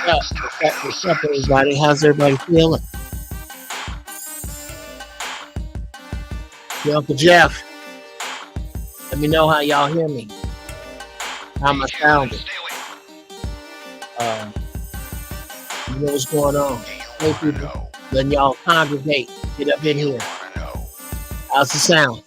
up? What's up, everybody? How's everybody feeling? Your Uncle Jeff, let me know how y'all hear me. How am I sounding? You know what's going on? Hey, people, letting y'all congregate. Get up in here. How's the sound?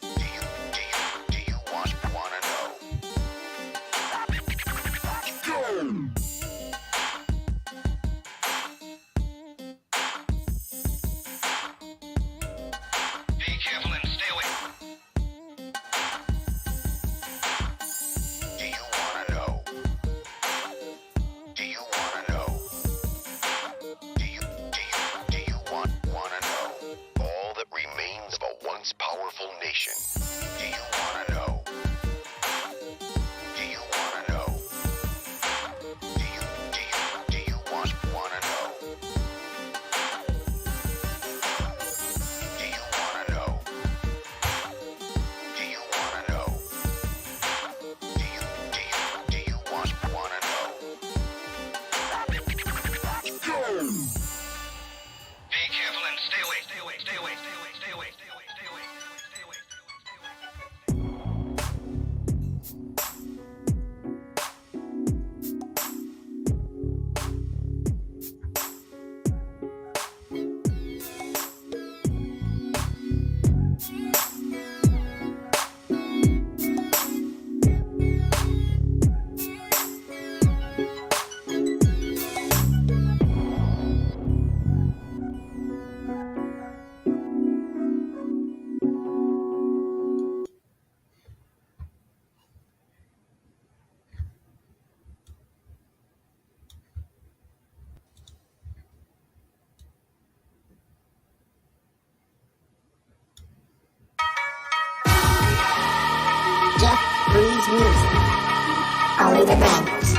Only the bangers.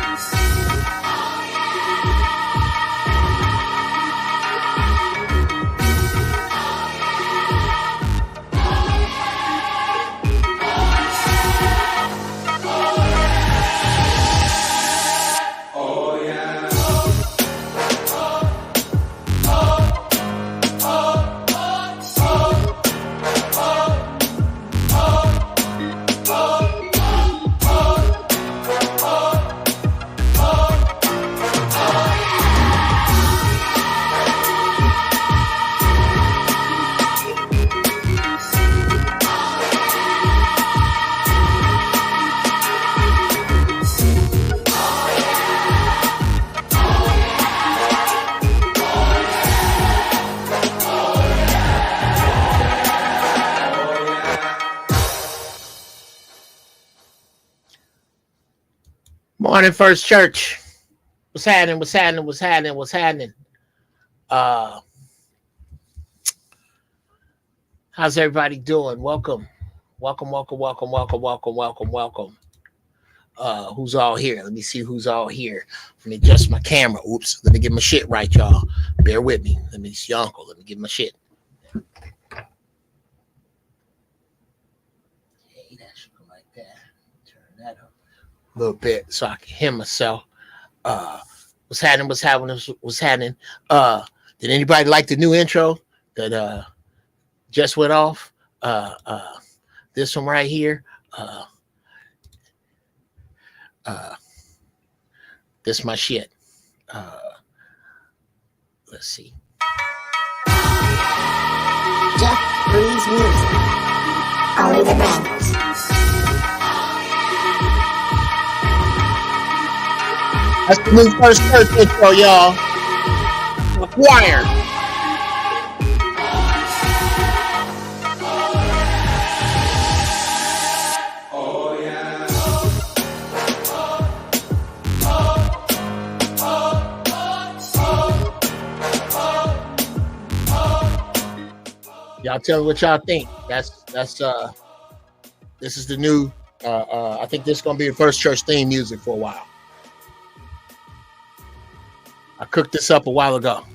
Morning, First Church. What's happening? What's happening? What's happening? What's happening? How's everybody doing? Welcome. Welcome. Who's all here? Let me see who's all here. Let me adjust my camera. Oops. Let me get my shit right, y'all. Bear with me. Let me see your uncle. Let me get my shit. Hey, that should go like that. Turn that up a little bit so I can hear myself. What's happening? Did anybody like the new intro that just went off? This one right here. This my shit. Let's see. Jeff Breeze Music. Only the bangers. That's the new First Church intro, y'all. Acquired. Y'all tell me what y'all think. This is the new I think this is gonna be the First Church theme music for a while. I cooked this up a while ago.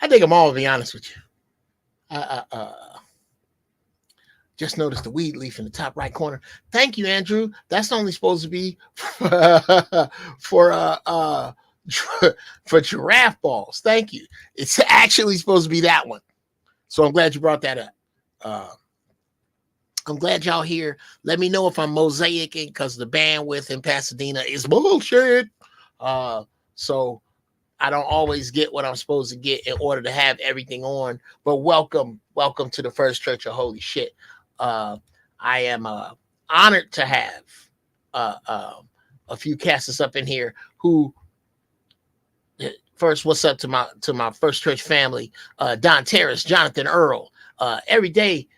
dig them all, to be honest with you. Just noticed the weed leaf in the top right corner. Thank you, Andrew. That's only supposed to be for for giraffe balls. Thank you. It's actually supposed to be that one. So I'm glad you brought that up. I'm glad y'all here. Let me know if I'm mosaicing because the bandwidth in Pasadena is bullshit. So I don't always get what I'm supposed to get in order to have everything on. But welcome to the First Church of Holy Shit. I am honored to have a few casters up in here who. First, what's up to my First Church family? Don Terrace, Jonathan Earl, every day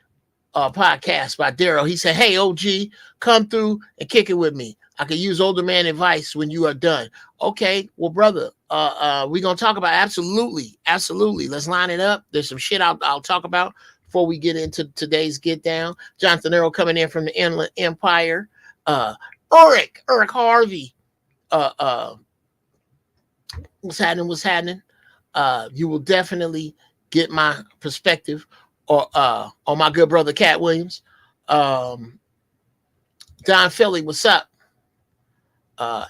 podcast by Daryl. He said, "Hey, OG, come through and kick it with me. I could use older man advice when you are done." Okay, well, brother, we're gonna talk about absolutely. Let's line it up. There's some shit I'll talk about before we get into today's get down. Jonathan Earl coming in from the Inland Empire. Eric Harvey. What's happening? You will definitely get my perspective on my good brother Cat Williams. Don Philly, what's up?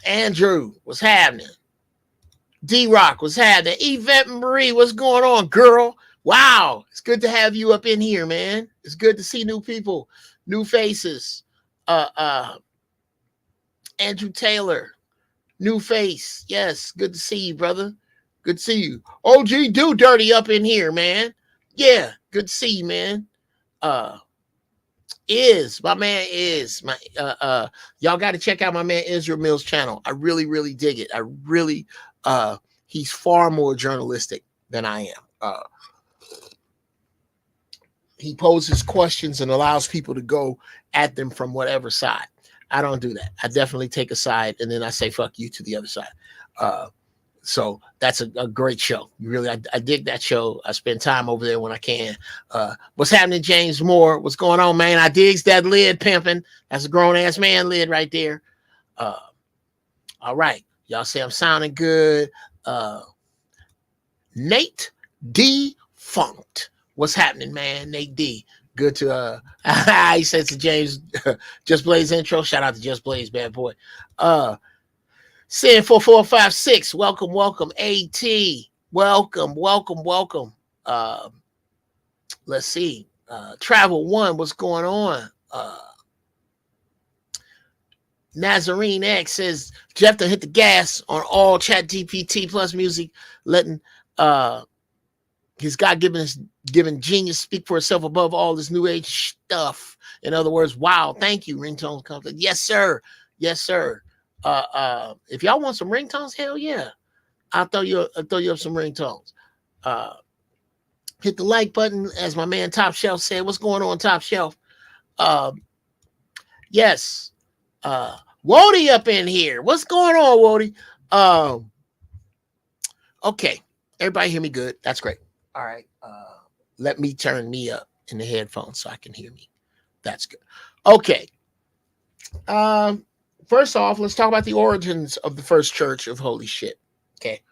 Andrew, what's happening? D-Rock, what's happening? Yvette Marie, what's going on, girl? Wow, it's good to have you up in here, man. It's good to see new people, new faces. Andrew Taylor, new face. Yes, good to see you, brother. Good to see you. OG Do Dirty up in here, man. Yeah, good to see you, man. My man is y'all got to check out my man Israel Mills channel. I really dig it. I really he's far more journalistic than I am. He poses questions and allows people to go at them from whatever side. I don't do that. I definitely take a side and then I say fuck you to the other side. So that's a great show. Really, I dig that show. I spend time over there when I can. What's happening, James Moore? What's going on, man? I digs that lid pimping. That's a grown ass man lid right there. All right, y'all say I'm sounding good. Nate D Funked. What's happening, man? Nate D. Good to he said to James Just Blaze intro. Shout out to Just Blaze, bad boy. Sin 4456. Welcome. AT. Welcome. Let's see. Travel One, what's going on? Nazarene X says Jeff to hit the gas on all Chat GPT plus music, letting his God-given genius speak for itself above all this new age stuff. In other words, wow, thank you, ringtones company. Yes, sir. If y'all want some ringtones, hell yeah. I'll throw you up some ringtones. Hit the like button, as my man Top Shelf said. What's going on, Top Shelf? Yes. Wody up in here. What's going on, Wody? Okay. Everybody hear me good? That's great. All right. Let me turn me up in the headphones so I can hear me. That's good. Okay. First off, let's talk about the origins of the First Church of Holy Shit. Okay.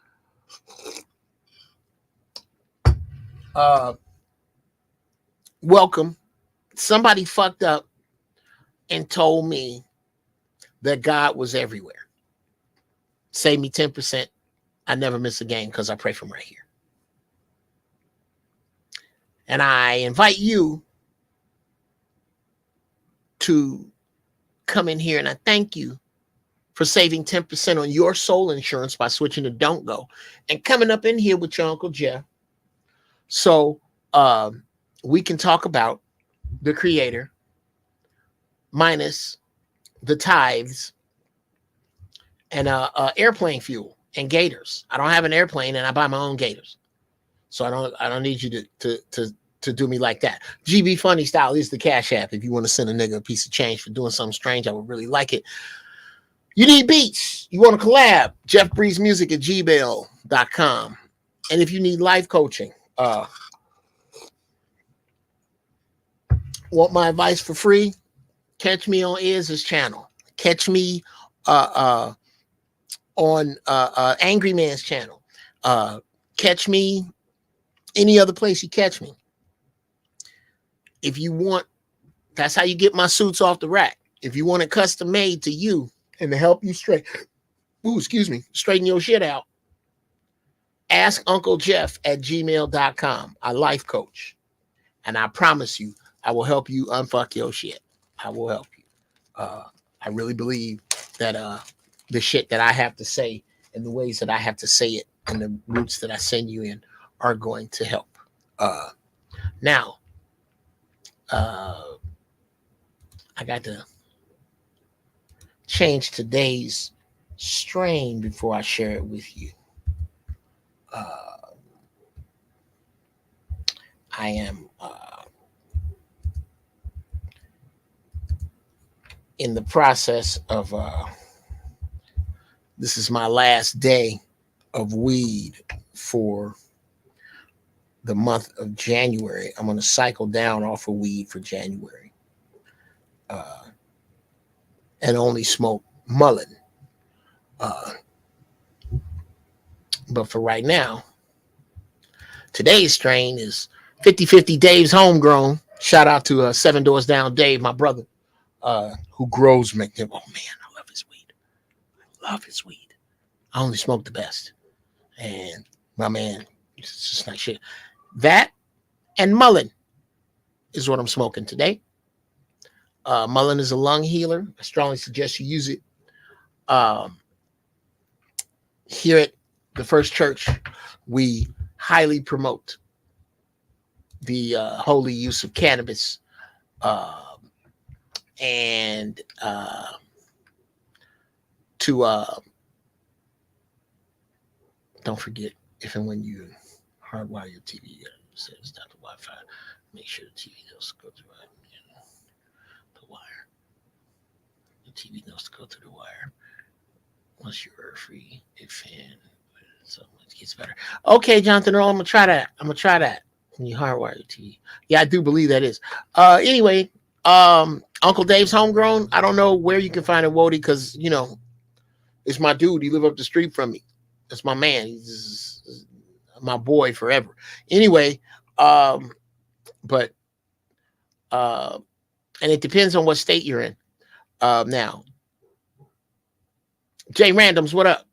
Welcome. Somebody fucked up and told me that God was everywhere. Save me 10%. I never miss a game because I pray from right here. And I invite you to come in here, and I thank you for saving 10% on your soul insurance by switching to Don't Go and coming up in here with your Uncle Jeff. So we can talk about the Creator minus the tithes and airplane fuel and gators. I don't have an airplane and I buy my own gators. So I don't need you to do me like that. GB Funny Style is the Cash App. If you want to send a nigga a piece of change for doing something strange, I would really like it. You need beats. You want to collab? JeffBreezeMusic@gmail.com. And if you need life coaching, want my advice for free? Catch me on Iz's channel. Catch me on Angry Man's channel. Catch me any other place you catch me. If you want, that's how you get my suits off the rack. If you want it custom made to you and to help you straighten your shit out, ask Uncle Jeff at gmail.com. I life coach. And I promise you, I will help you unfuck your shit. I will help you. I really believe that the shit that I have to say and the ways that I have to say it and the routes that I send you in are going to help. Now, I got to change today's strain before I share it with you. I am in the process of this is my last day of weed for the month of January. I'm going to cycle down off of weed for January and only smoke mullen. But for right now, today's strain is 50-50 Dave's Homegrown. Shout out to 7 Doors Down Dave, my brother, who grows McNibb. Oh man, I love his weed. I love his weed. I only smoke the best. And my man, it's just like shit. That and mullen is what I'm smoking today. Mullen is a lung healer. I strongly suggest you use it. Here at the First Church, we highly promote the holy use of cannabis and don't forget, if and when you hardwire your TV, stop the Wi-Fi. Make sure the TV knows to go through the wire. The TV knows to go through the wire. Once you're free, it fan, so it gets better. Okay, Jonathan Earl, I'm gonna try that. When you hardwire your TV, yeah, I do believe that is. Anyway, Uncle Dave's Homegrown. I don't know where you can find a Wody because it's my dude. He live up the street from me. That's my man. He's my boy forever. Anyway, and it depends on what state you're in. Now, Jay Randoms, what up?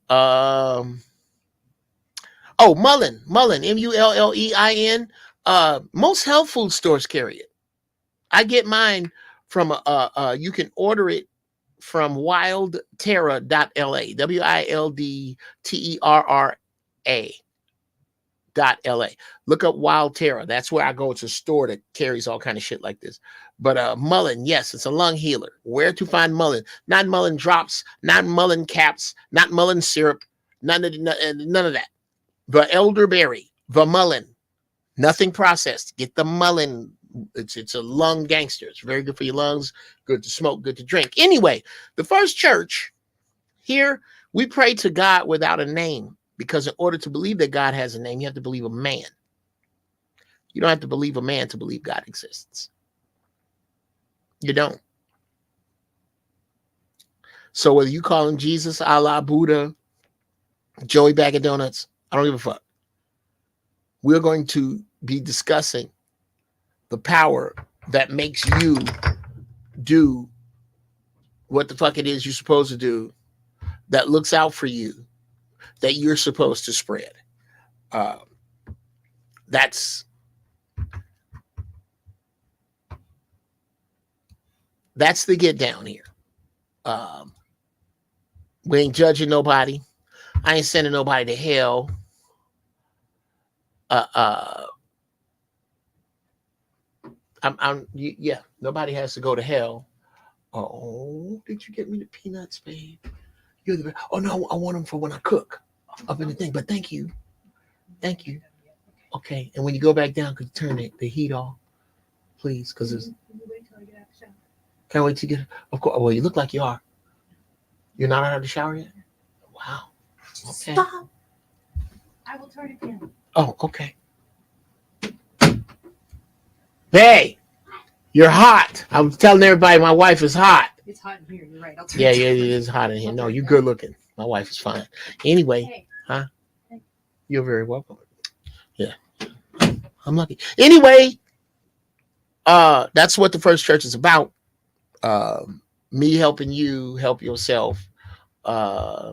Mullen, Mullein. Most health food stores carry it. I get mine from you can order it from wildterra.la, wildterra.la. Look up Wild Terra. That's where I go. It's a store that carries all kind of shit like this. But mullen, yes, it's a lung healer. Where to find mullen? Not mullen drops, not mullen caps, not mullen syrup, none of that. The elderberry, the mullen, nothing processed. Get the mullen. It's a lung gangster. It's very good for your lungs, good to smoke, good to drink. Anyway, the First Church, here we pray to God without a name, because in order to believe that God has a name, you have to believe a man. You don't have to believe a man to believe God exists. You don't. So whether you call him Jesus, Allah, Buddha, Joey Bag of Donuts, I don't give a fuck. We're going to be discussing the power that makes you do what the fuck it is you're supposed to do, that looks out for you, that you're supposed to spread. That's the get down here. We ain't judging nobody. I ain't sending nobody to hell. Nobody has to go to hell. Oh, did you get me the peanuts, babe? You're the best. Oh no, I want them for when I cook up in the thing. But thank you. Okay, and when you go back down, could you turn the heat off, please? Because it's. Wait till I get out of the shower. Can't wait to get. Of course. Well, you look like you are. You're not out of the shower yet. Wow. Okay. Stop. I will turn it down. Oh, okay. Hey, you're hot. I'm telling everybody my wife is hot. It's hot in here. You're right. I'll turn Yeah, it down. it is hot in here. No, you're good looking. My wife is fine. Anyway, Hey. huh? You're very welcome. Yeah. I'm lucky. Anyway, that's what the First Church is about. Me helping you help yourself. Uh,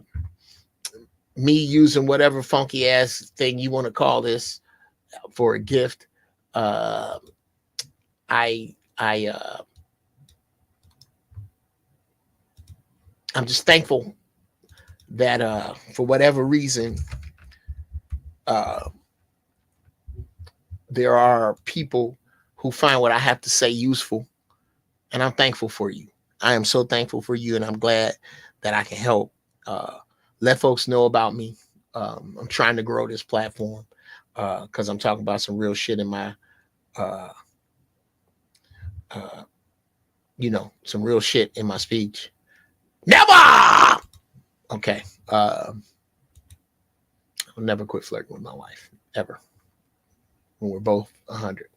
me using whatever funky ass thing you want to call this for a gift. Uh, I I'm just thankful that for whatever reason uh, there are people who find what I have to say useful, and I'm thankful for you. I am so thankful for you, and I'm glad that I can help let folks know about me. I'm trying to grow this platform because I'm talking about some real shit in my uh, uh, some real shit in my speech. Never. Okay. I'll never quit flirting with my wife ever. When we're both 100,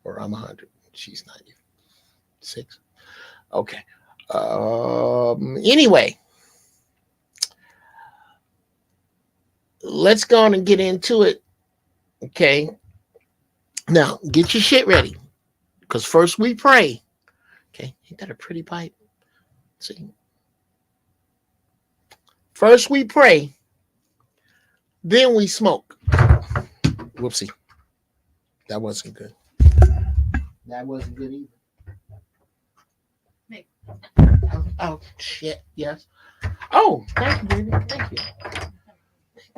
or I'm 100, she's 96. Okay. Anyway, let's go on and get into it. Okay. Now, get your shit ready, because first we pray. Okay. Ain't that a pretty pipe? See. First we pray, then we smoke. Whoopsie. That wasn't good. That wasn't good either. Me. Oh, shit. Yes. Oh, thank you, baby. Thank you.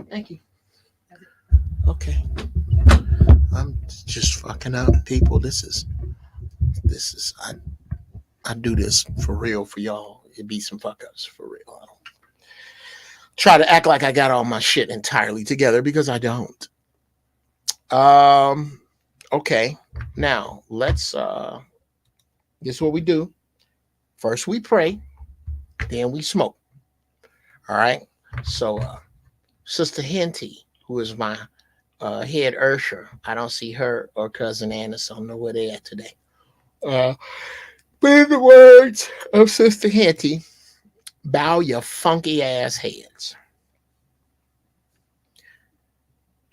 Thank you. Okay. I'm just fucking up, people. This is I do this for real for y'all. It be some fuck ups for real. I don't try to act like I got all my shit entirely together, because I don't. Okay. Now let's this is what we do. First we pray, then we smoke. All right. So Sister Henty, who is my head ursher, I don't see her or cousin Anna, so I don't know where they at today. But in the words of Sister Henty, bow your funky ass heads.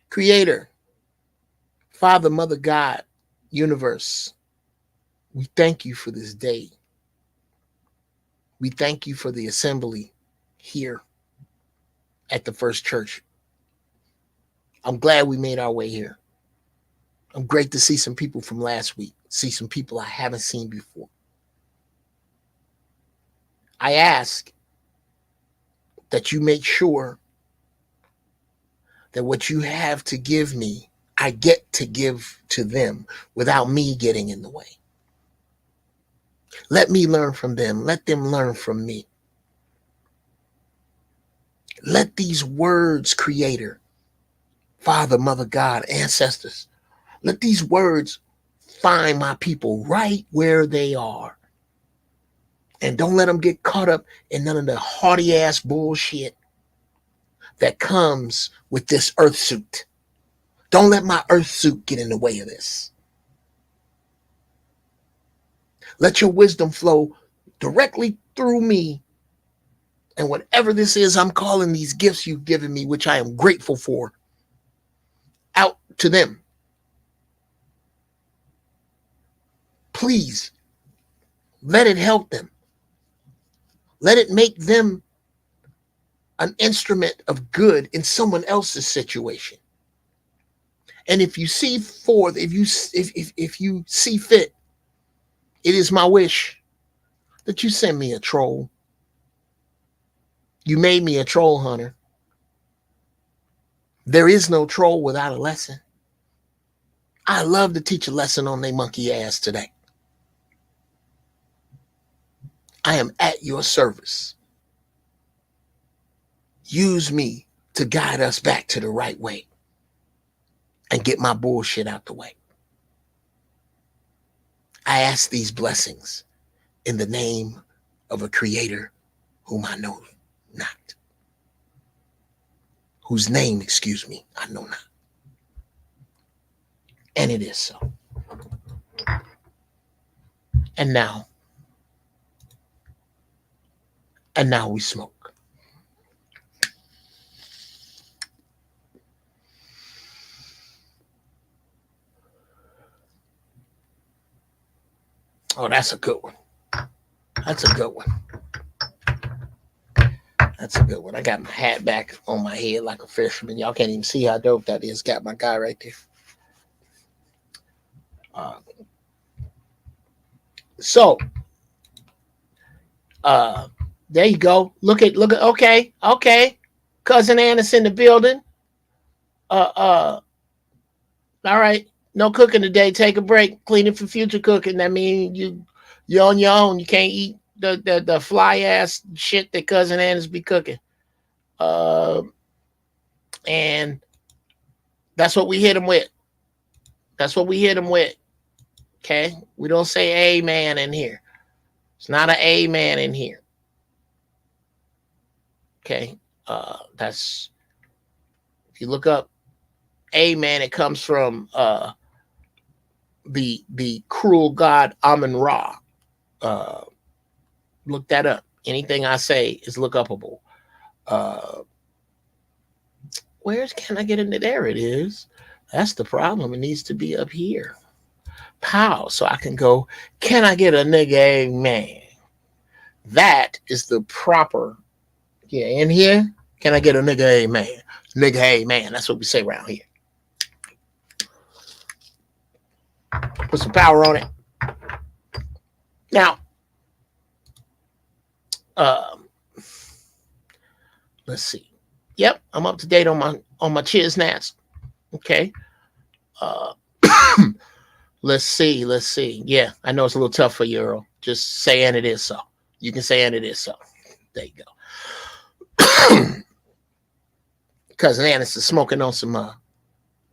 Creator, Father, Mother, God, Universe, we thank you for this day. We thank you for the assembly here at the First Church. I'm glad we made our way here. I'm great to see some people from last week, see some people I haven't seen before. I ask that you make sure that what you have to give me, I get to give to them without me getting in the way. Let me learn from them. Let them learn from me. Let these words, Creator, Father, Mother, God, ancestors, let these words find my people right where they are. And don't let them get caught up in none of the haughty ass bullshit that comes with this earth suit. Don't let my earth suit get in the way of this. Let your wisdom flow directly through me. And whatever this is, I'm calling these gifts you've given me, which I am grateful for, out to them. Please, let it help them. Let it make them an instrument of good in someone else's situation. And if you see forth, if you see fit, it is my wish that you send me a troll. You made me a troll hunter. There is no troll without a lesson. I love to teach a lesson on they monkey ass today. I am at your service. Use me to guide us back to the right way and get my bullshit out the way. I ask these blessings in the name of a creator whom I know not. Whose name, excuse me, I know not. And it is so. And now we smoke. Oh, that's a good one. That's a good one. That's a good one. I got my hat back on my head like a fisherman. Y'all can't even see how dope that is. Got my guy right there. So, there you go. Look at. Okay. Cousin Anna's in the building. All right. No cooking today. Take a break. Cleaning for future cooking. That means you're on your own. You can't eat the fly ass shit that Cousin Anna's be cooking. And that's what we hit them with. Okay. We don't say amen in here. It's not an amen in here. Okay. That's, if you look up amen, it comes from the cruel god Amun Ra. Look that up. Anything I say is look upable. Where's can I get into there? It is. That's the problem. It needs to be up here. Pow. So I can go, can I get a nigga amen? That is the proper. Yeah, in here, can I get a nigga amen? Nigga amen. That's what we say around here. Put some power on it. Now, let's see. Yep, I'm up to date on my Churxh nats. Okay. Let's see. Yeah, I know it's a little tough for you, Earl. Just say and it is so. You can say and it is so. There you go. Cousin Annis is smoking on some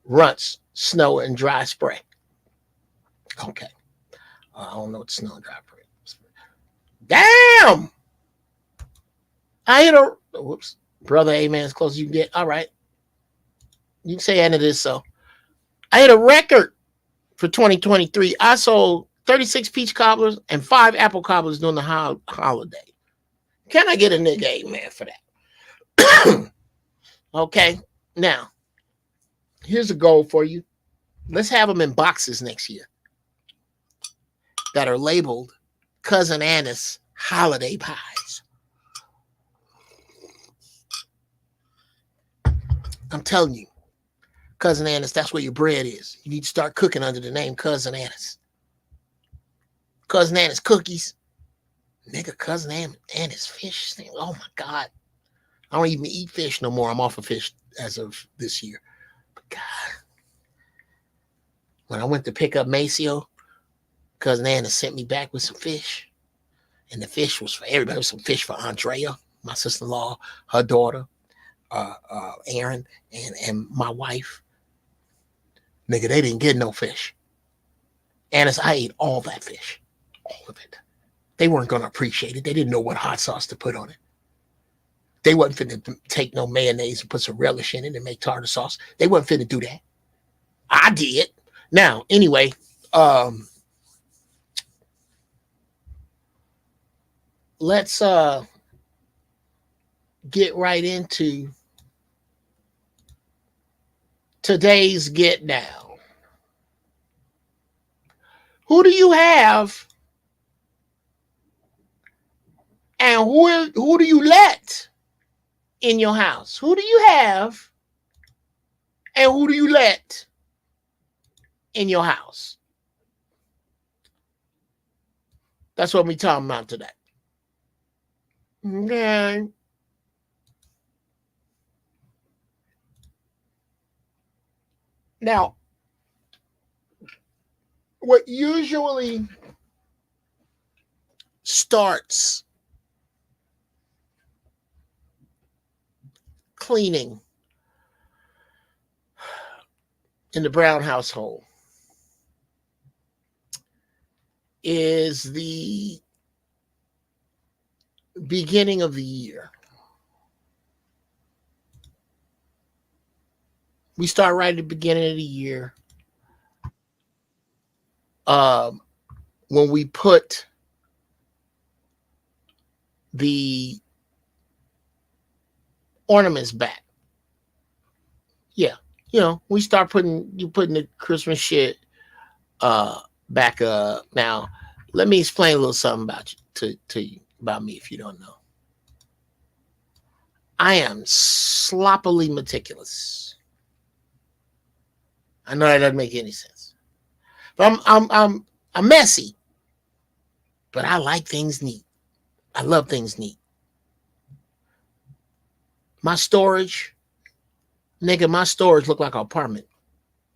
runts, snow, and dry spray. Okay. I don't know what snow and dry spray. Damn! I hit a whoops. Brother, amen, as close as you can get. All right. You can say and it is so. I hit a record for 2023. I sold 36 peach cobblers and 5 apple cobblers during the holiday. Can I get a nigga amen for that? Okay. Now, here's a goal for you. Let's have them in boxes next year that are labeled Cousin Annis holiday pies. I'm telling you, Cousin Annis, that's where your bread is. You need to start cooking under the name Cousin Annis. Cousin Annis cookies. Nigga, Cousin Annis fish. Oh my God. I don't even eat fish no more. I'm off of fish as of this year. But God. When I went to pick up Maceo, Cousin Annis sent me back with some fish. And the fish was for everybody. There was some fish for Andrea, my sister-in-law, her daughter, Aaron, and my wife. Nigga, they didn't get no fish. Annis, I ate all that fish. All of it. They weren't going to appreciate it. They didn't know what hot sauce to put on it. They wasn't finna take no mayonnaise and put some relish in it and make tartar sauce. They wasn't finna do that. I did. Now, anyway, let's get right into today's Get Down. Who do you have? And who do you let in your house? Who do you have? And who do you let in your house? That's what we're talking about today. Okay. Now, what usually starts cleaning in the Brown household is the beginning of the year. We start right at the beginning of the year. When we put the ornaments back. Yeah. You know, we start putting the Christmas shit back up. Now, Let me explain a little something about you to you about me if you don't know. I am sloppily meticulous. I know that doesn't make any sense. But I'm messy. But I like things neat. I love things neat. My storage, nigga, my storage look like an apartment.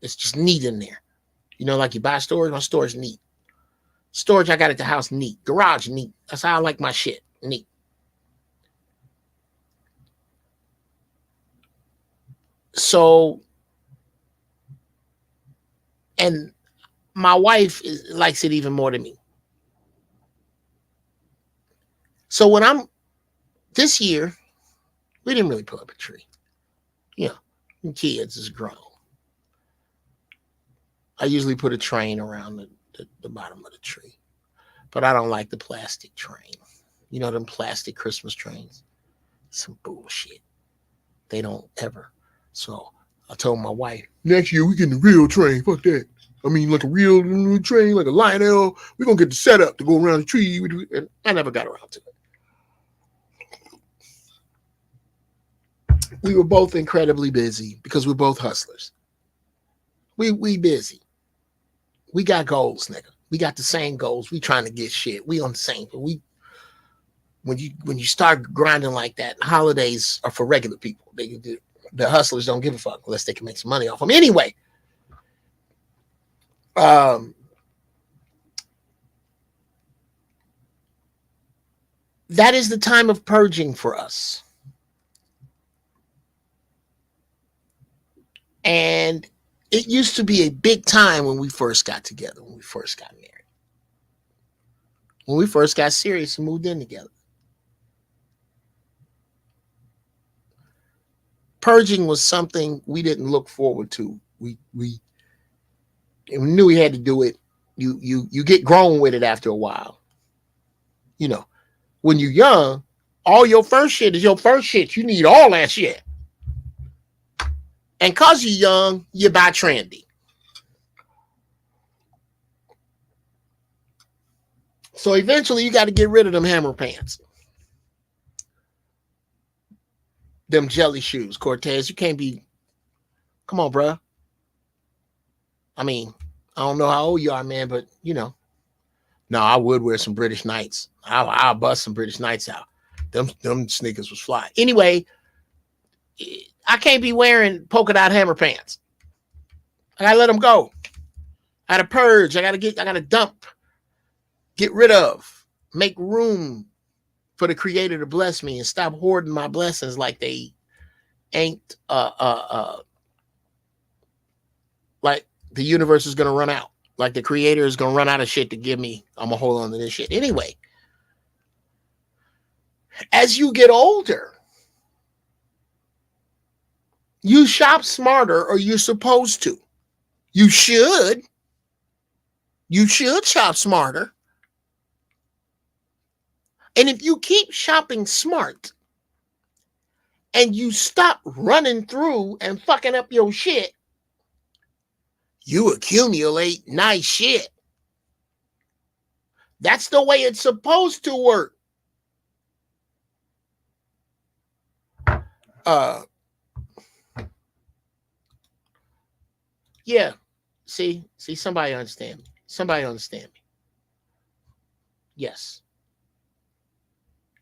It's just neat in there. You know, like you buy storage, my storage neat. Storage I got at the house neat. Garage neat. That's how I like my shit. Neat. So, and my wife likes it even more than me. So when this year, we didn't really put up a tree. You know, kids is grown. I usually put a train around the bottom of the tree. But I don't like the plastic train. You know them plastic Christmas trains? Some bullshit. They don't ever. So I told my wife, next year we get the real train. Fuck that. I mean, like a real train, like a Lionel. We're going to get the setup to go around the tree. And I never got around to it. We were both incredibly busy because we're both hustlers. We busy. We got goals, nigga. We got the same goals. We trying to get shit. We on the same. When you start grinding like that, holidays are for regular people. The hustlers don't give a fuck unless they can make some money off them. Anyway, that is the time of purging for us. And it used to be a big time when we first got together, when we first got married. When we first got serious and moved in together. Purging was something we didn't look forward to. We knew we had to do it. You get grown with it after a while. You know, when you're young, all your first shit is your first shit. You need all that shit. And because you're young, you buy trendy. So eventually you got to get rid of them hammer pants. Them jelly shoes, Cortez. You can't be... Come on, bro. I mean, I don't know how old you are, man, but, you know. No, I would wear some British Knights. I'll bust some British Knights out. Them sneakers was fly. Anyway, I can't be wearing polka dot hammer pants. I gotta let them go. I gotta purge. I gotta dump. Get rid of. Make room for the Creator to bless me and stop hoarding my blessings like they ain't like the universe is gonna run out. Like the Creator is gonna run out of shit to give me. I'm gonna hold on to this shit. Anyway, as you get older, you shop smarter, or you're supposed to. You should. You should shop smarter. And if you keep shopping smart and you stop running through and fucking up your shit, you accumulate nice shit. That's the way it's supposed to work. Yeah. See, somebody understand me. Somebody understand me. Yes.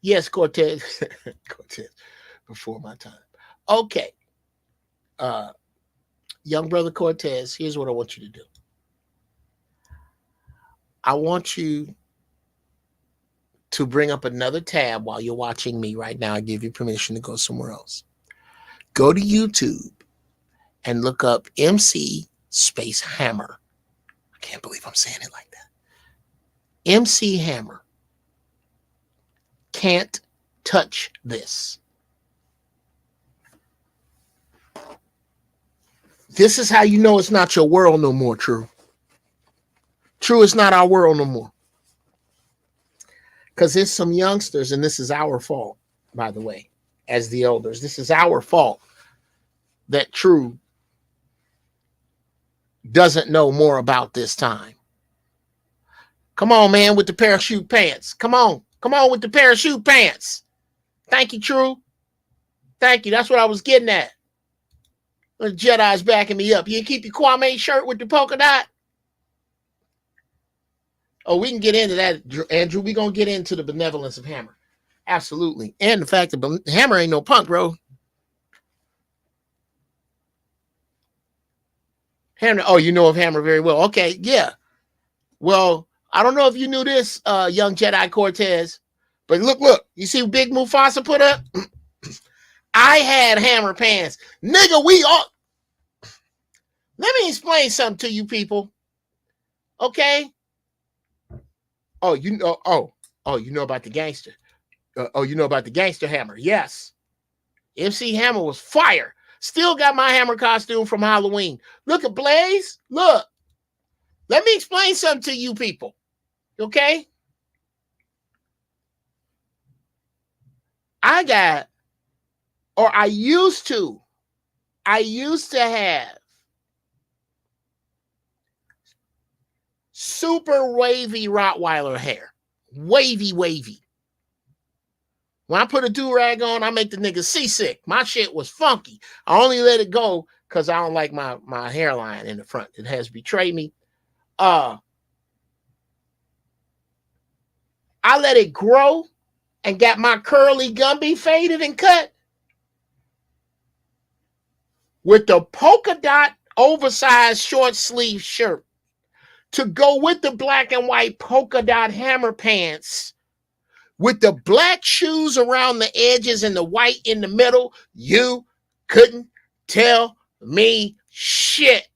Yes, Cortez. Cortez, before my time. Okay. Young brother Cortez, here's what I want you to do. I want you to bring up another tab while you're watching me right now. I give you permission to go somewhere else. Go to YouTube and look up MC space Hammer. I can't believe I'm saying it like that. MC Hammer. Can't touch this. This is how you know it's not your world no more, True. True, it's not our world no more. Because there's some youngsters, and this is our fault, by the way, as the elders. This is our fault that True doesn't know more about this time. Come on, man, with the parachute pants. Come on. Come on with the parachute pants. Thank you, True. Thank you. That's what I was getting at. The Jedi's backing me up. You keep your Kwame shirt with the polka dot? Oh, we can get into that, Andrew. We're going to get into the benevolence of Hammer. Absolutely. And the fact that Hammer ain't no punk, bro. Hammer. Oh, you know of Hammer very well. Okay, yeah. Well, I don't know if you knew this, young Jedi Cortez, but look. You see Big Mufasa put up? I had Hammer pants. Nigga, we all... Let me explain something to you people. Okay? Oh, you know about the gangster. You know about the gangster Hammer. Yes. MC Hammer was fire. Still got my Hammer costume from Halloween. Look at Blaze. Look. Let me explain something to you people. Okay? I used to have super wavy Rottweiler hair. Wavy. When I put a do-rag on, I make the nigga seasick. My shit was funky. I only let it go because I don't like my hairline in the front. It has betrayed me. I let it grow and got my curly Gumby faded and cut with the polka dot oversized short sleeve shirt to go with the black and white polka dot Hammer pants with the black shoes around the edges and the white in the middle. You couldn't tell me shit.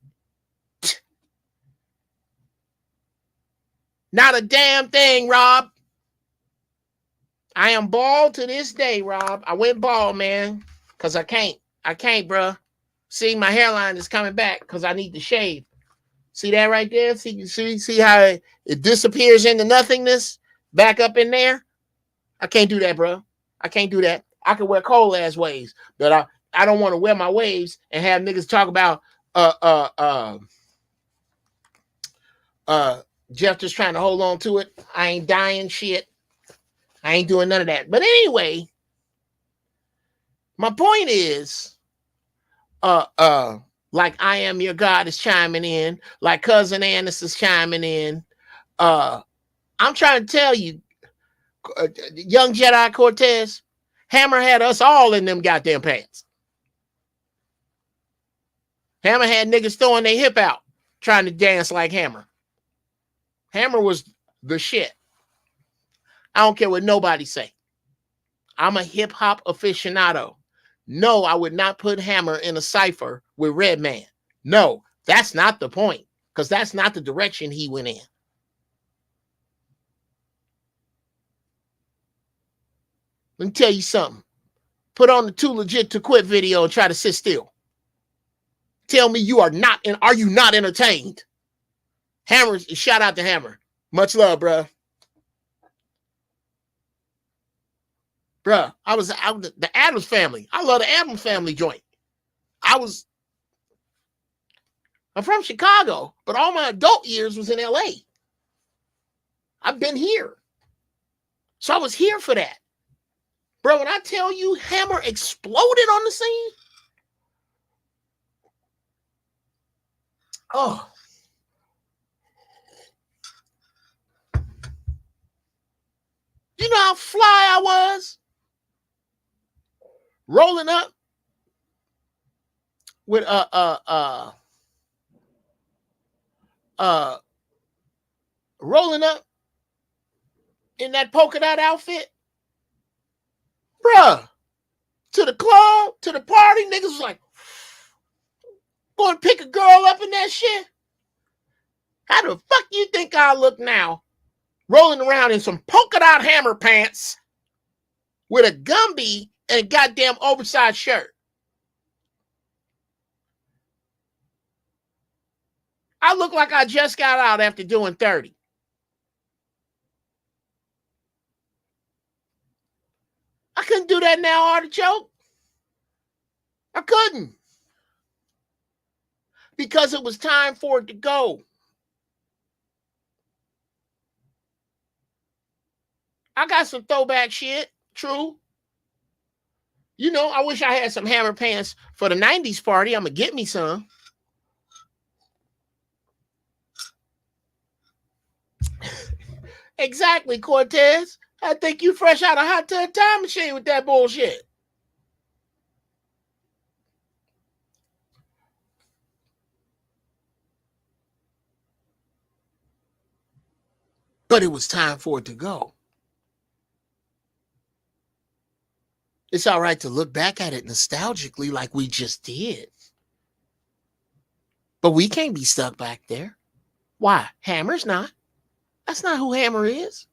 Not a damn thing, Rob. I am bald to this day, Rob. I went bald, man, because I can't, bruh. See, my hairline is coming back because I need to shave. See that right there? See how it disappears into nothingness? Back up in there? I can't do that, bro. I can't do that. I can wear cold ass waves, but I don't want to wear my waves and have niggas talk about Jeff just trying to hold on to it. I ain't dying shit. I ain't doing none of that. But anyway, my point is, like I Am Your God is chiming in, like Cousin Annis is chiming in. I'm trying to tell you, young Jedi Cortez, Hammer had us all in them goddamn pants. Hammer had niggas throwing their hip out, trying to dance like Hammer. Hammer was the shit. I don't care what nobody say. I'm a hip hop aficionado. No, I would not put Hammer in a cipher with Redman. No, that's not the point, because that's not the direction he went in. Let me tell you something. Put on the Too Legit to Quit video and try to sit still. Tell me you are not, and are you not entertained? Hammer, shout out to Hammer. Much love, bruh. Bruh, I was out the Addams Family. I love the Addams Family joint. I'm from Chicago, but all my adult years was in LA. I've been here. So I was here for that. Bro, when I tell you Hammer exploded on the scene, oh. You know how fly I was? Rolling up with rolling up in that polka dot outfit. Bruh, to the club, to the party, niggas was like, going to pick a girl up in that shit? How the fuck you think I look now? Rolling around in some polka dot Hammer pants with a Gumby and a goddamn oversized shirt. I look like I just got out after doing 30. I couldn't do that now, Artichoke. I couldn't. Because it was time for it to go. I got some throwback shit. True. You know, I wish I had some hammer pants for the 90s party. I'm going to get me some. Exactly, Cortez. I think you fresh out of hot tub time machine with that bullshit. But it was time for it to go. It's all right to look back at it nostalgically like we just did. But we can't be stuck back there. Why? Hammer's not. That's not who Hammer is.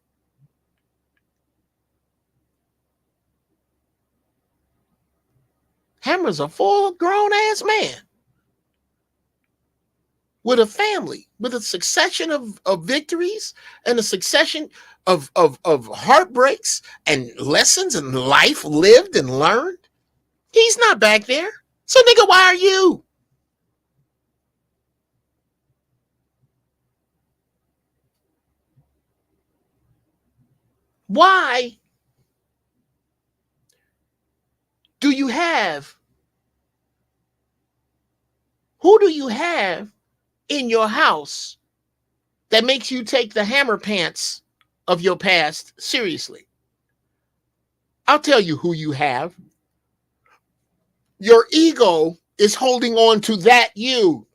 Hammer's a full-grown ass man with a family, with a succession of victories and a succession of heartbreaks and lessons and life lived and learned. He's not back there. So, nigga, why are you? Why do you have? Who do you have in your house that makes you take the hammer pants of your past seriously? I'll tell you who you have. Your ego is holding on to that you.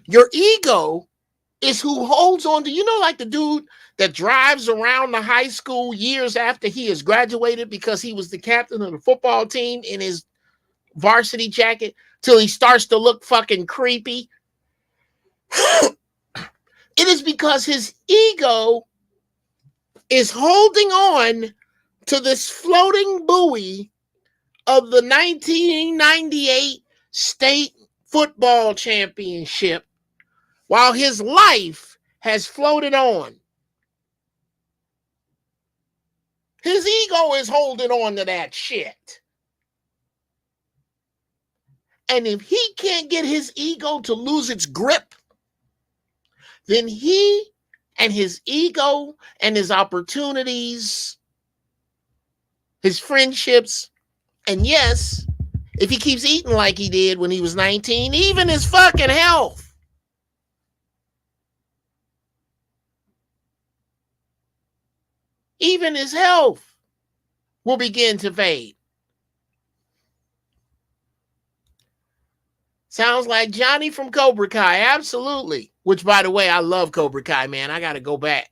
Your ego is who holds on to, you know, like the dude that drives around the high school years after he has graduated because he was the captain of the football team in his varsity jacket till he starts to look fucking creepy. It is because his ego is holding on to this floating buoy of the 1998 state football championship while his life has floated on. His ego is holding on to that shit. And if he can't get his ego to lose its grip, then he and his ego and his opportunities, his friendships, and yes, if he keeps eating like he did when he was 19, even his fucking health. Even his health will begin to fade. Sounds like Johnny from Cobra Kai. Absolutely. Which, by the way, I love Cobra Kai, man. I got to go back.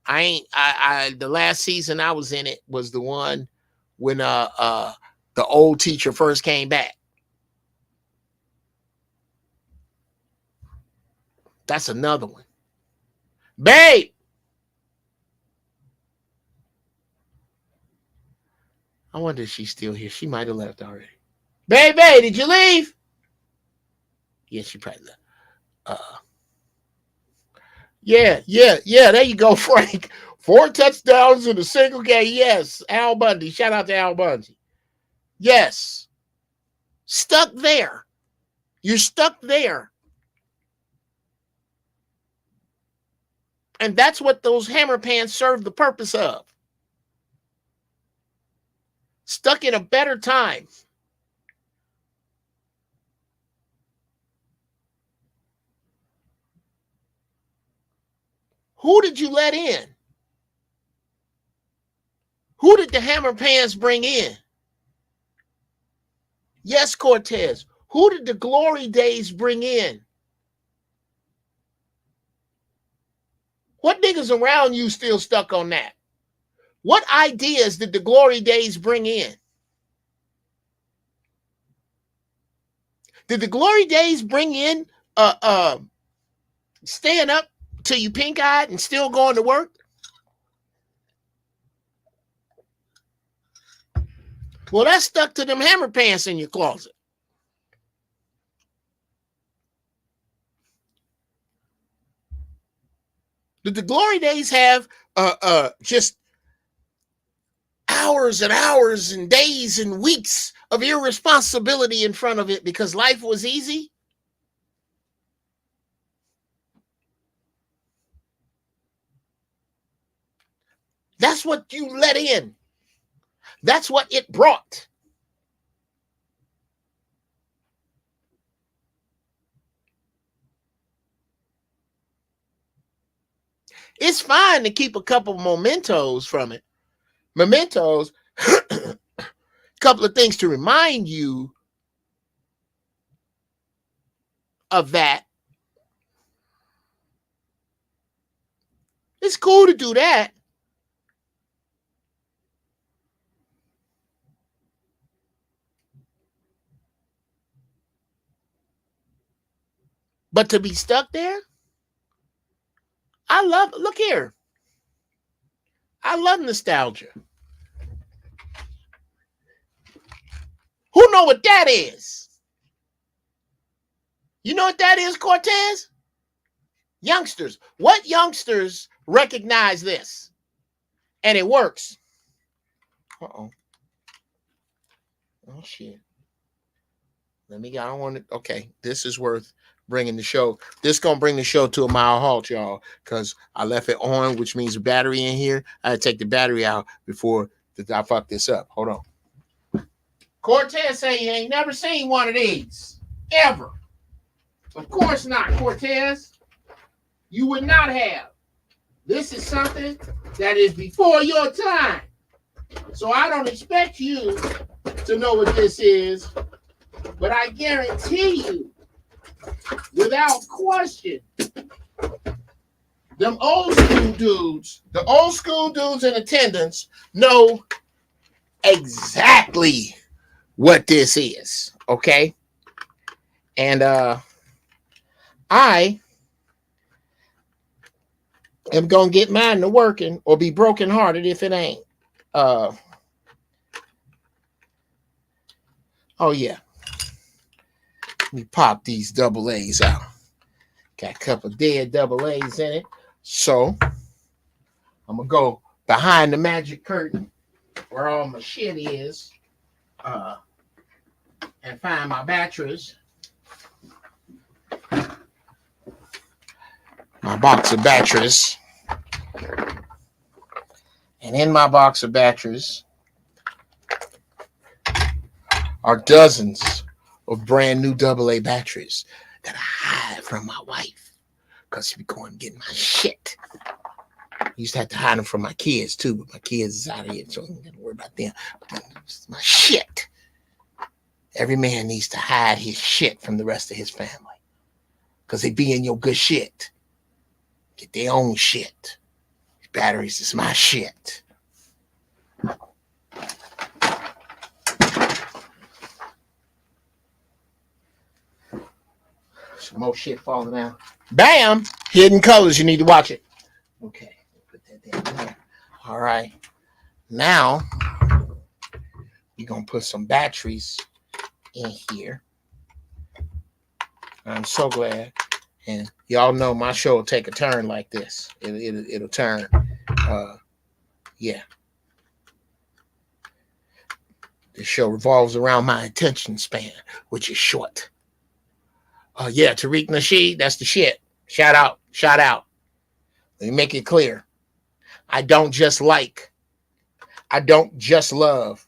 The last season I was in it was the one when the old teacher first came back. That's another one. Babe. I wonder if she's still here. She might have left already. Babe, did you leave? Yeah, she probably left. Yeah. There you go, Frank. 4 touchdowns in a single game. Yes, Al Bundy. Shout out to Al Bundy. Yes. Stuck there. You're stuck there. And that's what those hammer pants serve the purpose of. Stuck in a better time. Who did you let in? Who did the hammer pants bring in? Yes, Cortez. Who did the glory days bring in? What niggas around you still stuck on that? What ideas did the glory days bring in? Did the glory days bring in staying up till you pink-eyed and still going to work? Well, that's stuck to them hammer pants in your closet. Did the glory days have just hours and hours and days and weeks of irresponsibility in front of it because life was easy? That's what you let in. That's what it brought. It's fine to keep a couple mementos from it. Mementos, a couple of things to remind you of that. It's cool to do that. But to be stuck there, look here. I love nostalgia. Who know what that is? You know what that is, Cortez? Youngsters. What youngsters recognize this? And it works. Uh-oh. Oh, shit. I don't want to. Okay, this is worth bringing the show. This going to bring the show to a mile halt, y'all, because I left it on, which means the battery in here. I had to take the battery out before I fuck this up. Hold on. Cortez say he ain't never seen one of these. Ever. Of course not, Cortez. You would not have. This is something that is before your time. So I don't expect you to know what this is, but I guarantee you, without question, them old school dudes, the old school dudes in attendance know exactly what this is, okay? And I am gonna get mine to working or be brokenhearted if it ain't. Oh yeah. Let me pop these double A's out. Got a couple dead double A's in it. So I'm gonna go behind the magic curtain where all my shit is. And find my batteries. My box of batteries. And in my box of batteries are dozens of brand new AA batteries that I hide from my wife because she be going and getting my shit. I used to have to hide them from my kids too, but my kids is out of here, so I don't got to worry about them. But it's my shit. Every man needs to hide his shit from the rest of his family because they be in your good shit. Get their own shit. Batteries is my shit. Some more shit falling out. Bam! Hidden Colors. You need to watch it. Okay. Put that down there. All right. Now, we're going to put some batteries in here. I'm so glad. And y'all know my show will take a turn like this. It'll turn. Yeah. This show revolves around my attention span, which is short. Yeah, Tariq Nasheed, that's the shit. Shout out. Let me make it clear. I don't just like. I don't just love.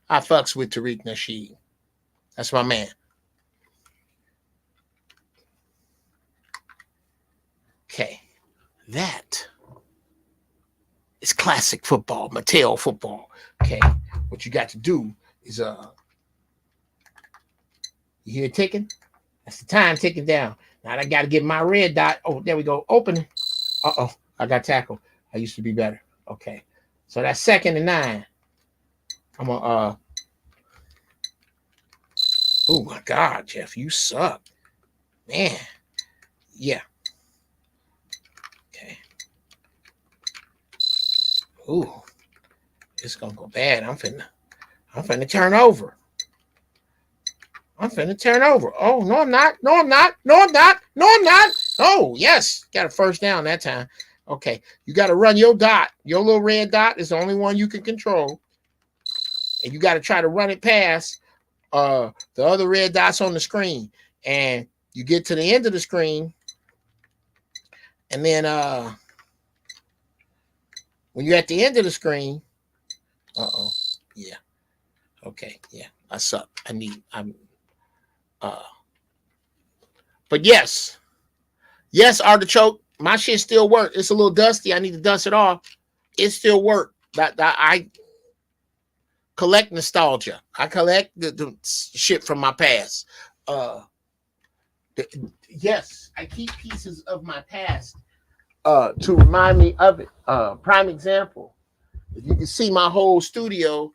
I fucks with Tariq Nasheed. That's my man. Okay, that is classic football, Mattel football. Okay, what you got to do is you hear it ticking? That's the time ticking down. Now I got to get my red dot. Oh, there we go. Open. Uh-oh, I got tackled. I used to be better. Okay, so that's 2nd and 9. I'm gonna oh my God, Jeff, you suck, man. Yeah. Okay. Ooh, it's gonna go bad. I'm finna turn over. Oh, no, I'm not. Oh, yes. Got a first down that time. Okay. You got to run your dot. Your little red dot is the only one you can control. And you got to try to run it past the other red dots on the screen. And you get to the end of the screen. And then When you're at the end of the screen, yeah, okay, yeah, I suck. But yes, artichoke, my shit still work. It's a little dusty. I need to dust it off. It still work. That I collect nostalgia. I collect the shit from my past. Yes, I keep pieces of my past to remind me of it. Prime example. If you can see my whole studio,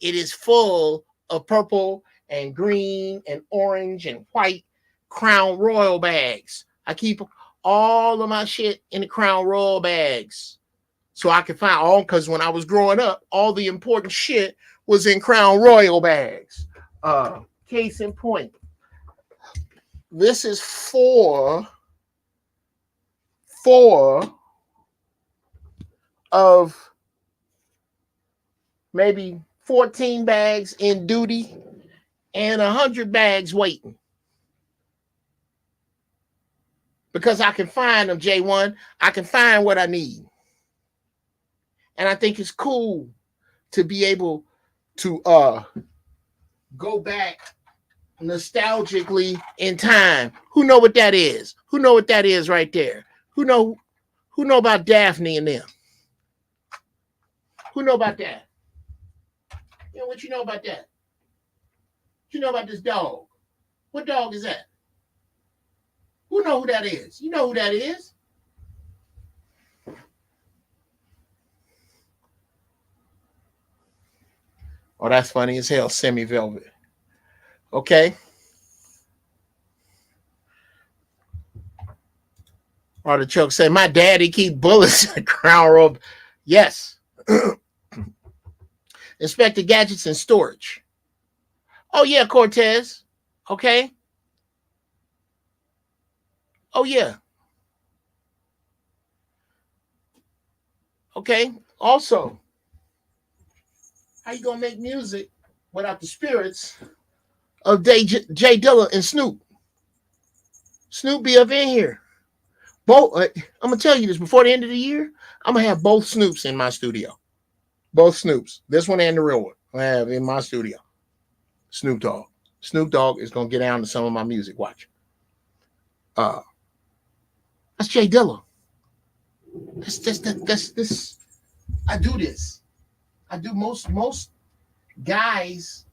it is full of purple and green and orange and white Crown Royal bags. I keep all of my shit in the Crown Royal bags so I can find all, because when I was growing up, all the important shit was in Crown Royal bags. Case in point, this is four of maybe 14 bags in duty and 100 bags waiting. Because I can find them, J1. I can find what I need. And I think it's cool to be able to go back nostalgically in time. Who know what that is? Who know what that is right there? Who know about Daphne and them? Who know about that? You know what you know about that? What you know about this dog? What dog is that? Who know who that is? You know who that is? Oh, that's funny as hell. Semi-velvet. Okay. Artichoke say, my daddy keep bullets in the Crown Royal. Yes. Inspector gadgets and storage. Oh, yeah, Cortez. Okay. Oh, yeah. Okay. Also, how you gonna make music without the spirits of J Dilla and Snoop? Snoop be up in here. Both. I'm gonna tell you this before the end of the year. I'm gonna have both Snoops in my studio. Both Snoops. This one and the real one. I have in my studio. Snoop Dogg. Snoop Dogg is gonna get down to some of my music. Watch. That's J Dilla. That's this. I do this. I do most guys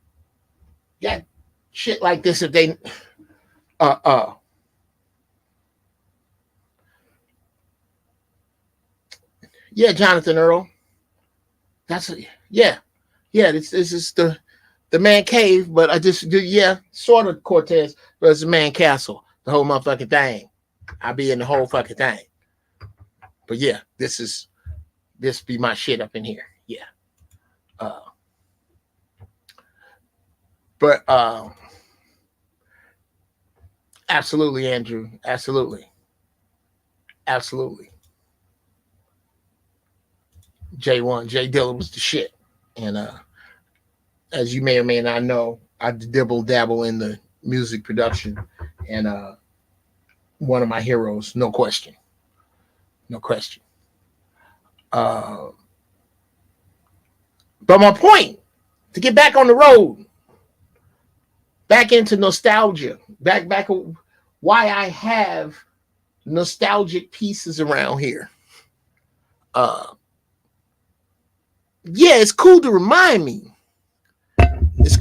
got shit like this if they yeah, Jonathan Earl. That's yeah. This is the man cave, but I just do sort of Cortez, but it's a man castle, the whole motherfucking thing. I be in the whole fucking thing. But yeah, this be my shit up in here. Yeah. But absolutely, Andrew. Absolutely. J1, J Dilla was the shit. And as you may or may not know, I dabble in the music production, and one of my heroes, no question. But my point, to get back on the road, back into nostalgia, back why I have nostalgic pieces around here. It's cool to remind me. It's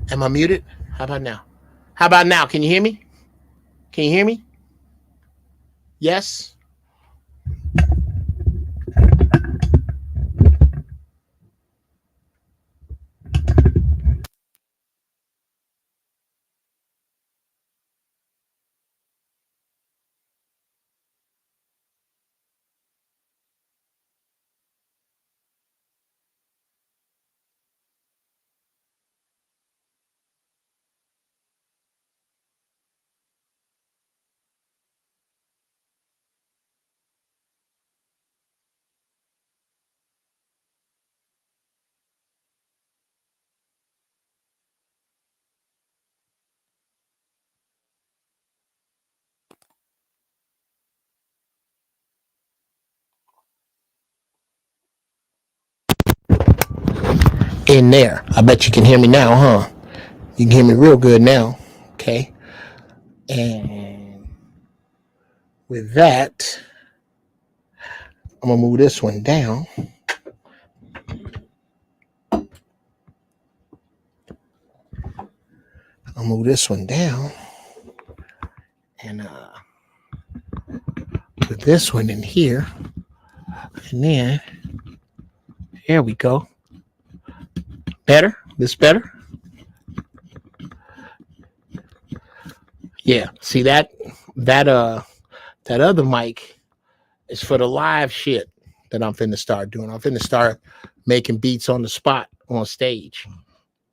Am I muted? How about now? Can you hear me? Yes? in there. I bet you can hear me now, huh? You can hear me real good now. Okay. And with that, I'm going to move this one down. I'll move this one down. And put this one in here. And then, here we go. Better? This better? Yeah. See that other mic is for the live shit that I'm finna start doing. I'm finna start making beats on the spot on stage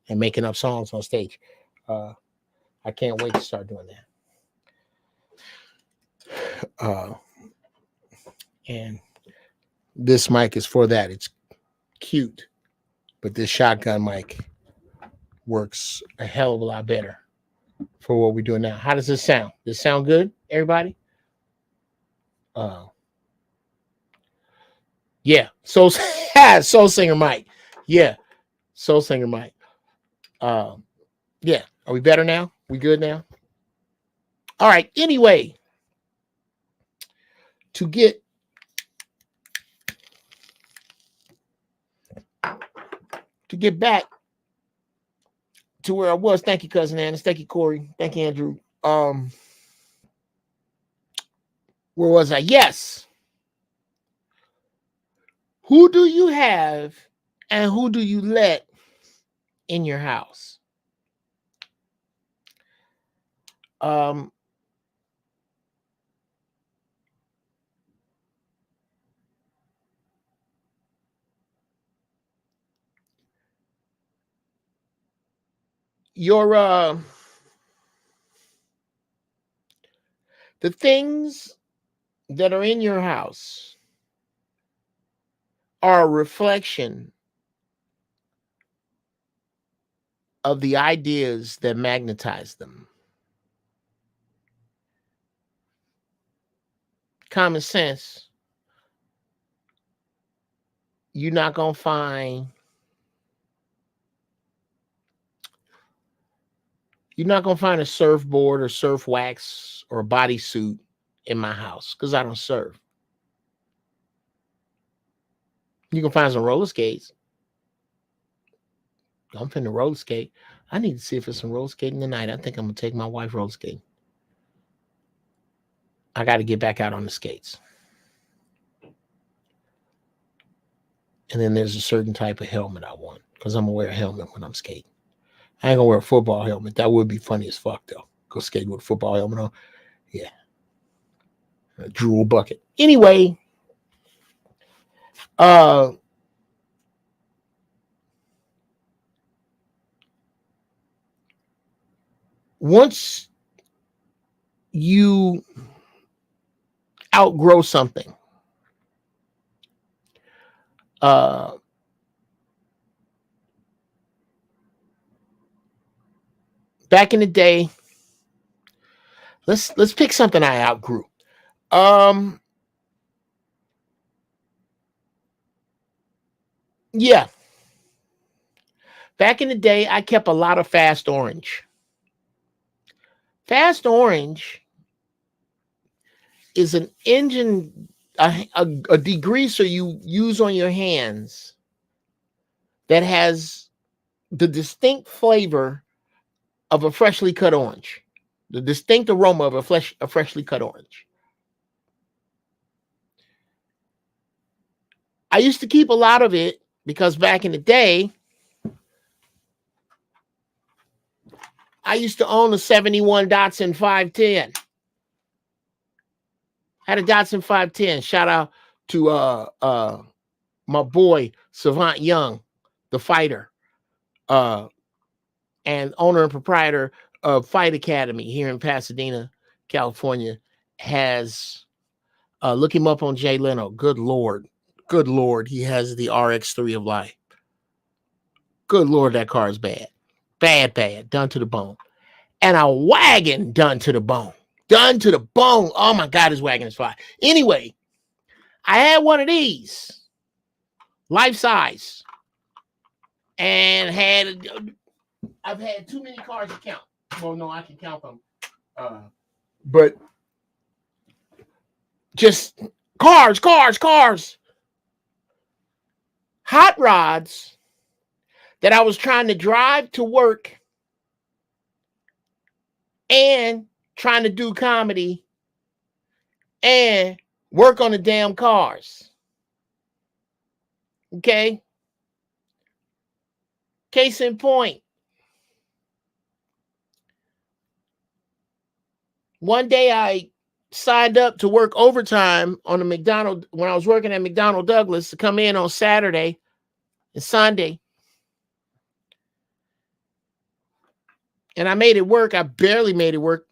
and making up songs on stage. I can't wait to start doing that. And this mic is for that. It's cute, but this shotgun mic works a hell of a lot better for what we're doing now. How does this sound? Does it sound good, everybody? Yeah. Soul Singer mic. Yeah. Soul Singer mic. Yeah. Are we better now? We good now? All right. Anyway, to get back to where I was. Thank you, Cousin Anna. Thank you, Corey. Thank you, Andrew. Where was I? Yes. Who do you have and who do you let in your house? Your the things that are in your house are a reflection of the ideas that magnetize them. Common sense. You're not going to find a surfboard or surf wax or a bodysuit in my house because I don't surf. You can find some roller skates. I'm finna roller skate. I need to see if there's some roller skating tonight. I think I'm going to take my wife roller skating. I got to get back out on the skates. And then there's a certain type of helmet I want because I'm going to wear a helmet when I'm skating. I ain't going to wear a football helmet. That would be funny as fuck, though. Go skate with a football helmet on. Yeah. A drool bucket. Anyway, once you outgrow something, back in the day, let's pick something I outgrew. Yeah. Back in the day, I kept a lot of Fast Orange. Fast Orange is an engine, a degreaser you use on your hands that has the distinct flavor of a freshly cut orange, the distinct aroma of a freshly cut orange. I used to keep a lot of it because back in the day, I used to own a 71 Datsun 510. I had a Datsun 510. Shout out to my boy Savant Young, the fighter, and owner and proprietor of Fight Academy here in Pasadena, California. Has look him up on Jay Leno. Good Lord, he has the RX-3 of life. Good Lord, that car is bad, done to the bone, and a wagon done to the bone. Oh my God, his wagon is fire. Anyway, I had one of these, life size. and I've had too many cars to count. Well, no, I can count them. But just cars. Hot rods that I was trying to drive to work and trying to do comedy and work on the damn cars. Okay? Case in point. One day I signed up to work overtime on the McDonald when I was working at McDonnell Douglas to come in on Saturday and Sunday. And I made it work. I barely made it work.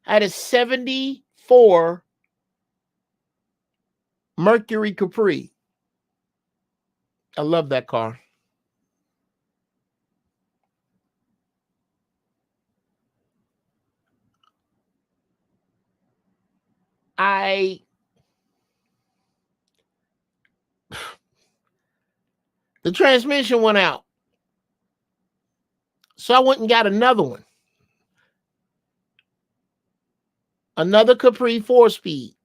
I had a 74 Mercury Capri. I love that car. The transmission went out. So I went and got another one. Another Capri 4-speed.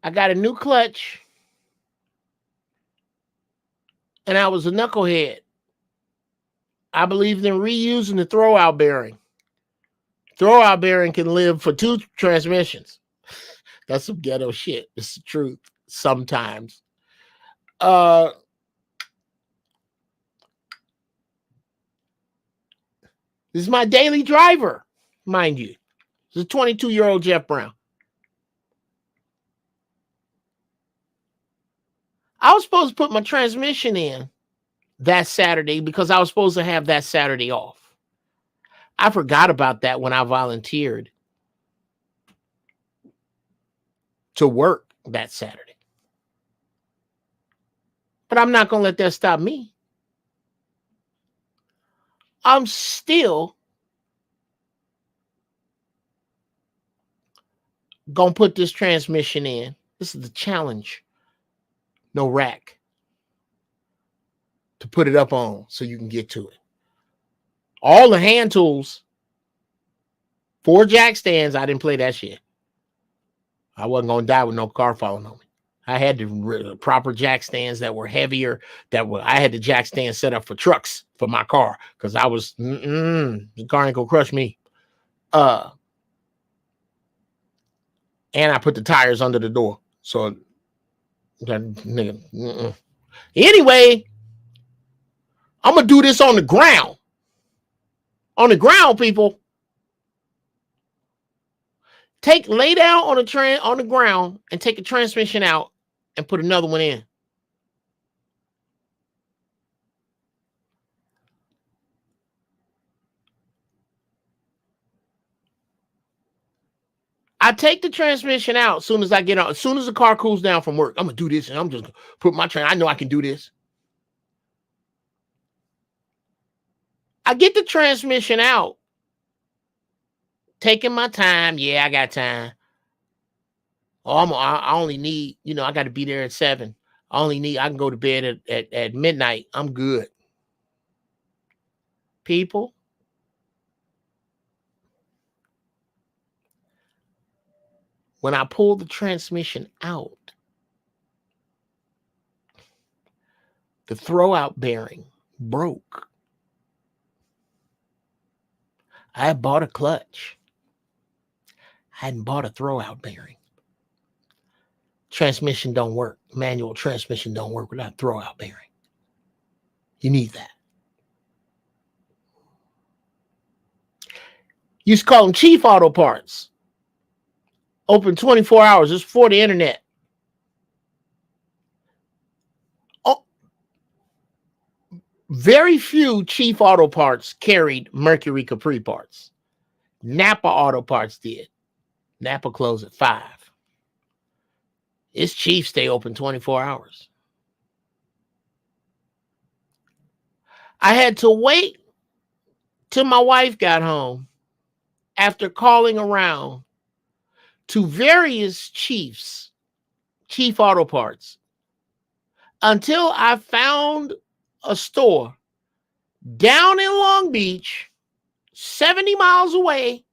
I got a new clutch. And I was a knucklehead. I believed in reusing the throwout bearing. Throwout bearing can live for 2 transmissions. That's some ghetto shit. It's the truth. Sometimes. This is my daily driver, mind you. It's a 22-year-old Jeff Brown. I was supposed to put my transmission in that Saturday because I was supposed to have that Saturday off. I forgot about that when I volunteered to work that Saturday. But I'm not going to let that stop me. I'm still going to put this transmission in. This is the challenge. No rack to put it up on so you can get to it. All the hand tools, 4 jack stands, I didn't play that shit. I wasn't going to die with no car falling on me. I had the proper jack stands that were heavier. I had the jack stand set up for Churxh for my car because I was, the car ain't going to crush me. And I put the tires under the door. So, anyway, I'm going to do this on the ground. On the ground, people. Lay down on the ground and take a transmission out and put another one in. I take the transmission out as soon as I get out. As soon as the car cools down from work, I'm gonna do this, and I'm just gonna put my train. I know I can do this. I get the transmission out, taking my time. Yeah, I got time. Oh, I only need, I got to be there at 7. I can go to bed at midnight. I'm good. People, when I pulled the transmission out, the throwout bearing broke. I had bought a clutch. I hadn't bought a throwout bearing. Transmission don't work. Manual transmission don't work without throwout bearing. You need that. Used to call them Chief Auto Parts. Open 24 hours. It's for the internet. Oh, very few Chief Auto Parts carried Mercury Capri parts. Napa Auto Parts did. Napa closed at 5. Its Chief stay open 24 hours. I had to wait till my wife got home after calling around to various chiefs Chief Auto Parts, until I found a store down in Long Beach, 70 miles away,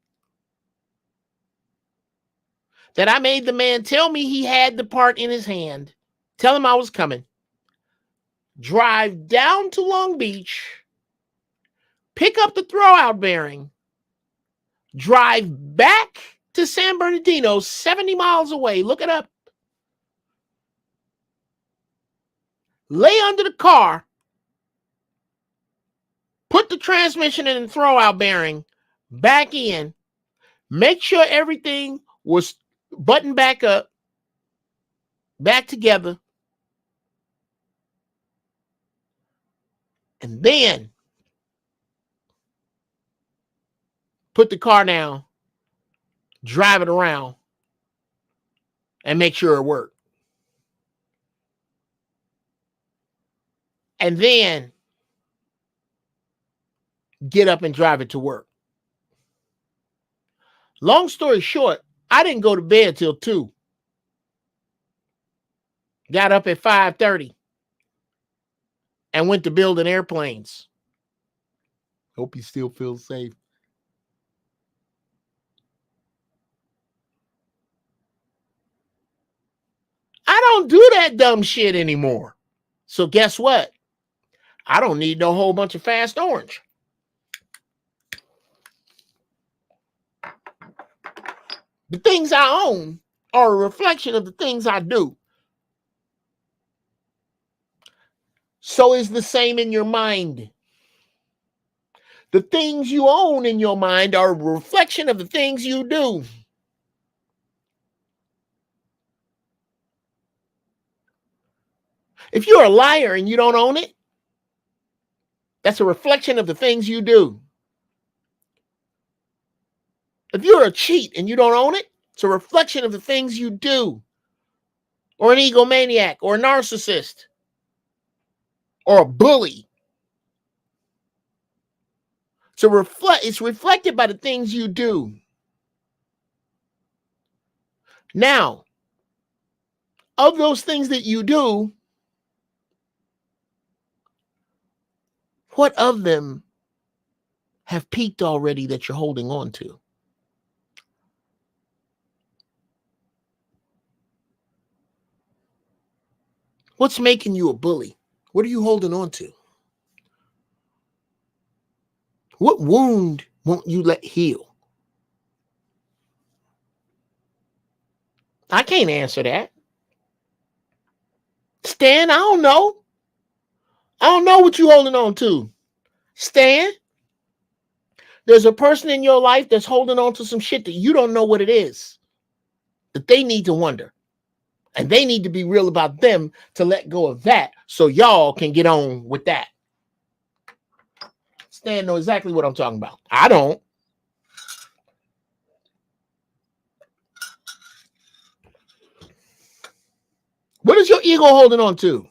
that I made the man tell me he had the part in his hand, tell him I was coming, drive down to Long Beach, pick up the throwout bearing, drive back to San Bernardino, 70 miles away, look it up, lay under the car, put the transmission and the throwout bearing back in, make sure everything was buttoned back up, back together, and then put the car down, drive it around, and make sure it worked. And then get up and drive it to work. Long story short, I didn't go to bed till 2. Got up at 5:30 and went to building airplanes. Hope you still feel safe. I don't do that dumb shit anymore. So guess what? I don't need no whole bunch of Fast Orange. The things I own are a reflection of the things I do. So is the same in your mind. The things you own in your mind are a reflection of the things you do. If you're a liar and you don't own it, that's a reflection of the things you do. If you're a cheat and you don't own it, it's a reflection of the things you do. Or an egomaniac, or a narcissist, or a bully. It's reflected by the things you do. Now, of those things that you do, what of them have peaked already that you're holding on to? What's making you a bully? What are you holding on to? What wound won't you let heal? I can't answer that. Stan, I don't know. I don't know what you're holding on to. Stan, there's a person in your life that's holding on to some shit that you don't know what it is, that they need to wonder. And they need to be real about them to let go of that so y'all can get on with that. Stan knows exactly what I'm talking about. I don't. What is your ego holding on to?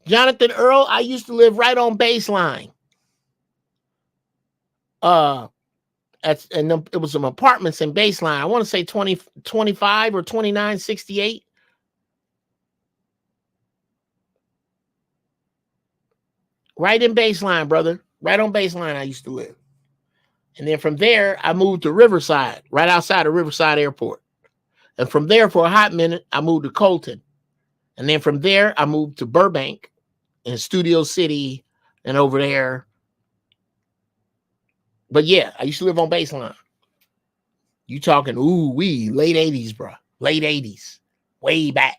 Jonathan Earl, I used to live right on Baseline. It was some apartments in Baseline. I want to say 2025 or 2968. Right in Baseline, brother. Right on Baseline, I used to live. And then from there, I moved to Riverside, right outside of Riverside Airport. And from there, for a hot minute, I moved to Colton. And then from there, I moved to Burbank in Studio City and over there. But yeah, I used to live on Baseline. You talking, late 80s, bro. Late 80s. Way back.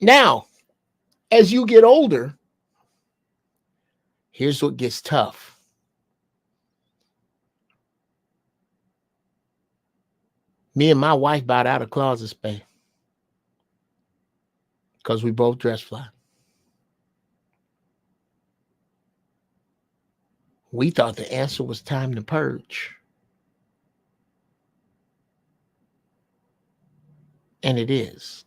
Now, as you get older, here's what gets tough. Me and my wife bought out a closet space because we both dress fly. We thought the answer was time to purge. And it is.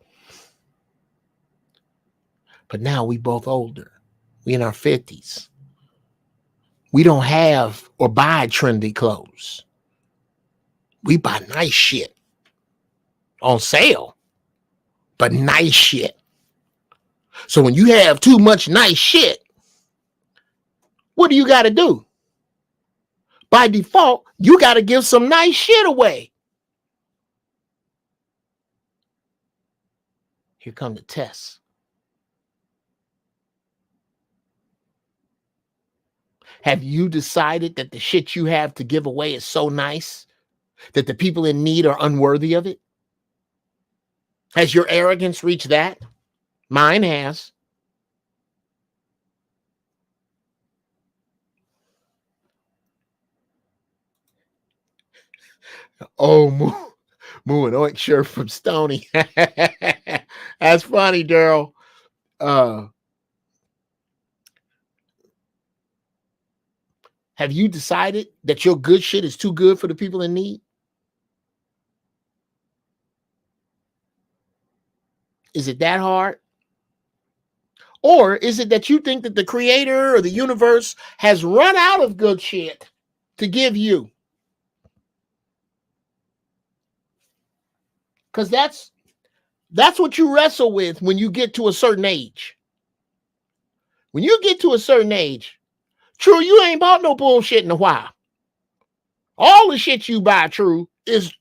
But now we both older. We in our 50s. We don't have or buy trendy clothes. We buy nice shit on sale, but nice shit. So when you have too much nice shit, what do you got to do? By default, you got to give some nice shit away. Here come the tests. Have you decided that the shit you have to give away is so nice that the people in need are unworthy of it? Has your arrogance reached that? Mine has. Oh, Moo and Oink shirt from Stony. That's funny, Daryl. Have you decided that your good shit is too good for the people in need? Is it that hard? Or is it that you think that the creator or the universe has run out of good shit to give you? Because that's what you wrestle with when you get to a certain age. When you get to a certain age, true, you ain't bought no bullshit in a while. All the shit you buy, true, is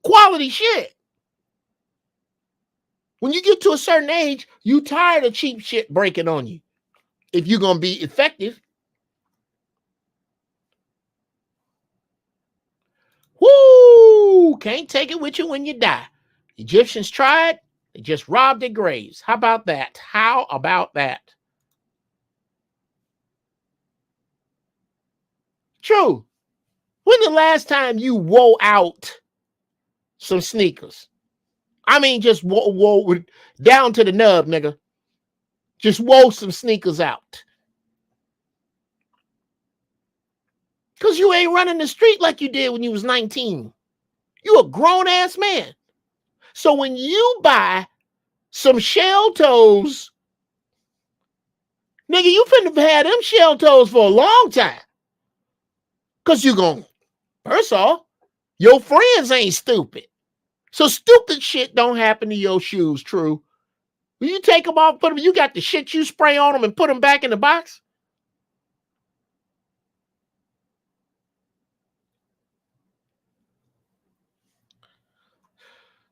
quality shit. When you get to a certain age, you tired of cheap shit breaking on you. If you're going to be effective. Woo! Can't take it with you when you die. Egyptians tried. They just robbed their graves. How about that? How about that? True. When the last time you wore out some sneakers? I mean, just whoa down to the nub, nigga. Just wore some sneakers out. Because you ain't running the street like you did when you was 19. You a grown-ass man. So when you buy some shell toes, nigga, you finna have them shell toes for a long time. Because you going, first off, your friends ain't stupid. So stupid shit don't happen to your shoes, true. When you take them off, put them, you got the shit you spray on them and put them back in the box.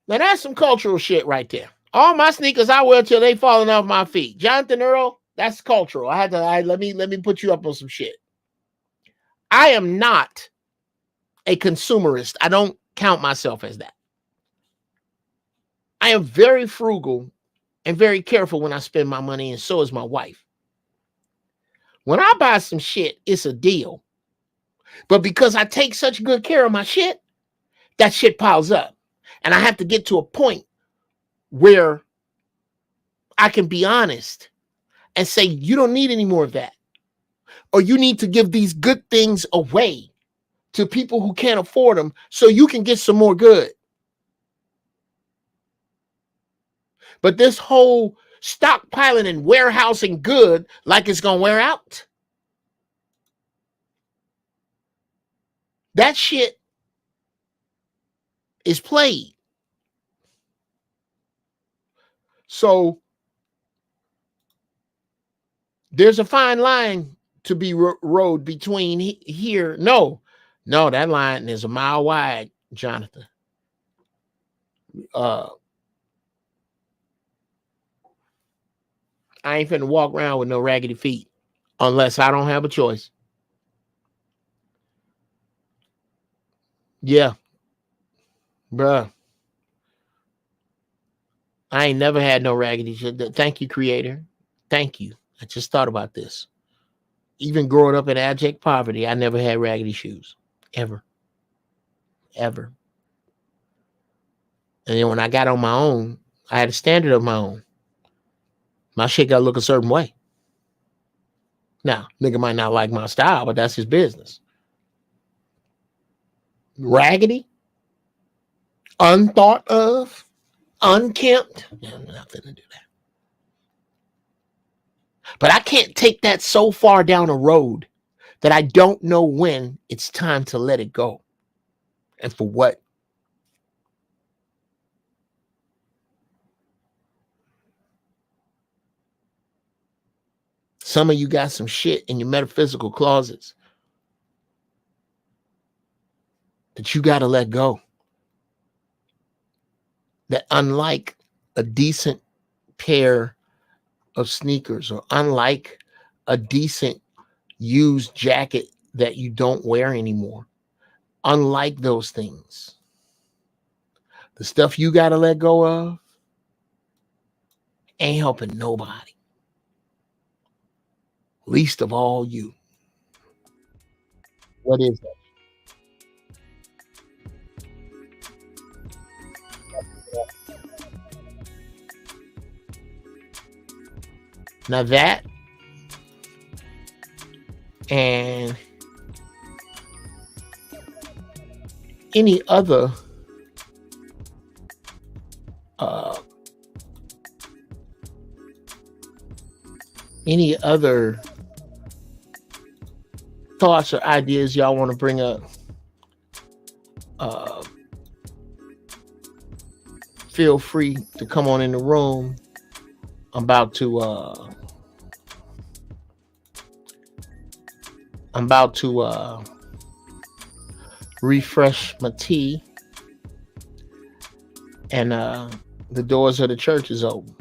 Now that's some cultural shit right there. All my sneakers I wear till they falling off my feet. Jonathan Earl, that's cultural. Let me put you up on some shit. I am not a consumerist. I don't count myself as that. I am very frugal and very careful when I spend my money, and so is my wife. When I buy some shit, it's a deal. But because I take such good care of my shit, that shit piles up. And I have to get to a point where I can be honest and say, you don't need any more of that. Or you need to give these good things away to people who can't afford them so you can get some more good. But this whole stockpiling and warehousing good like it's going to wear out, that shit is played. So there's a fine line to be rode between here. No, that line is a mile wide, Jonathan. I ain't finna walk around with no raggedy feet unless I don't have a choice. Yeah, bruh. I ain't never had no raggedy shit. Thank you, creator. Thank you. I just thought about this. Even growing up in abject poverty, I never had raggedy shoes. Ever. And then when I got on my own, I had a standard of my own. My shit got to look a certain way. Now, nigga might not like my style, but that's his business. Raggedy, unthought of, unkempt, nothing to do that. But I can't take that so far down a road that I don't know when it's time to let it go. And for what? Some of you got some shit in your metaphysical closets that you got to let go. That unlike a decent pair of sneakers, or unlike a decent used jacket that you don't wear anymore, unlike those things, the stuff you got to let go of ain't helping nobody. Least of all you. What is that? Now that and any other thoughts or ideas y'all want to bring up, feel free to come on in the room. I'm about to refresh my tea, and the doors of the church is open.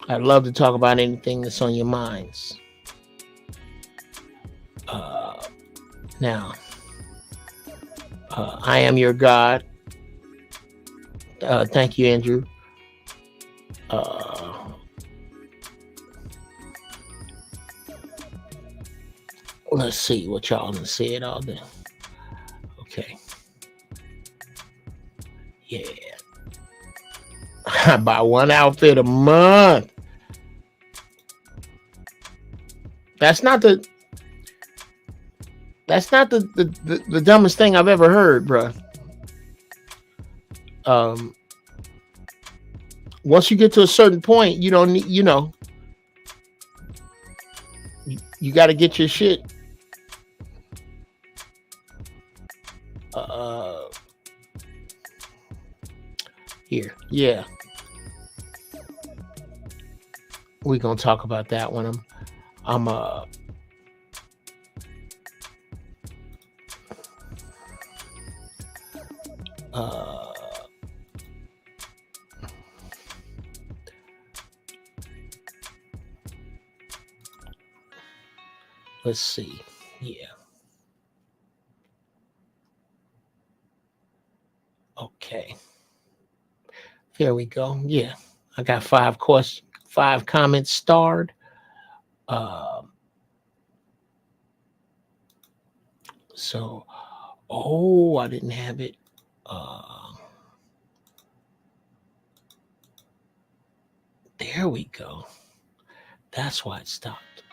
I'd love to talk about anything that's on your minds. Now, I am your God. Thank you, Andrew. Let's see what y'all done said all day. Okay. Yeah. I buy one outfit a month. That's not the dumbest thing I've ever heard, bro. Once you get to a certain point, you don't need, you got to get your shit. Here, yeah. We're gonna talk about that when I'm let's see. Yeah. Okay. There we go. Yeah. I got 5 comments starred. So, I didn't have it. There we go. That's why it stopped.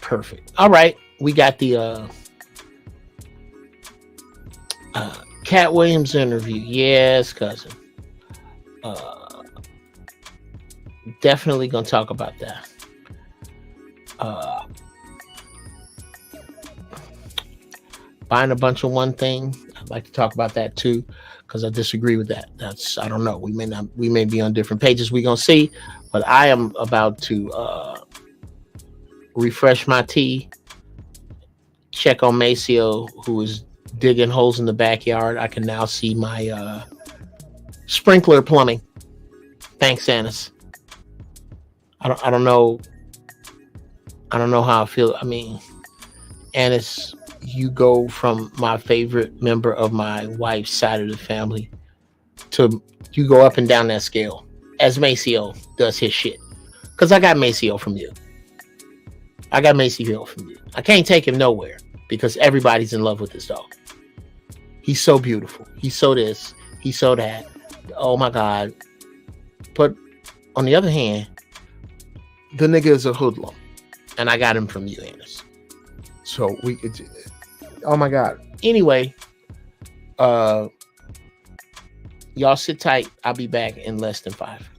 Perfect. All right. We got the Cat Williams interview. Yes, cousin. Definitely gonna talk about that. Buying a bunch of one thing. I'd like to talk about that too, because I disagree with that. I don't know. We may be on different pages. We're gonna see. But I am about to refresh my tea. Check on Maceo, who is digging holes in the backyard. I can now see my sprinkler plumbing. Thanks, Annis. I don't know how I feel. I mean, Annis, you go from my favorite member of my wife's side of the family to you go up and down that scale as Maceo does his shit. Because I got Maceo from you. I can't take him nowhere because everybody's in love with this dog. He's so beautiful. He's so this. He's so that. Oh my God. But on the other hand, the nigga is a hoodlum. And I got him from you, Annis. So Oh my God. Anyway, y'all sit tight. I'll be back in less than 5.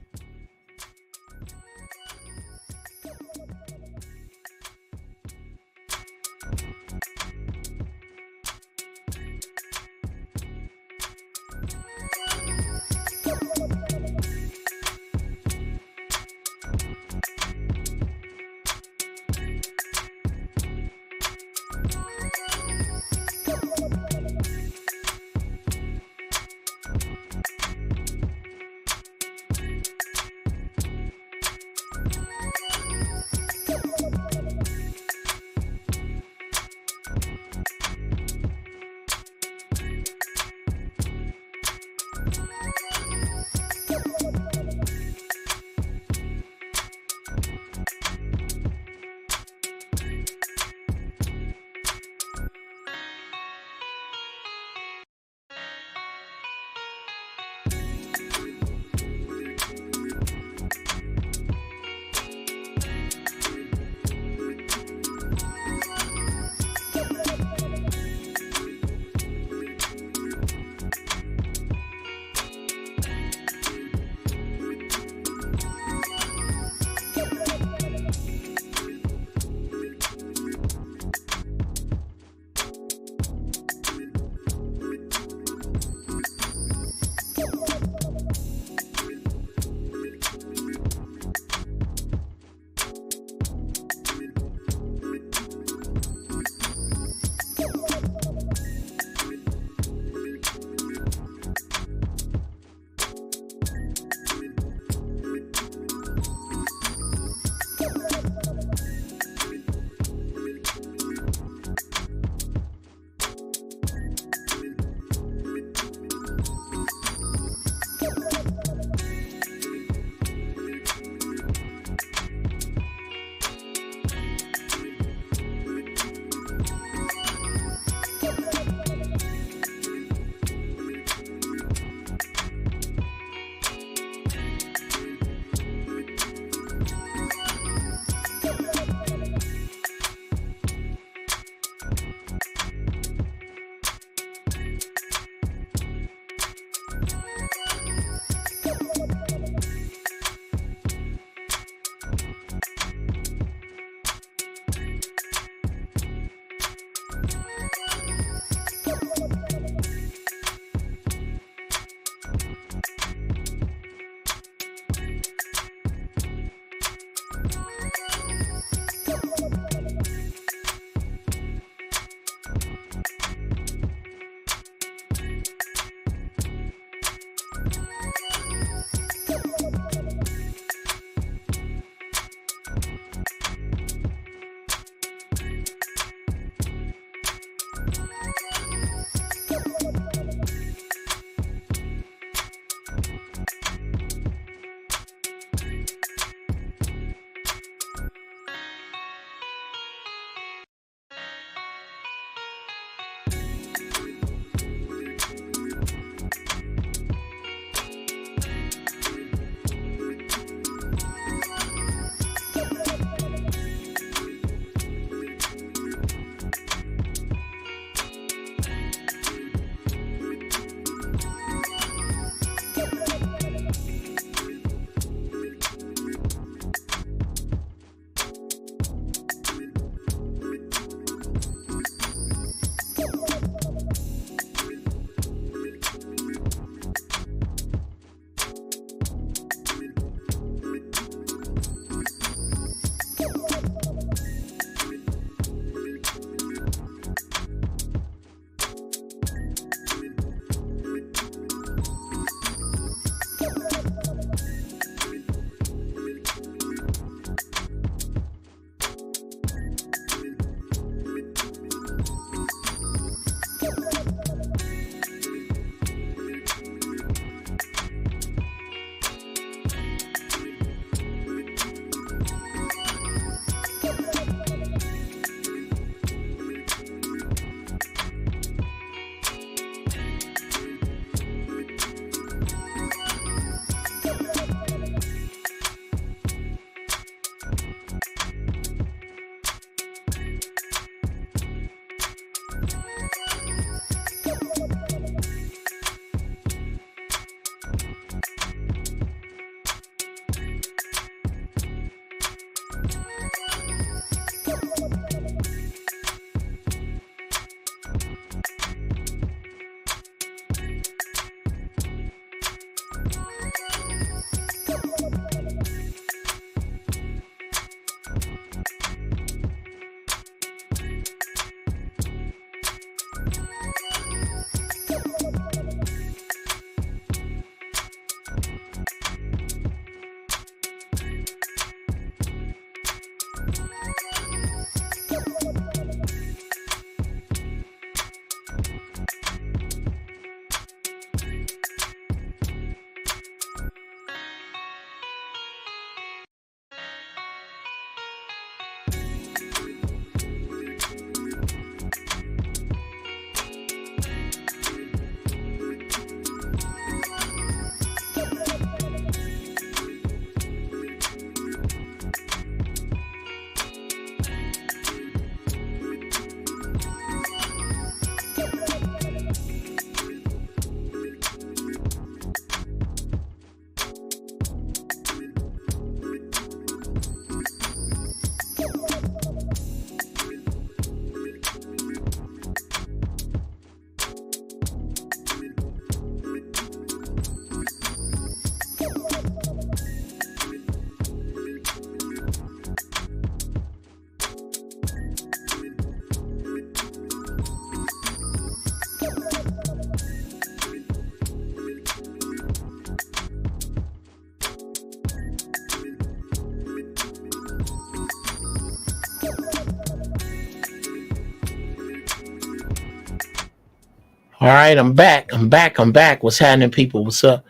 All right, I'm back. I'm back. What's happening, people? What's up?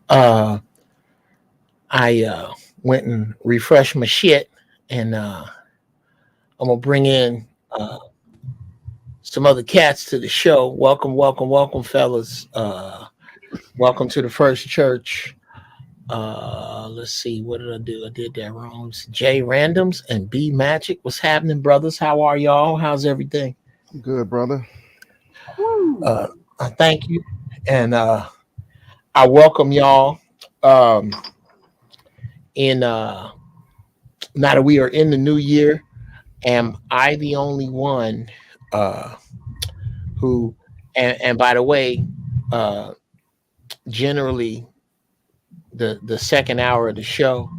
Uh, I went and refreshed my shit, and I'm gonna bring in some other cats to the show. Welcome, welcome, welcome, fellas. Welcome to the first church. Let's see, what did I do? I did that wrong. It's J Randoms and B Magic. What's happening, brothers? How are y'all? How's everything? Good, brother. Uh, thank you, and I welcome y'all. Um, in Now that we are in the new year, am I the only one uh, who? And by the way, uh, generally the second hour of the show,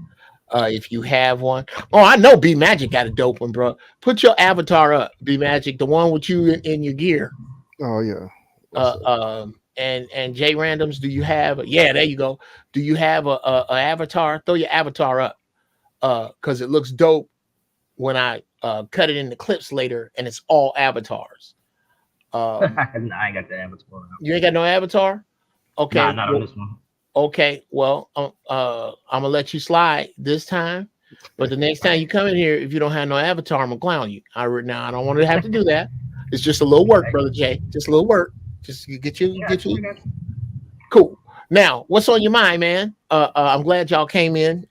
if you have one. Oh, I know B Magic got a dope one, bro. Put your avatar up, B Magic, the one with you in your gear. Oh yeah. What's up? And J Randoms, do you have? Yeah, there you go. Do you have a avatar? Throw your avatar up, because it looks dope when I cut it into clips later, and it's all avatars. Nah, I ain't got the avatar. You ain't got no avatar? Okay. Nah, not on this one. Okay. Well, I'm gonna let you slide this time, but the next time you come in here, if you don't have no avatar, I'm gonna clown you. I don't want to have to do that. It's just a little work, brother Jay. Just a little work. Just get you. Cool. Now, what's on your mind, man? I'm glad y'all came in.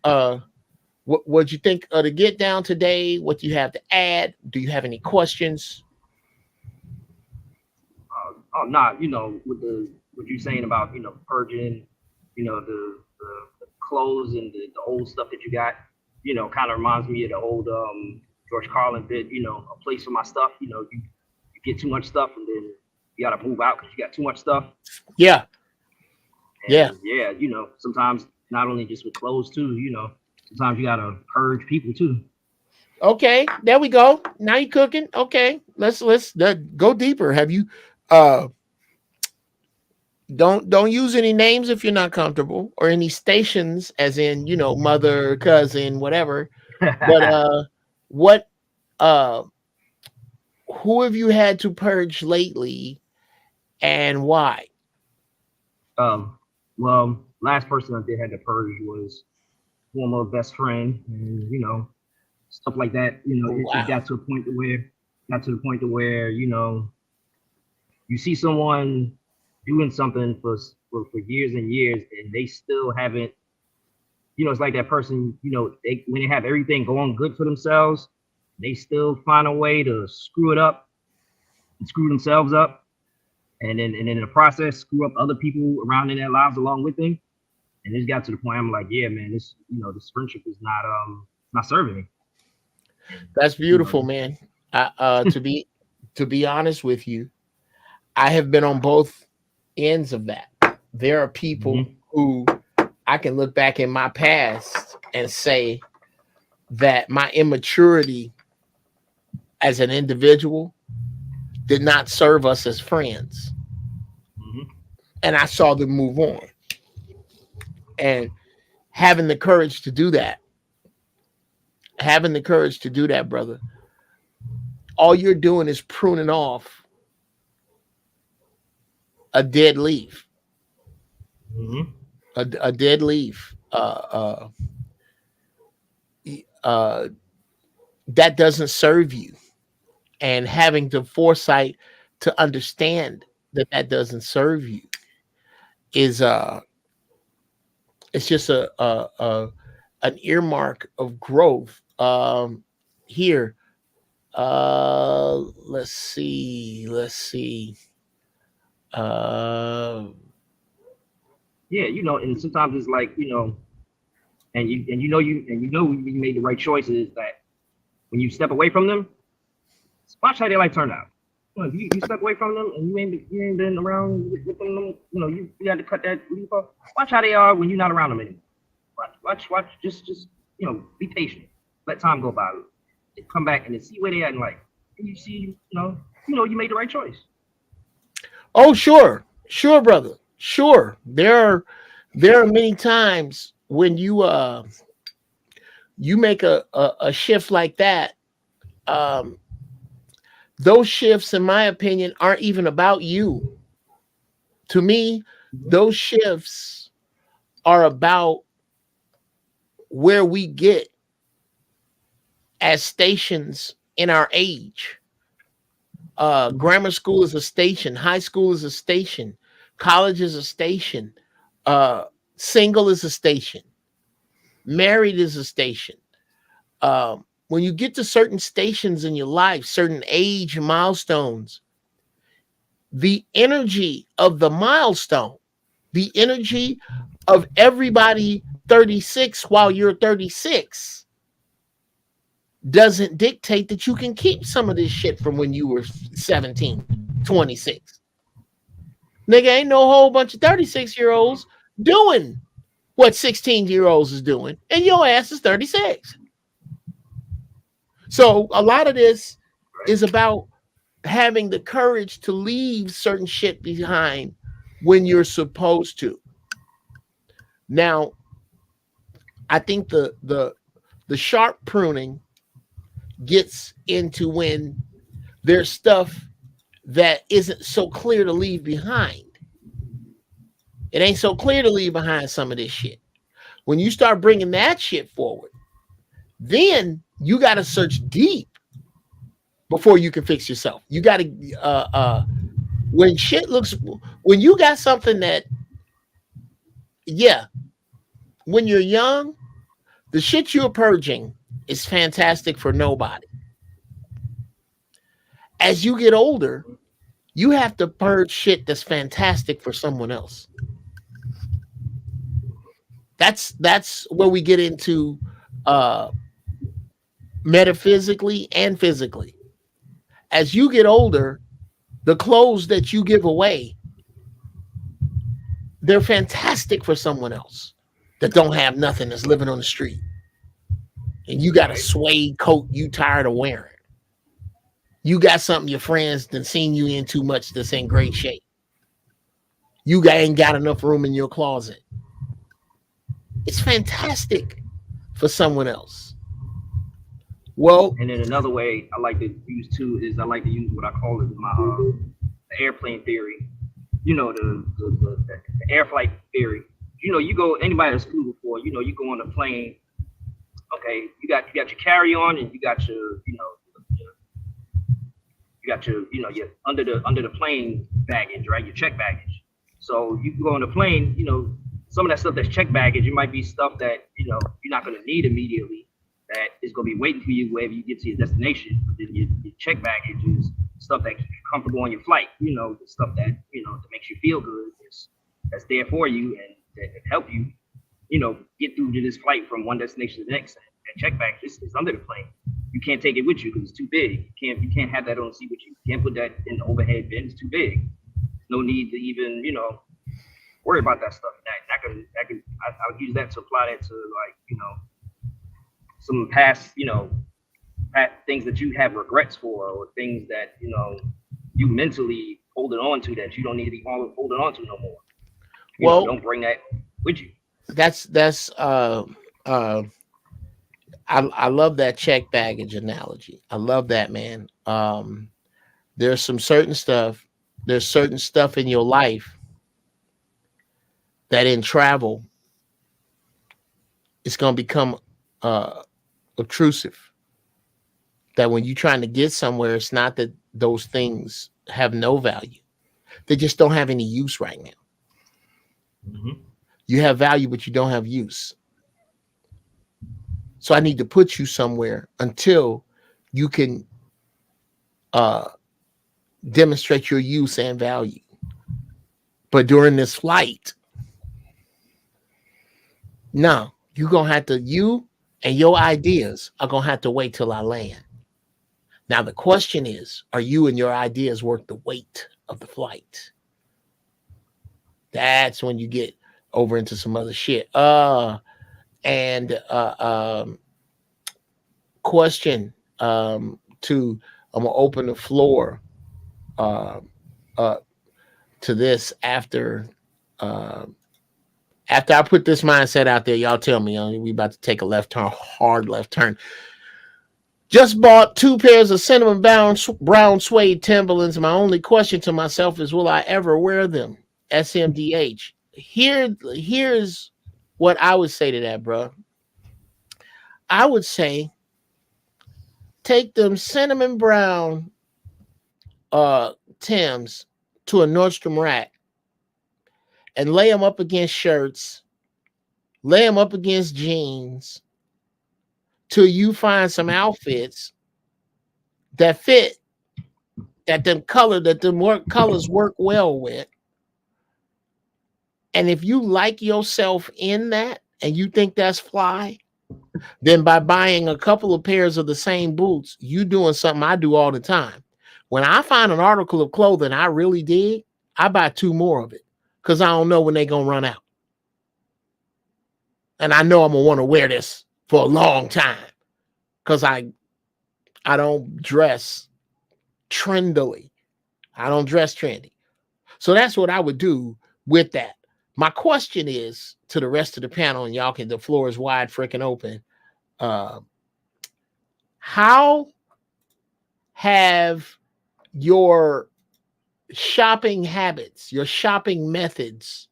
What'd you think of the get down today? What do you have to add? Do you have any questions? Nah, with what you're saying about, purging, the clothes and the old stuff that you got, kind of reminds me of the old George Carlin bit, a place for my stuff. You get too much stuff and then you got to move out because you got too much stuff. Yeah. And yeah. Sometimes not only just with clothes too, sometimes you got to purge people too. Okay, there we go. Now you cooking. Okay, let's go deeper. Have you don't use any names if you're not comfortable, or any stations, as in mother, cousin, whatever. But what who have you had to purge lately, and why? Well, last person I did had to purge was former best friend, and stuff like that. It got to a point to where you see someone doing something for years and years, and they still haven't. It's like that person. When they have everything going good for themselves, they still find a way to screw it up and screw themselves up, and then in the process screw up other people around in their lives along with them. And it got to the point I'm like, yeah, man, this friendship is not serving me. That's beautiful, man. To be honest with you, I have been on both ends of that. There are people who I can look back in my past and say that my immaturity as an individual did not serve us as friends. And I saw them move on. And having the courage to do that, brother, all you're doing is pruning off a dead leaf. A dead leaf. That doesn't serve you. And having the foresight to understand that doesn't serve you is it's just an earmark of growth. Here, let's see. Yeah, and sometimes it's like, and you made the right choices, that when you step away from them, watch how their life turn out. If you step away from them and you ain't been around with them, you got to cut that leaf off. Watch how they are when you're not around them anymore. Watch. Just be patient. Let time go by. Come back and then see where they at in life. And you see, you made the right choice. Oh, sure, brother. Sure. There are many times when you make a shift like that. Those shifts, in my opinion, aren't even about you. To me, those shifts are about where we get as stations in our age. Grammar school is a station, high school is a station, college is a station, single is a station, married is a station. When you get to certain stations in your life, certain age milestones, the energy of the milestone, the energy of everybody 36 while you're 36 doesn't dictate that you can keep some of this shit from when you were 17, 26. Nigga, ain't no whole bunch of 36-year-olds doing what 16-year-olds is doing, and your ass is 36. So a lot of this is about having the courage to leave certain shit behind when you're supposed to. Now, I think the sharp pruning gets into when there's stuff that isn't so clear to leave behind. It ain't so clear to leave behind some of this shit. When you start bringing that shit forward, then you got to search deep before you can fix yourself. You got to, when you got something that, when you're young, the shit you're purging is fantastic for nobody. As you get older, you have to purge shit that's fantastic for someone else. That's where we get into metaphysically and physically. As you get older, the clothes that you give away, they're fantastic for someone else that don't have nothing, that's living on the street. And you got a suede coat you tired of wearing. You got something your friends done seen you in too much that's in great shape. You ain't got enough room in your closet. It's fantastic for someone else. Well, and then another way I like to use too is I like to use what I call it my the airplane theory. You know, the air flight theory. You know, you go, anybody that's flew before, you know, you go on a plane. Okay, you got your carry on and you got your your under the plane baggage, right? Your check baggage. So you can go on the plane, you know, some of that stuff that's check baggage, it might be stuff that, you know, you're not going to need immediately, that is going to be waiting for you wherever you get to your destination. But then your check baggage is stuff that keeps you comfortable on your flight, you know, the stuff that, you know, that makes you feel good, that's there for you and that can help you, you know, get through to this flight from one destination to the next. That check baggage is under the plane. You can't take it with you because it's too big. You can't have that on the seat with you. You can't put that in the overhead bin. It's too big. No need to even, you know, worry about that stuff. I'll use that to apply that to, like, you know, some past, you know, things that you have regrets for, or things that, you know, you mentally holding on to that you don't need to be holding on to no more. Well, don't bring that with you. I love that check baggage analogy. I love that, man. There's certain stuff in your life that in travel, it's going to become obtrusive. That when you're trying to get somewhere, it's not that those things have no value. They just don't have any use right now. Mm-hmm. You have value, but you don't have use. So I need to put you somewhere until you can demonstrate your use and value. But during this flight, no, you and your ideas are going to have to wait till I land. Now, the question is, are you and your ideas worth the weight of the flight? That's when you get over into some other shit. Question I'm gonna open the floor to this after I put this mindset out there. Y'all tell me, we about to take a left turn, hard left turn. Just bought 2 pairs of cinnamon brown suede Timberlands. My only question to myself is, will I ever wear them? SMDH. Here's what I would say to that, bro. I would say take them cinnamon brown Timbs to a Nordstrom rack and lay them up against shirts, lay them up against jeans till you find some outfits that fit, that them colors work well with. And if you like yourself in that and you think that's fly, then by buying a couple of pairs of the same boots, you doing something I do all the time. When I find an article of clothing I really dig, I buy 2 more of it because I don't know when they're going to run out. And I know I'm going to want to wear this for a long time because I don't dress trendily. I don't dress trendy. So that's what I would do with that. My question is to the rest of the panel, and y'all can, the floor is wide freaking open. How have your shopping habits, your shopping methods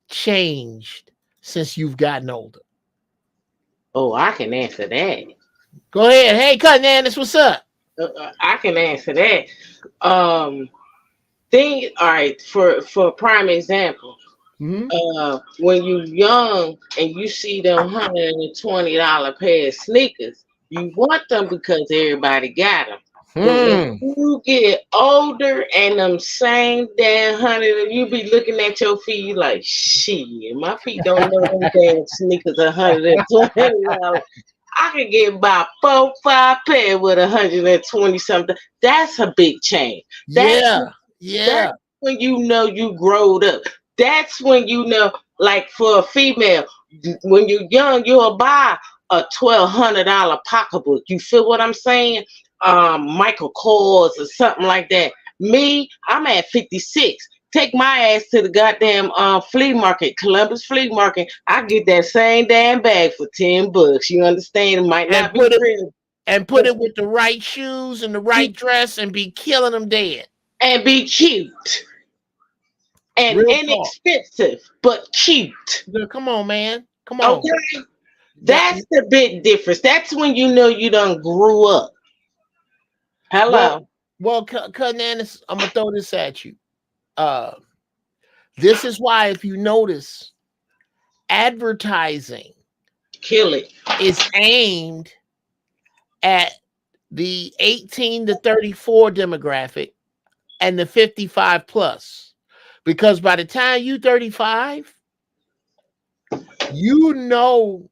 changed since you've gotten older? Oh, I can answer that. Go ahead. Hey, Cutting Annis, what's up? I can answer that. All right, for prime example, when you're young and you see them $120 pair of sneakers, you want them because everybody got them. But when you get older and them same damn $100, you be looking at your feet like, shit, my feet don't know them damn sneakers $120. I could get about 4-5 pair with 120 something. That's a big change. That's when you know you growed up. That's when you know, like for a female, when you're young, you'll buy a $1,200 pocketbook. You feel what I'm saying? Michael Kors or something like that. Me, I'm at 56. Take my ass to the goddamn flea market, Columbus flea market. I get that same damn bag for $10. You understand? It might not be real. And put it with the right shoes and the right dress and be killing them dead. And be cute. And real inexpensive, but cute. Come on, man. Come on. Okay. That's the big difference. That's when you know you done grew up. Hello. Well, Cutting Annis, I'm gonna throw this at you. This is why, if you notice, advertising is aimed at the 18 to 34 demographic and the 55 plus, because by the time you 35, you know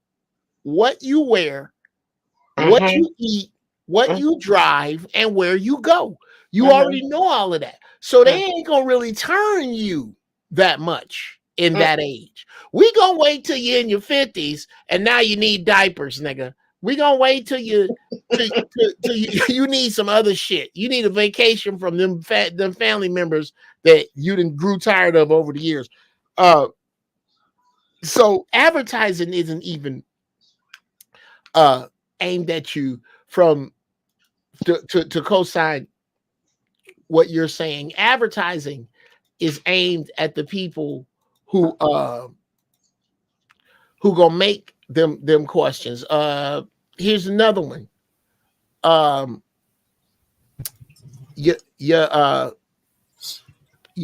what you wear, what you eat, what you drive, and where you go. You already know all of that. So they ain't gonna really turn you that much in that age. We gonna wait till you're in your 50s and now you need diapers, nigga. We gonna wait till you need some other shit. You need a vacation from them family members that you done grew tired of over the years. So advertising isn't even aimed at you from to co-sign what you're saying. Advertising is aimed at the people who gonna make them questions. Here's another one. Your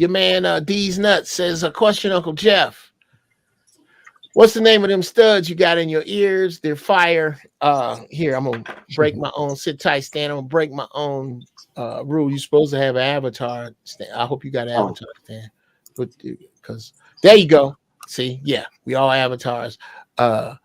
man D's Nuts says, a question, Uncle Jeff. What's the name of them studs you got in your ears? They're fire. Here, I'm gonna break my own. Sit tight, Stan. I'm gonna break my own rule. You're supposed to have an avatar, Stan. I hope you got an avatar, Stan. Because there you go. See, yeah, we all avatars. I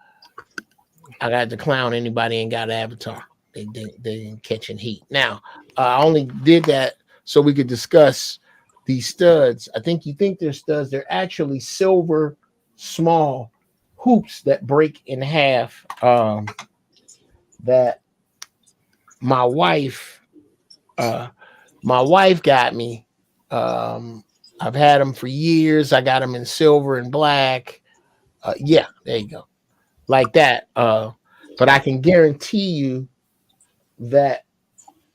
got to clown anybody ain't got an avatar. They ain't catching heat. Now, I only did that so we could discuss these studs. I think you think they're studs. They're actually silver, small hoops that break in half. That my wife got me. I've had them for years. I got them in silver and black. Yeah, there you go. Like that. But I can guarantee you that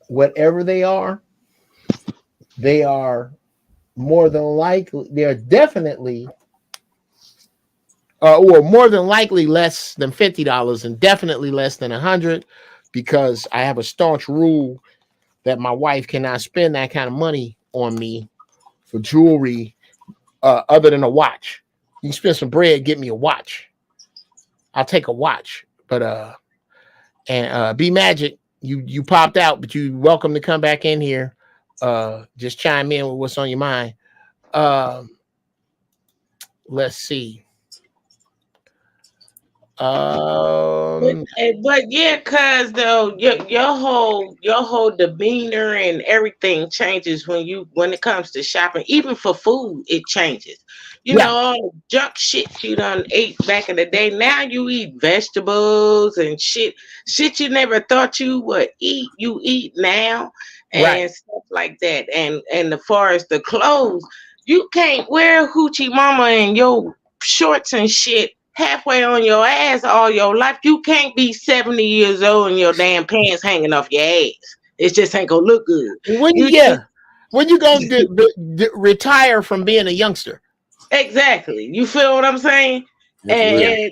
whatever they are more than likely, they're definitely, or more than likely less than $50 and definitely less than $100, because I have a staunch rule that my wife cannot spend that kind of money on me for jewelry other than a watch. You can spend some bread, get me a watch. I'll take a watch. But B Magic, you popped out, but you welcome to come back in here. Just chime in with what's on your mind. Let's see. But yeah, cause though your whole demeanor and everything changes when it comes to shopping. Even for food, it changes. You Yeah. know, all the junk shit you done ate back in the day. Now you eat vegetables and shit you never thought you would eat. You eat now and Right. stuff like that. And as far as the clothes, you can't wear hoochie mama and your shorts and shit halfway on your ass all your life. You can't be 70 years old and your damn pants hanging off your ass. It just ain't gonna look good. When you gonna retire from being a youngster? Exactly. You feel what I'm saying? And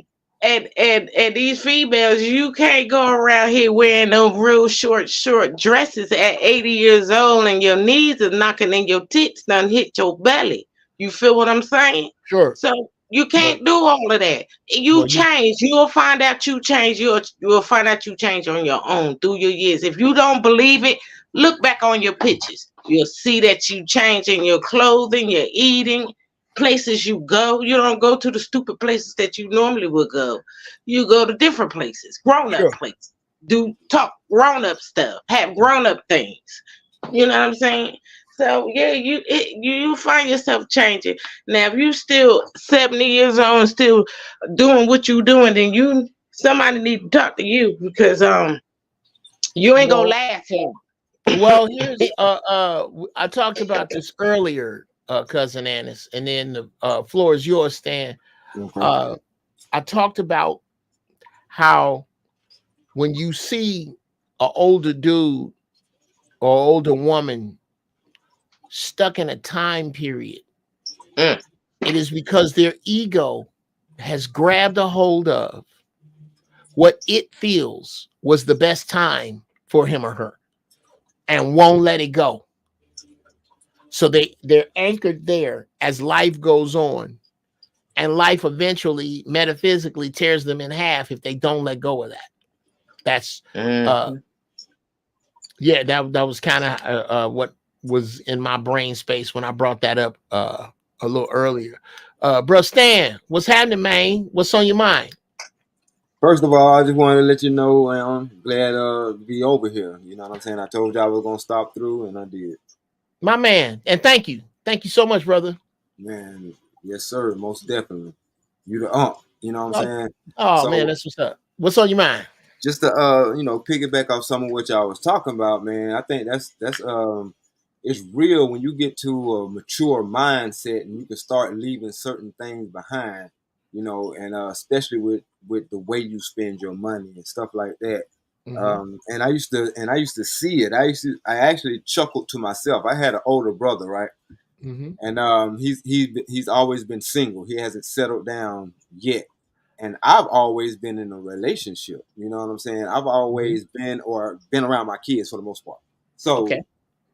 these females, you can't go around here wearing those real short dresses at 80 years old and your knees are knocking and your tits done hit your belly. You feel what I'm saying? Sure. So you can't do all of that. You change. You'll find out you change. You'll find out you change on your own through your years. If you don't believe it, look back on your pictures. You'll see that you change in your clothing, your eating, places you go. You don't go to the stupid places that you normally would go. You go to different places, grown-up places. Talk grown-up stuff. Have grown-up things. You know what I'm saying? So yeah, you find yourself changing. Now, if you still 70 years old and still doing what you doing, then somebody need to talk to you, because you ain't gonna last long. Well, here's I talked about this earlier, cousin Annis, and then the floor is yours, Stan. Okay. I talked about how when you see an older dude or older woman stuck in a time period, it is because their ego has grabbed a hold of what it feels was the best time for him or her and won't let it go. So they're anchored there as life goes on, and life eventually metaphysically tears them in half if they don't let go of that. That's that was kind of what was in my brain space when I brought that up a little earlier. Bro Stan, what's happening, man? What's on your mind? First of all, I just wanted to let you know I'm glad to be over here. You know what I'm saying? I told you I was gonna stop through, and I did. My man, and thank you so much, brother. Man, yes sir, most definitely. You the you know what I'm saying? Oh man, that's what's up. What's on your mind? Just to piggyback off some of what y'all was talking about, man. I think that's it's real when you get to a mature mindset and you can start leaving certain things behind, and especially with the way you spend your money and stuff like that. Mm-hmm. And I used to see it. I actually chuckled to myself. I had an older brother, right? Mm-hmm. And he's always been single. He hasn't settled down yet. And I've always been in a relationship. You know what I'm saying? I've always been around my kids for the most part. So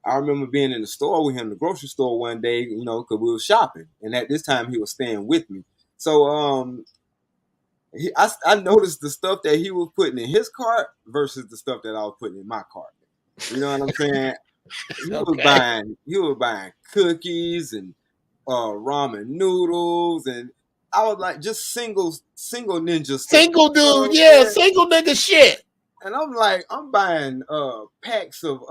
I remember being in the store with him, the grocery store one day, because we were shopping. And at this time he was staying with me. So I noticed the stuff that he was putting in his cart versus the stuff that I was putting in my cart. You know what I'm saying? He was buying cookies and ramen noodles, and I was like, just single ninja stuff. Single dude, yeah, single nigga shit. And I'm like, I'm buying packs of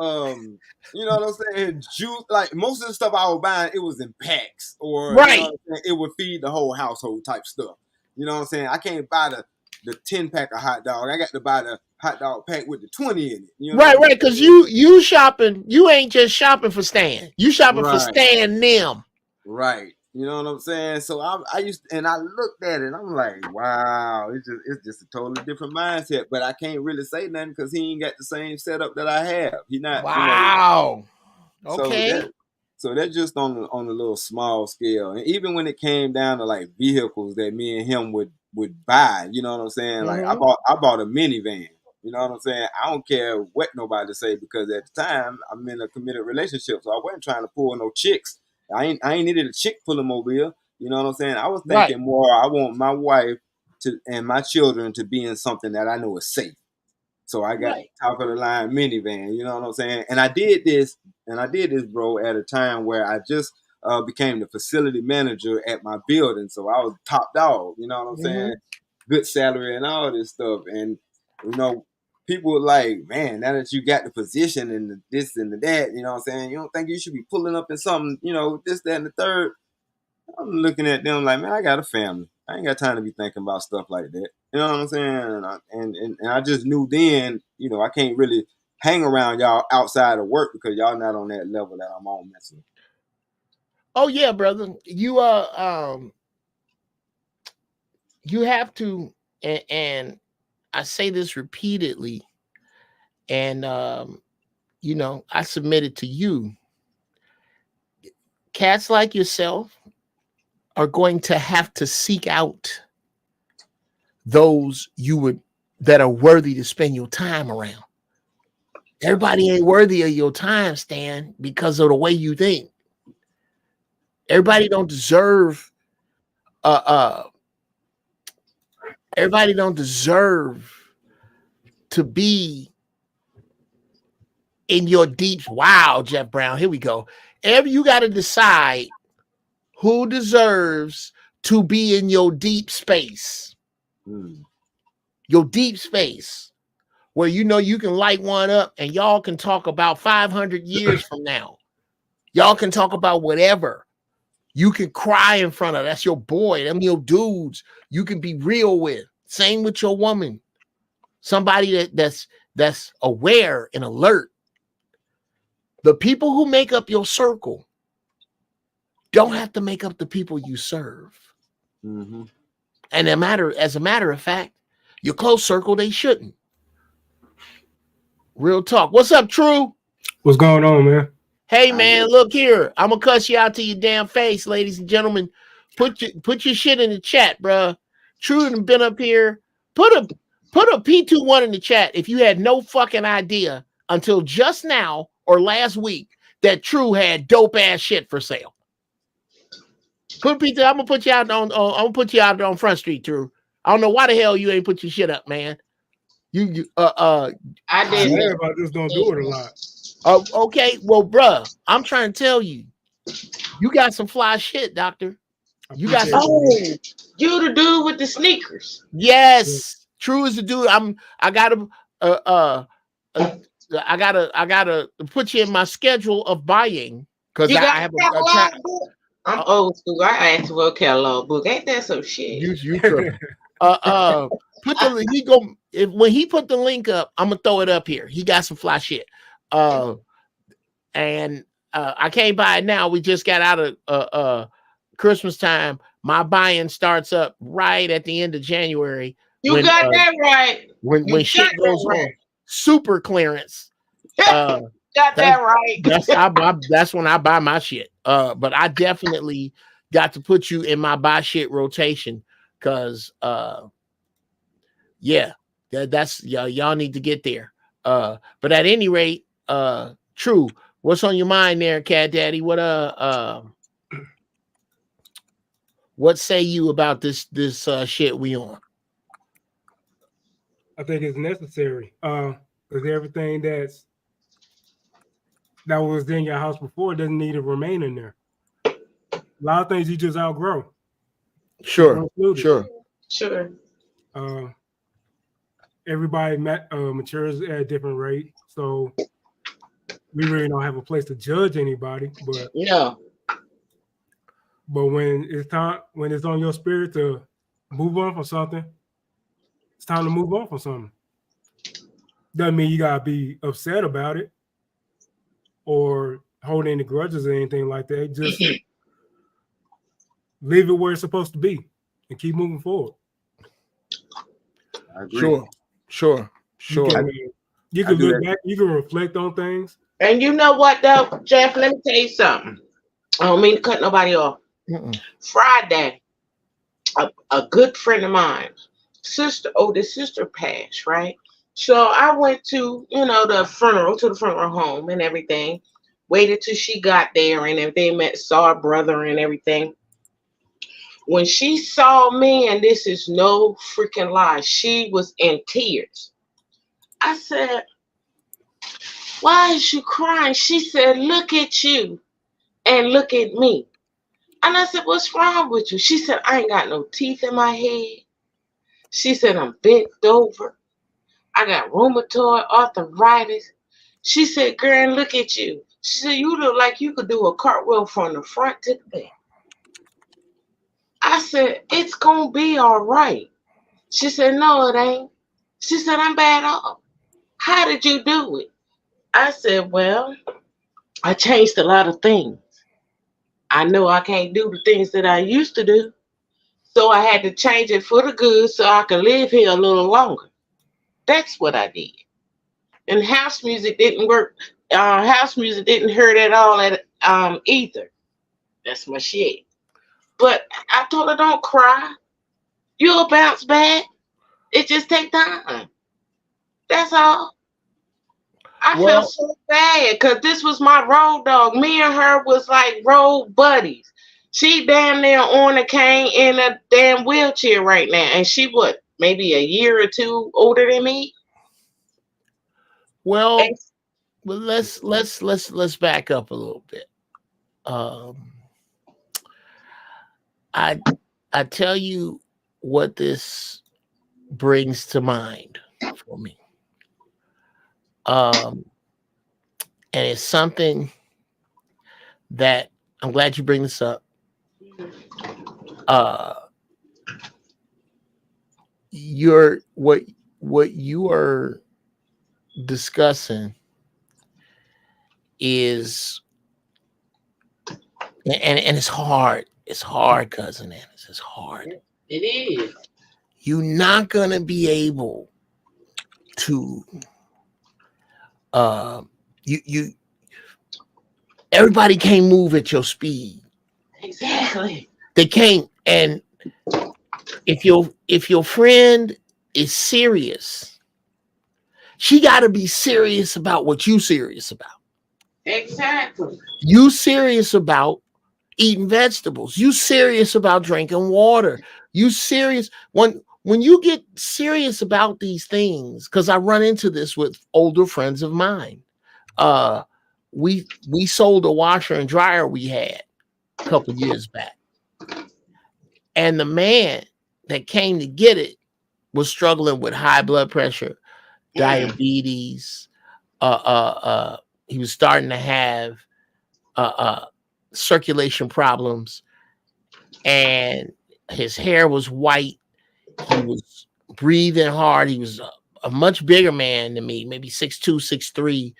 you know what I'm saying, juice. Like most of the stuff I was buying, it was in packs, or right. You know what I'm saying? It would feed the whole household type stuff. You know what I'm saying? I can't buy the 10-pack of hot dog. I got to buy the hot dog pack with the 20 in it. You know right, because you shopping, you ain't just shopping for Stan. You shopping for Stan them. Right. You know what I'm saying? So I looked at it and I'm like, wow, it's just a totally different mindset. But I can't really say nothing because he ain't got the same setup that I have. He not. Wow. Okay. So that's just on a little small scale. And even when it came down to like vehicles that me and him would buy, you know what I'm saying? Like I bought a minivan. You know what I'm saying? I don't care what nobody say, because at the time I'm in a committed relationship, so I wasn't trying to pull no chicks. I ain't needed a chick pulling mobile. You know what I'm saying? I was thinking more, I want my wife and my children to be in something that I know is safe. So I got top of the line minivan, you know what I'm saying? And I did this, bro, at a time where I just became the facility manager at my building. So I was top dog, you know what I'm saying? Good salary and all this stuff. And, you know, people were like, man, now that you got the position and the this and the that, you know what I'm saying? You don't think you should be pulling up in something, you know, this, that, and the third? I'm looking at them like, man, I got a family. I ain't got time to be thinking about stuff like that. You know what I'm saying? And I just knew then, you know, I can't really hang around y'all outside of work because y'all not on that level that I'm on mentally. Oh yeah, brother. You you have to, and I say this repeatedly, and you know, I submit it to you. Cats like yourself are going to have to seek out those that are worthy to spend your time around. Everybody ain't worthy of your time, Stan, because of the way you think. Everybody don't deserve everybody don't deserve to be in your deep. Wow, Jeff Brown, here we go. You got to decide who deserves to be in your deep space. Your deep space, where you know you can light one up and y'all can talk about 500 years from now. Y'all can talk about whatever. You can cry in front of. That's your boy. Them your dudes you can be real with. Same with your woman. Somebody that's aware and alert. The people who make up your circle don't have to make up the people you serve. And as a matter of fact, your close circle, they shouldn't. Real talk. What's up, True? What's going on, man? Hey, man, look here. I'm going to cuss you out to your damn face, ladies and gentlemen. Put your shit in the chat, bro. True done been up here. Put a P21 in the chat if you had no fucking idea until just now or last week that True had dope ass shit for sale. Put P2. I'm gonna put you out on. I'm gonna put you out on Front Street, True. I don't know why the hell you ain't put your shit up, man. I did. Everybody just don't do it a lot. Okay, well, bruh, I'm trying to tell you, you got some fly shit, doctor. You got some. Oh, you the dude with the sneakers? Yes, True is the dude. I gotta put you in my schedule of buying because I have a I'm old school. I asked for a catalog book. Ain't that some shit? You could. When he put the link up, I'm gonna throw it up here. He got some fly shit. And I can't buy it now. We just got out of Christmas time. My buying starts up right at the end of January. You got that right. When shit goes on super clearance. Got that right. That's when I buy my shit. But I definitely got to put you in my buy shit rotation because that's y'all need to get there. But at any rate, True, what's on your mind there, Cat Daddy? What say you about this shit we on? I think it's necessary. Because everything that was in your house before doesn't need to remain in there. A lot of things you just outgrow. Sure. Everybody matures at a different rate, so we really don't have a place to judge anybody. But no. But when it's on your spirit to move on from something, it's time to move on from something. Doesn't mean you gotta be upset about it or hold any grudges or anything like that. Just leave it where it's supposed to be and keep moving forward. I agree. Sure. You can look back, you can reflect on things. And you know what though, Jeff, let me tell you something. I don't mean to cut nobody off. Friday, a good friend of mine, oldest sister passed, right? So I went to, the funeral home and everything. Waited till she got there and everything, saw her brother and everything. When she saw me, and this is no freaking lie, she was in tears. I said, "Why is you crying?" She said, "Look at you and look at me." And I said, "What's wrong with you?" She said, "I ain't got no teeth in my head." She said, "I'm bent over. I got rheumatoid arthritis." She said, "Girl, look at you." She said, "You look like you could do a cartwheel from the front to the back." I said, "It's going to be all right." She said, "No, it ain't." She said, "I'm bad off." "How did you do it?" I said, "Well, I changed a lot of things. I know I can't do the things that I used to do. So I had to change it for the good so I could live here a little longer." That's what I did. And house music didn't work. House music didn't hurt at all either. That's my shit. But I told her, "Don't cry. You'll bounce back. It just takes time." That's all. I felt so bad because this was my road dog. Me and her was like road buddies. She damn near on a cane in a damn wheelchair right now. And she maybe a year or two older than me? Well, let's back up a little bit. I tell you what this brings to mind for me. And it's something that I'm glad you bring this up. What you are discussing is, and it's hard. It's hard, cousin Annis. It's hard. It is. You're not gonna be able to. Everybody can't move at your speed. Exactly. They can't. And if your friend is serious, she got to be serious about what you serious about. Exactly. You serious about eating vegetables. You serious about drinking water. You serious when you get serious about these things, because I run into this with older friends of mine. We sold a washer and dryer we had a couple years back. And the man that came to get it was struggling with high blood pressure, diabetes. He was starting to have circulation problems, and his hair was white. He was breathing hard. He was a much bigger man than me, maybe 6'2", 6'3",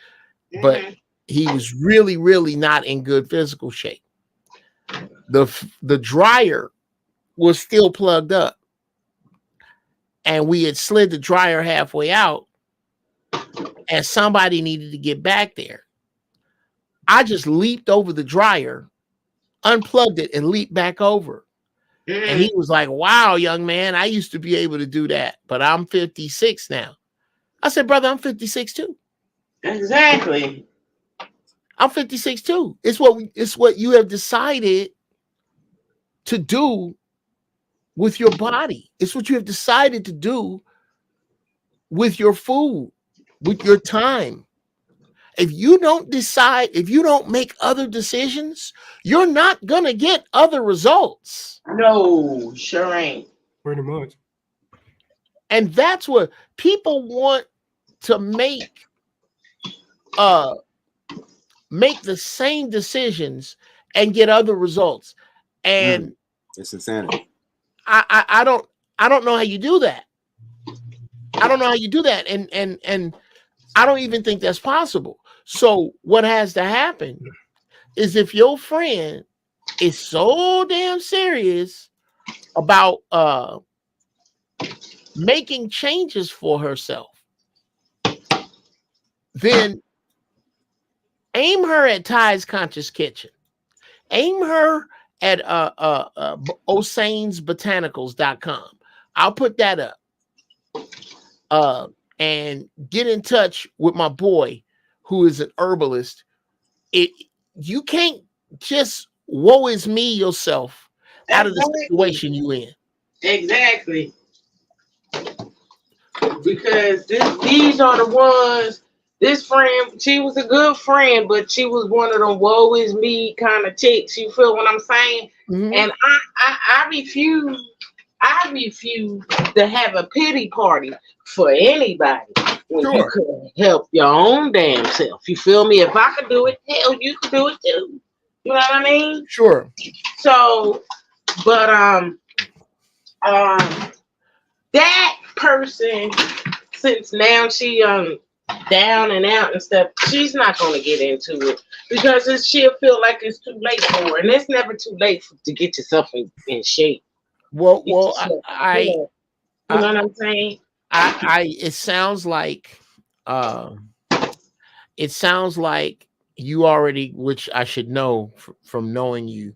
but he was really, really not in good physical shape. The dryer was still plugged up, and we had slid the dryer halfway out, and somebody needed to get back there. I just leaped over the dryer, unplugged it, and leaped back over. And he was like, "Wow, young man, I used to be able to do that, but I'm 56 now." I said, "Brother, I'm 56 too." Exactly. I'm 56 too. It's what you have decided to do with your body. It's what you have decided to do with your food, with your time. If you don't decide, if you don't make other decisions, you're not going to get other results. No, sure ain't. Pretty much. And that's what people want to make the same decisions and get other results. And it's insanity. I don't know how you do that. I don't know how you do that. And I don't even think that's possible. So what has to happen is, if your friend is so damn serious about making changes for herself, then aim her at Ty's Conscious Kitchen. aim her at osainsbotanicals.com. I'll put that up. And get in touch with my boy who is an herbalist. You can't just woe is me yourself out of the situation you in. Exactly. Because these are the ones, this friend, she was a good friend, but she was one of them woe is me kind of chicks. You feel what I'm saying? Mm-hmm. And I refuse to have a pity party for anybody when you could help your own damn self. You feel me? If I could do it, hell, you could do it too. You know what I mean? Sure. So, but that person, since now she down and out and stuff, she's not gonna get into it because she'll feel like it's too late for her, and it's never too late to get yourself in shape. Well, you know what I'm saying? It sounds like you already, which I should know from knowing you,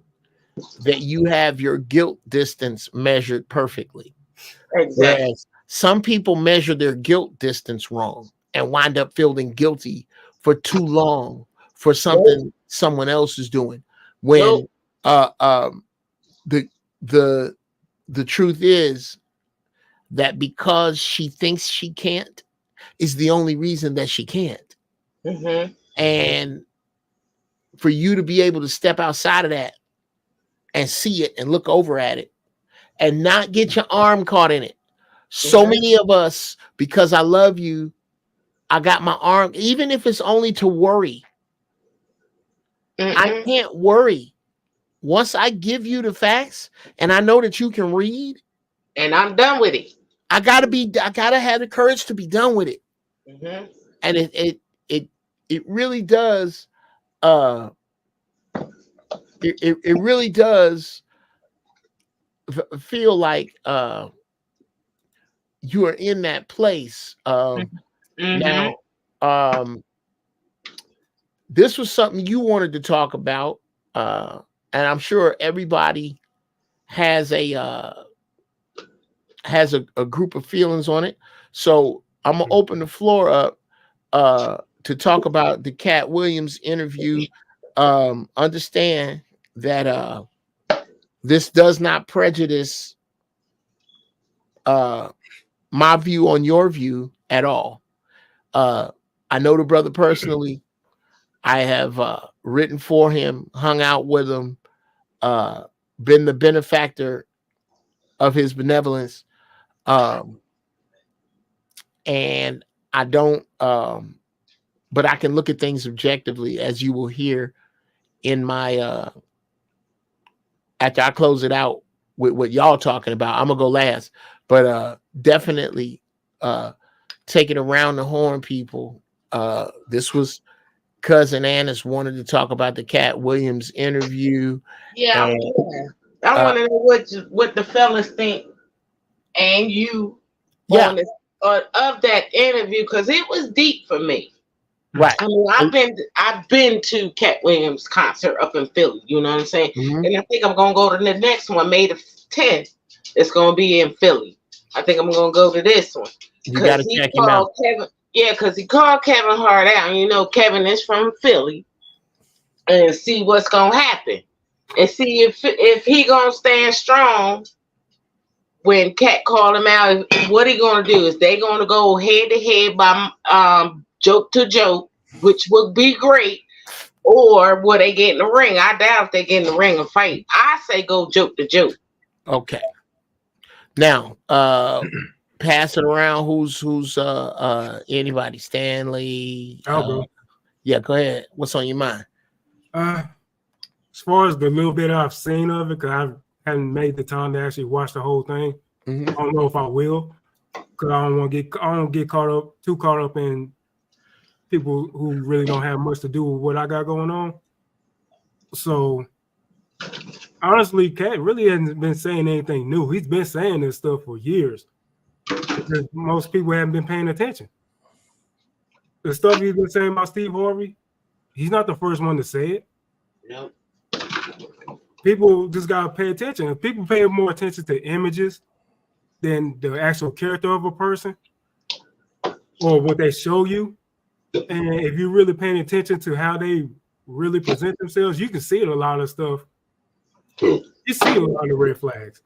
that you have your guilt distance measured perfectly. Exactly. Whereas some people measure their guilt distance wrong and wind up feeling guilty for too long for something someone else is doing. When the truth is that because she thinks she can't is the only reason that she can't. Mm-hmm. And for you to be able to step outside of that and see it and look over at it and not get your arm caught in it. So many of us, because I love you, I got my arm, even if it's only to worry. I can't worry. Once I give you the facts and I know that you can read, and I'm done with it, I gotta have the courage to be done with it. Mm-hmm. And it really does. It really does feel like you are in that place. Now, this was something you wanted to talk about, and I'm sure everybody has a group of feelings on it. So I'm gonna open the floor up to talk about the Cat Williams interview. Understand that this does not prejudice my view on your view at all. I know the brother personally. I have written for him, hung out with him, been the benefactor of his benevolence. And I don't, but I can look at things objectively, as you will hear in my, after I close it out with what y'all talking about. I'm gonna go last, but definitely take it around the horn, people. This was Cousin Annis wanted to talk about the Cat Williams interview. Yeah, and, I want to know what the fellas think and you on this, of that interview, because it was deep for me. Right. I mean, I've been to Cat Williams concert up in Philly. You know what I'm saying? Mm-hmm. And I think I'm gonna go to the next one, May the 10th. It's gonna be in Philly. I think I'm gonna go to this one. You gotta check him out. Because he called Kevin Hart out. And you know, Kevin is from Philly, and see what's gonna happen, and see if he gonna stand strong when Cat called him out. What he gonna do? Is they gonna go head to head by joke to joke, which would be great, or will they get in the ring? I doubt if they get in the ring and fight. I say go joke to joke. Okay. Now, pass it around. Who's anybody? Stanley. Yeah, go ahead. What's on your mind? As far as the little bit I've seen of it, because I haven't made the time to actually watch the whole thing. Mm-hmm. I don't know if I will, because I don't get too caught up in people who really don't have much to do with what I got going on. So honestly, Cat really hasn't been saying anything new. He's been saying this stuff for years. Because most people haven't been paying attention. The stuff he's been saying about Steve Harvey, he's not the first one to say it. Nope. people just gotta pay attention. If people pay more attention to images than the actual character of a person or what they show you, and if you're really paying attention to how they really present themselves, you can see a lot of stuff. You see a lot of red flags.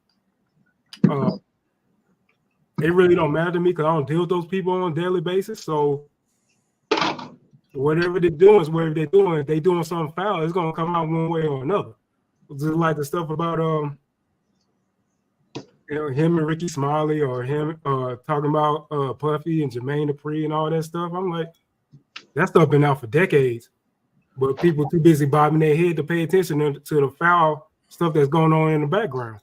It really don't matter to me because I don't deal with those people on a daily basis. So whatever they're doing is whatever they're doing. If they're doing something foul, it's gonna come out one way or another. Just like the stuff about him and Ricky Smiley, or him talking about Puffy and Jermaine Dupri and all that stuff. I'm like, that stuff been out for decades, but people too busy bobbing their head to pay attention to the foul stuff that's going on in the background.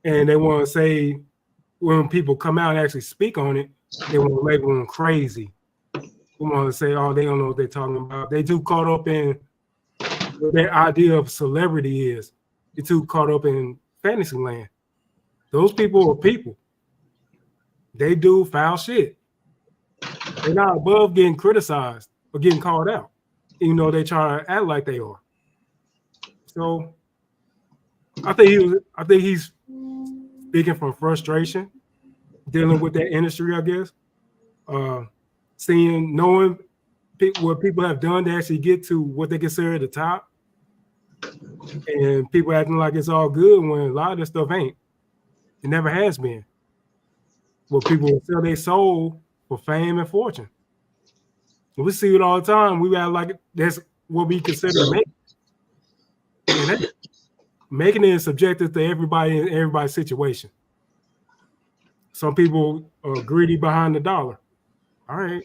And they want to say, when people come out and actually speak on it, they want to label them crazy. They want to say, oh, they don't know what they're talking about. They too caught up in what their idea of celebrity is. They're too caught up in fantasy land. Those people are people. They do foul shit. They're not above getting criticized or getting called out, even though they try to act like they are. So I think he's speaking from frustration, dealing with that industry, I guess. Knowing what people have done to actually get to what they consider the top, and people acting like it's all good when a lot of this stuff ain't. It never has been. Well, people will sell their soul for fame and fortune. We see it all the time. We act like that's what we consider making. And making it is subjective to everybody and everybody's situation. Some people are greedy behind the dollar. All right.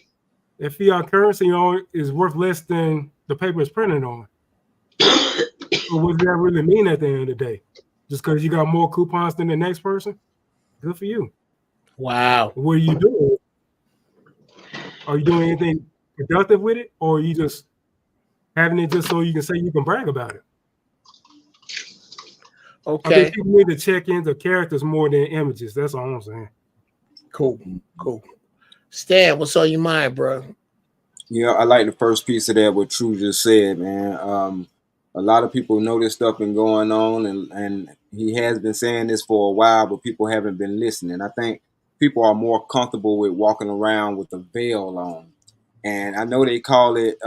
That fiat currency is worth less than the paper it's printed on. So what does that really mean at the end of the day? Just because you got more coupons than the next person? Good for you. Wow. What are you doing? Are you doing anything productive with it? Or are you just having it just so you can say you can brag about it? Okay. I think people need to check into characters more than images. That's all I'm saying. Cool. Stan, what's on your mind, bro? Yeah, I like the first piece of that, what True just said, man. A lot of people know this stuff been going on, and he has been saying this for a while, but people haven't been listening. I think people are more comfortable with walking around with a veil on. And I know they call it,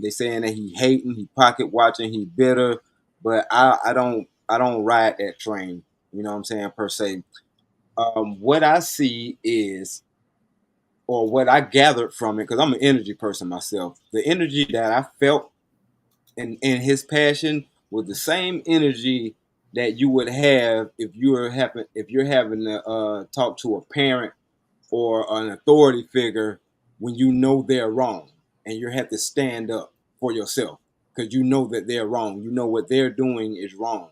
they saying that he hating, he pocket watching, he bitter, but I don't ride that train, you know what I'm saying, per se. What I see is, or what I gathered from it, because I'm an energy person myself, the energy that I felt in his passion was the same energy that you would have if you're having to talk to a parent or an authority figure when you know they're wrong and you have to stand up for yourself because you know that they're wrong. You know what they're doing is wrong.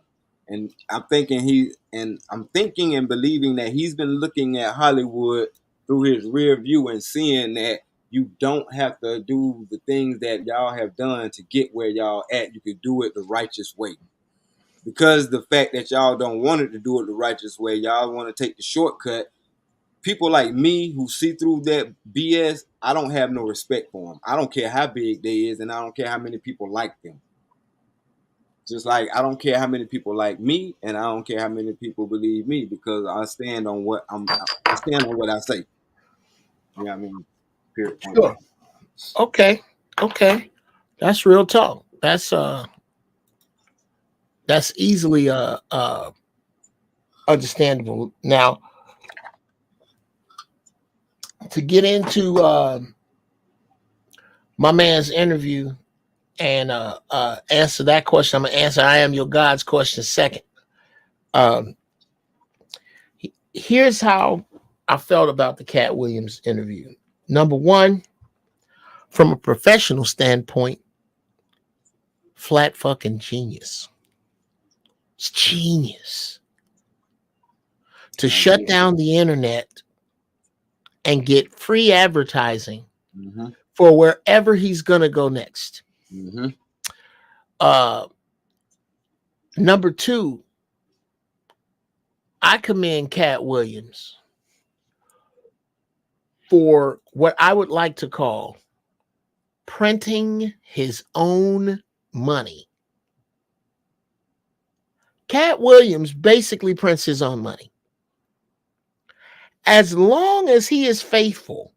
And I'm thinking and believing that he's been looking at Hollywood through his rear view and seeing that you don't have to do the things that y'all have done to get where y'all at. You could do it the righteous way. Because the fact that y'all don't want it to do it the righteous way, y'all want to take the shortcut. People like me who see through that BS, I don't have no respect for them. I don't care how big they is, and I don't care how many people like them. Just like I don't care how many people like me, and I don't care how many people believe me, because I stand on what I stand on what I say. You know what I mean? Period. Sure. Okay. That's real talk. That's easily understandable. Now, to get into my man's interview and answer that question, I'm gonna answer I am your God's question second. Here's how I felt about the Cat Williams interview. Number one, from a professional standpoint, flat fucking genius. It's genius to shut down the internet and get free advertising for wherever he's gonna go next. Number two, I commend Cat Williams for what I would like to call printing his own money. Cat Williams basically prints his own money. As long as he is faithful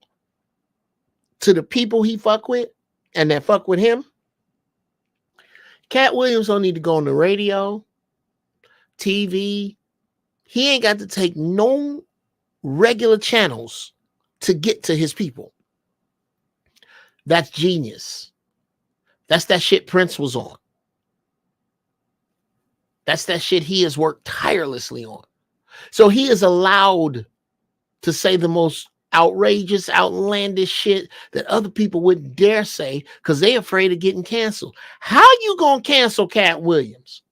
to the people he fuck with and that fuck with him, Cat Williams don't need to go on the radio, TV. He ain't got to take no regular channels to get to his people. That's genius. That's that shit Prince was on. That's that shit he has worked tirelessly on. So he is allowed to say the most outrageous, outlandish shit that other people wouldn't dare say because they're afraid of getting canceled. How you gonna cancel Cat Williams?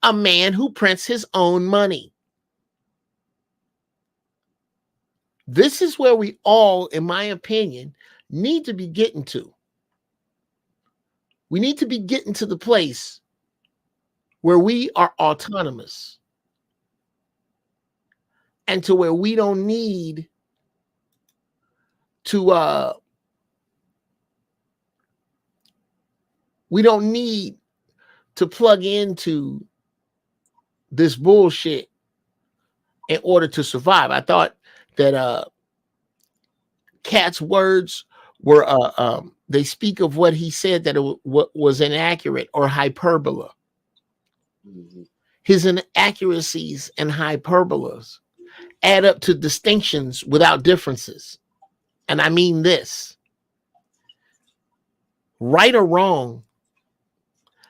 A man who prints his own money. This is where we all, in my opinion, need to be getting to. We need to be getting to the place where we are autonomous and to where we don't need to plug into this bullshit in order to survive. I thought that Cat's words were they speak of what he said that was inaccurate or hyperbole. His inaccuracies and hyperbolas add up to distinctions without differences. And I mean this. Right or wrong,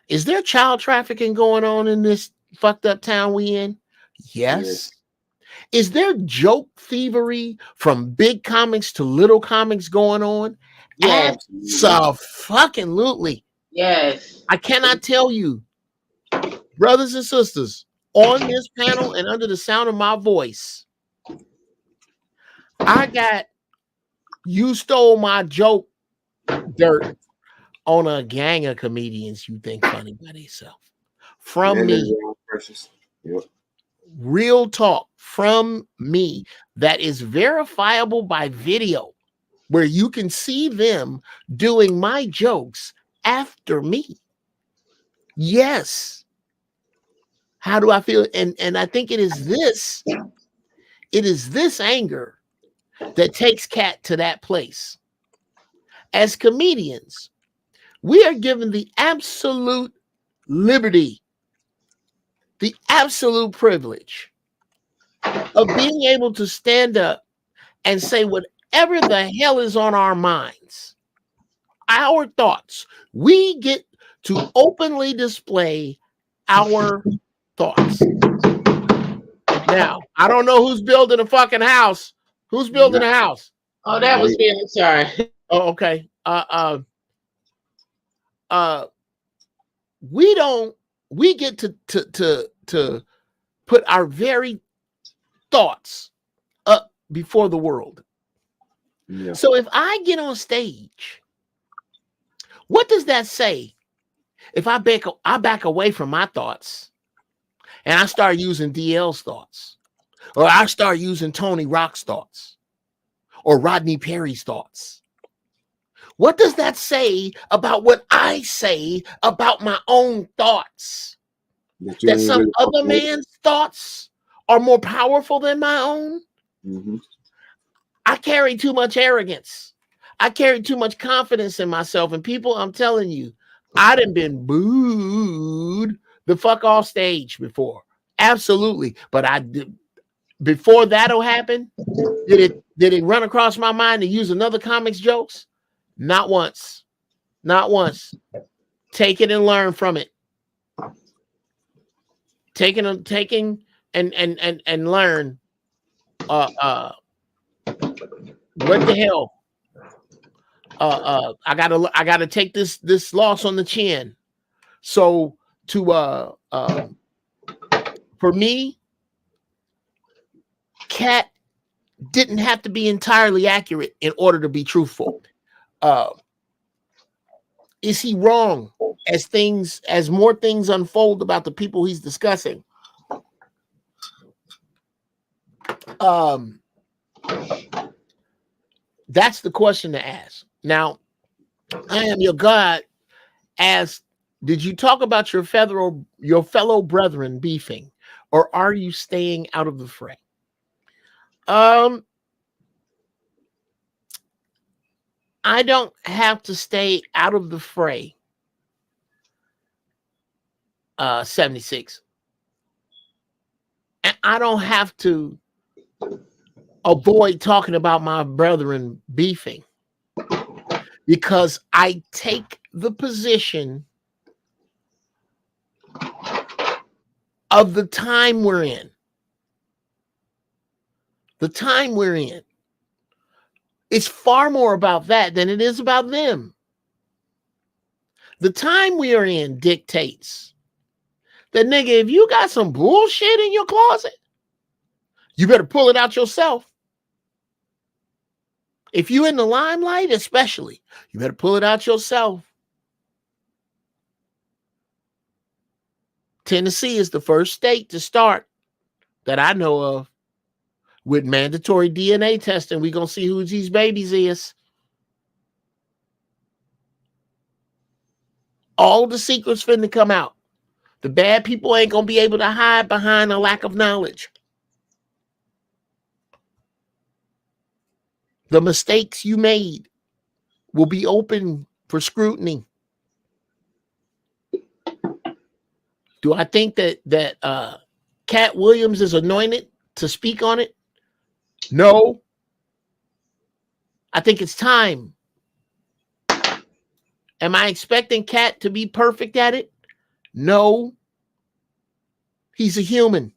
is there child trafficking going on in this fucked up town we in? Yes. Is there joke thievery from big comics to little comics going on? Yes. Absolutely. Yes. I cannot tell you, brothers and sisters, on this panel and under the sound of my voice, I got you stole my joke dirt on a gang of comedians you think funny by themselves. From me. Yep. Real talk from me that is verifiable by video where you can see them doing my jokes after me. Yes. How do I feel? And I think it is this anger that takes Cat to that place. As comedians, we are given the absolute liberty, the absolute privilege of being able to stand up and say whatever the hell is on our minds, our thoughts. We get to openly display our thoughts. Now, I don't know who's building a fucking house. Who's building a house? Oh, that was me. I'm sorry. Oh, okay. We get to put our very thoughts up before the world. Yeah. So if I get on stage, what does that say? If I back away from my thoughts and I start using DL's thoughts, or I start using Tony Rock's thoughts, or Rodney Perry's thoughts, what does that say about what I say about my own thoughts? That some other man's thoughts are more powerful than my own? Mm-hmm. I carry too much arrogance. I carry too much confidence in myself. And people, I'm telling you, I done been booed the fuck off stage before. Absolutely. But I did. Before that'll happen, did it run across my mind to use another comic's jokes? Not once. Not once. Take it and learn from it. Taking and learn. What the hell? I gotta take this loss on the chin. So for me, Cat didn't have to be entirely accurate in order to be truthful. Is he wrong as more things unfold about the people he's discussing? That's the question to ask. Now, I Am Your God asked Did you talk about your fellow brethren beefing, or are you staying out of the fray? I don't have to stay out of the fray. 76. And I don't have to avoid talking about my brethren beefing, because I take the position of the time we're in. The time we're in. It's far more about that than it is about them. The time we are in dictates that, nigga, if you got some bullshit in your closet, you better pull it out yourself. If you in the limelight, especially, you better pull it out yourself. Tennessee is the first state to start that I know of with mandatory DNA testing. We're going to see who these babies is. All the secrets finna come out. The bad people ain't going to be able to hide behind a lack of knowledge. The mistakes you made will be open for scrutiny. Do I think that Cat Williams is anointed to speak on it? No. I think it's time. Am I expecting Cat to be perfect at it? No. He's a human.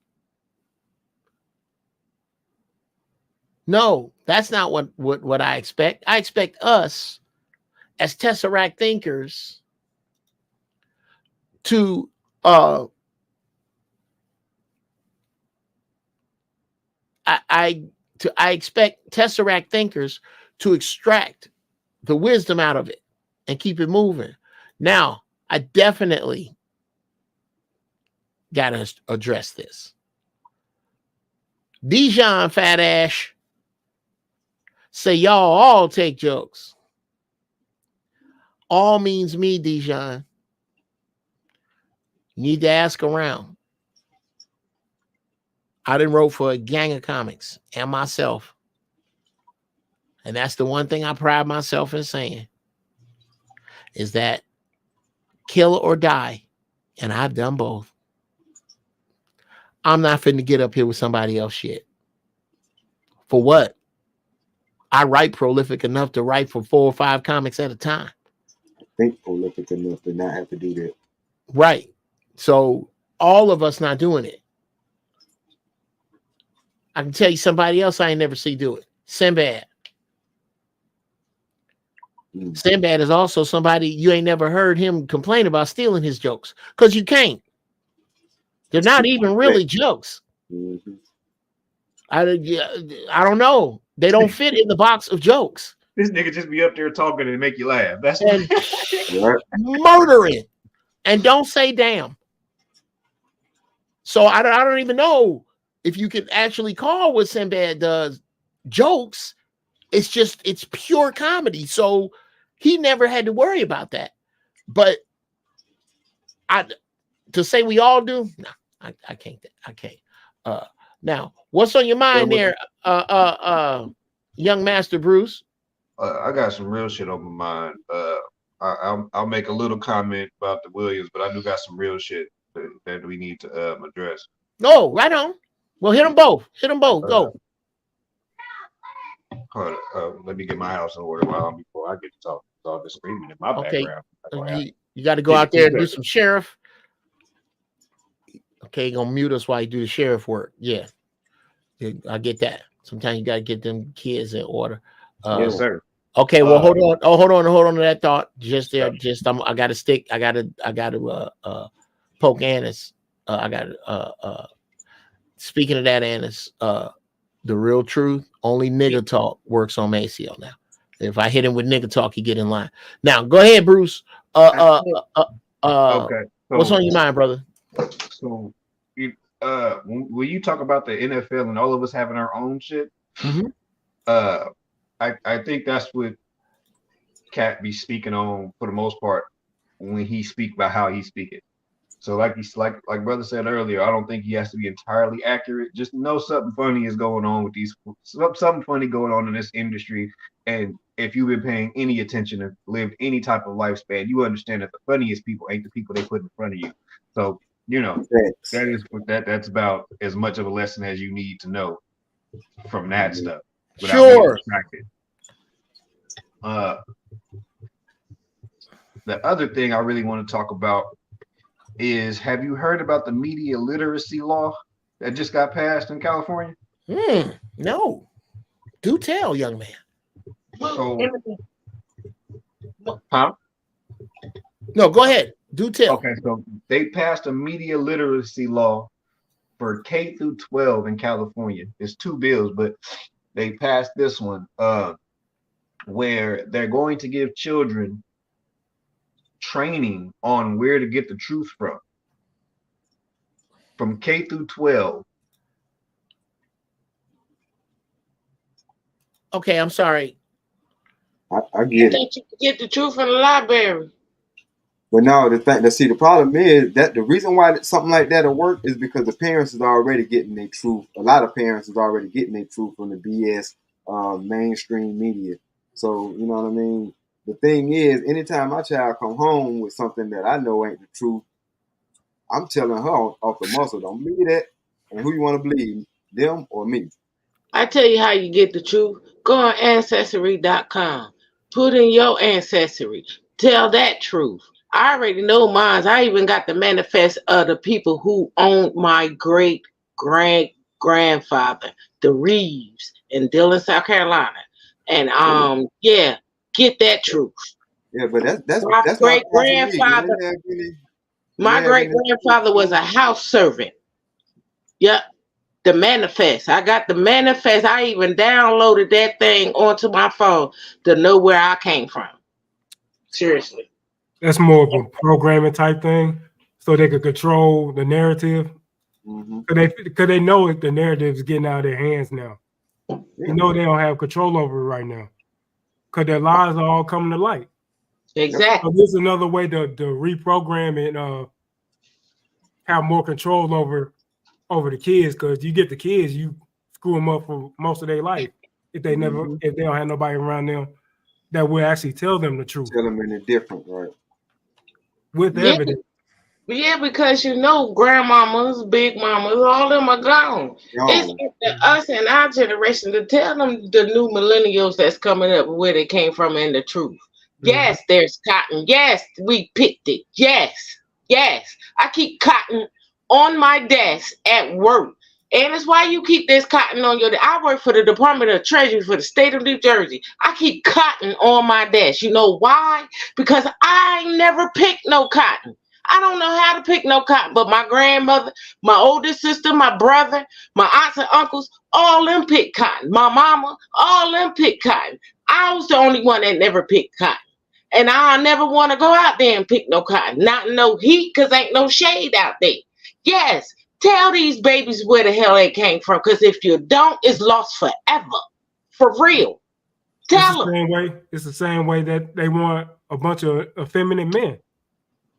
No, that's not what I expect. I expect us as Tesseract thinkers to I expect Tesseract thinkers to extract the wisdom out of it and keep it moving. Now, I definitely got to address this. Dijon Fat Ash say y'all all take jokes. All means me, Dijon. You need to ask around. I done wrote for a gang of comics and myself. And that's the one thing I pride myself in saying, is that kill or die. And I've done both. I'm not finna get up here with somebody else shit. For what? I write prolific enough to write for 4 or 5 comics at a time. Think prolific enough to not have to do that. Right. So all of us not doing it. I can tell you somebody else I ain't never see do it. Sinbad. Sinbad is also somebody you ain't never heard him complain about stealing his jokes, because you can't. They're not even really jokes. Mm-hmm. I don't know. They don't fit in the box of jokes. This nigga just be up there talking and make you laugh. That's murdering and don't say damn. So I don't even know if you can actually call what Sinbad does jokes. It's pure comedy. So he never had to worry about that. But to say we all do, no, I can't. Now, what's on your mind there, young Master Bruce? I got some real shit on my mind. I'll make a little comment about the Williams, but I do got some real shit that we need to address. No, right on. Well, hit them both. Hit them both. Go. Let me get my house in order before I get to talk. All the screaming in my background. You got to go out there and do some sheriff. Okay, you're gonna mute us while you do the sheriff work. Yeah, I get that. Sometimes you gotta get them kids in order. Yes, sir. Okay, well, hold on. Oh, hold on to that thought. Just there. Just I gotta stick. I gotta poke Annis. Speaking of that, Annis, the real truth, only nigga talk works on Maceo now. If I hit him with nigga talk, he get in line. Now, go ahead, Bruce. Okay. What's on your mind, brother? So, when you talk about the NFL and all of us having our own shit, mm-hmm. I think that's what Cat be speaking on for the most part. when he speak about how he speak it. So like brother said earlier, I don't think he has to be entirely accurate. Just know something funny is going on with something funny going on in this industry. And if you've been paying any attention and lived any type of lifespan, you understand that the funniest people ain't the people they put in front of you. So, that's about as much of a lesson as you need to know from that stuff without being distracted. The other thing I really want to talk about is, have you heard about the media literacy law that just got passed in California? No. Do tell, young man. So, No, go ahead. Do tell. Okay, so they passed a media literacy law for K through 12 in California. It's 2 bills, but they passed this one where they're going to give children training on where to get the truth from K through 12. Okay, I'm sorry. I get it. You could get the truth from the library. But no, the problem is that the reason why something like that'll work is because the parents is already getting their truth. A lot of parents is already getting their truth from the BS mainstream media. So you know what I mean. The thing is, anytime my child come home with something that I know ain't the truth, I'm telling her off the muscle, don't believe that. And who you want to believe, them or me? I tell you how you get the truth. Go on Ancestry.com. Put in your ancestry. Tell that truth. I already know mine. I even got the manifest of the people who owned my great-great-grandfather, the Reeves, in Dillon, South Carolina. And yeah, get that truth. Yeah, but that's my great-grandfather. My great-grandfather was a house servant. Yep. The manifest. I got the manifest. I even downloaded that thing onto my phone to know where I came from. Seriously. That's more of a programming type thing, so they could control the narrative. Because they know the narrative is getting out of their hands now. You know they don't have control over it right now, because their lies are all coming to light. Exactly. So this is another way to reprogram and have more control over the kids. Because you get the kids, you screw them up for most of their life if they don't have nobody around them that will actually tell them the truth. Tell them in a different, right? With evidence. Yeah, because grandmamas, big mamas, all them are gone. It's up to us and our generation to tell them, the new millennials that's coming up, where they came from and the truth. Yes, there's cotton. Yes, we picked it. Yes. I keep cotton on my desk at work. And it's why you keep this cotton on your desk. I work for the Department of Treasury for the state of New Jersey. I keep cotton on my desk. You know why? Because I never picked no cotton. I don't know how to pick no cotton, but my grandmother, my oldest sister, my brother, my aunts and uncles, all them picked cotton. My mama, all them picked cotton. I was the only one that never picked cotton. And I never want to go out there and pick no cotton. Not no heat, because ain't no shade out there. Yes, tell these babies where the hell they came from, because if you don't, it's lost forever. For real. Tell them. It's the same way that they want a bunch of effeminate men.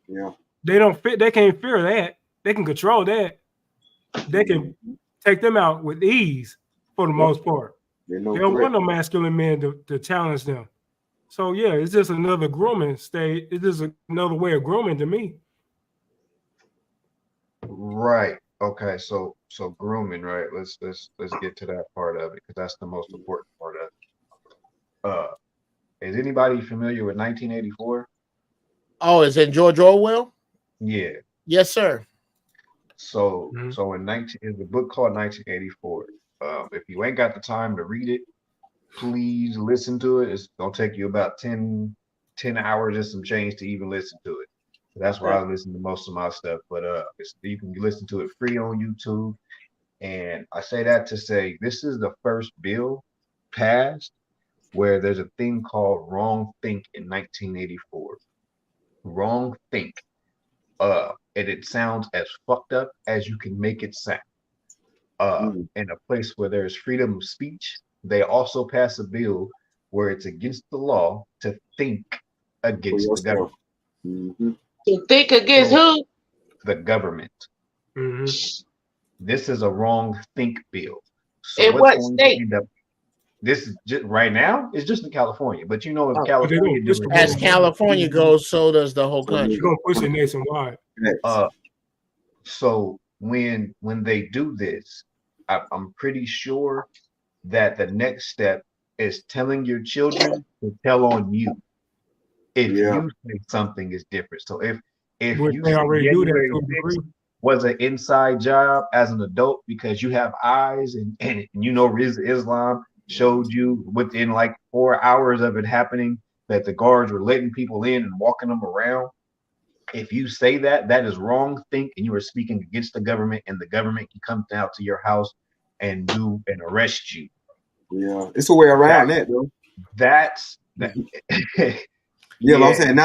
Yeah. They don't fit. They can't fear that. They can control that. They can take them out with ease for the most part. They don't want no masculine men to challenge them. So yeah, it's just another grooming stage. It's just another way of grooming to me. Right. Okay. So grooming, right? Let's get to that part of it, because that's the most important part of it. Is anybody familiar with 1984? Oh, is it George Orwell? Yeah. Yes, sir. So in the book called 1984. If you ain't got the time to read it, please listen to it. It's gonna take you about 10 hours and some change to even listen to it. That's where I listen to most of my stuff. But you can listen to it free on YouTube. And I say that to say this is the first bill passed where there's a thing called wrong think in 1984. Wrong think. And it sounds as fucked up as you can make it sound. In a place where there's freedom of speech, they also pass a bill where it's against the law to think against the government. Mm-hmm. To think against who? The government. Mm-hmm. This is a wrong think bill. So In what's what going to state? end up? This is just right now. It's just in California, but you know, if Oh, But they're gonna California push doing the as whole this, California goes, so does the whole they're country. gonna push it nationwide. so when they do this, I'm pretty sure that the next step is telling your children to tell on you if you say something is different. So if Which you they say already do that January to a 6th degree. was an inside job as an adult because you have eyes and you know Islam showed you within like 4 hours of it happening that the guards were letting people in and walking them around. If you say that, that is wrong think and you are speaking against the government, and the government can come out to your house and do and arrest you. Yeah, it's a way around that, though. That's that. Yeah, but I'm saying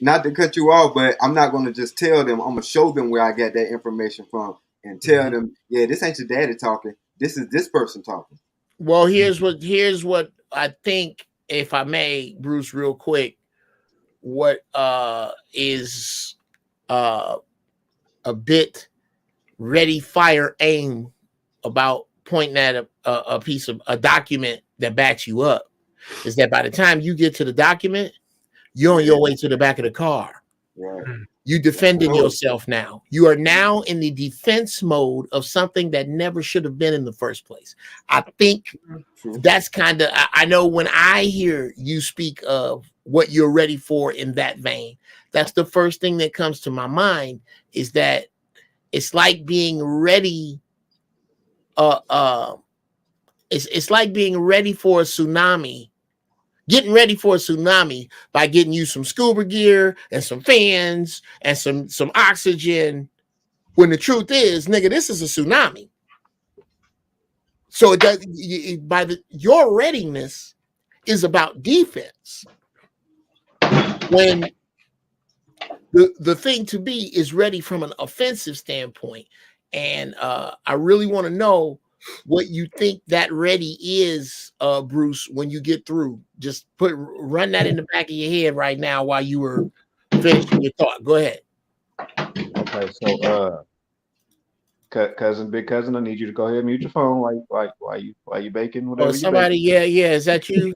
not to cut you off, but I'm not gonna just tell them. I'm gonna show them where I get that information from and tell them, yeah, this ain't your daddy talking. This is this person talking. Well, here's what I think, if I may, Bruce, real quick. What is a bit ready, fire, aim about pointing at a piece of a document that backs you up is that by the time you get to the document, you're on your way to the back of the car. Right. You defending yourself now. You are now in the defense mode of something that never should have been in the first place. I think that's kind of, I know when I hear you speak of what you're ready for in that vein, that's the first thing that comes to my mind is that it's like being ready. It's like being ready for a tsunami. Getting ready for a tsunami by getting you some scuba gear and some fans and some oxygen. When the truth is, nigga, this is a tsunami. So it does your readiness is about defense. When the thing to be is ready from an offensive standpoint, and I really want to know what you think that ready is, Bruce, when you get through. Just run that in the back of your head right now while you were finishing your thought. Go ahead. Okay, so big cousin, I need you to go ahead and mute your phone while you baking whatever. Oh, somebody, yeah, is that you?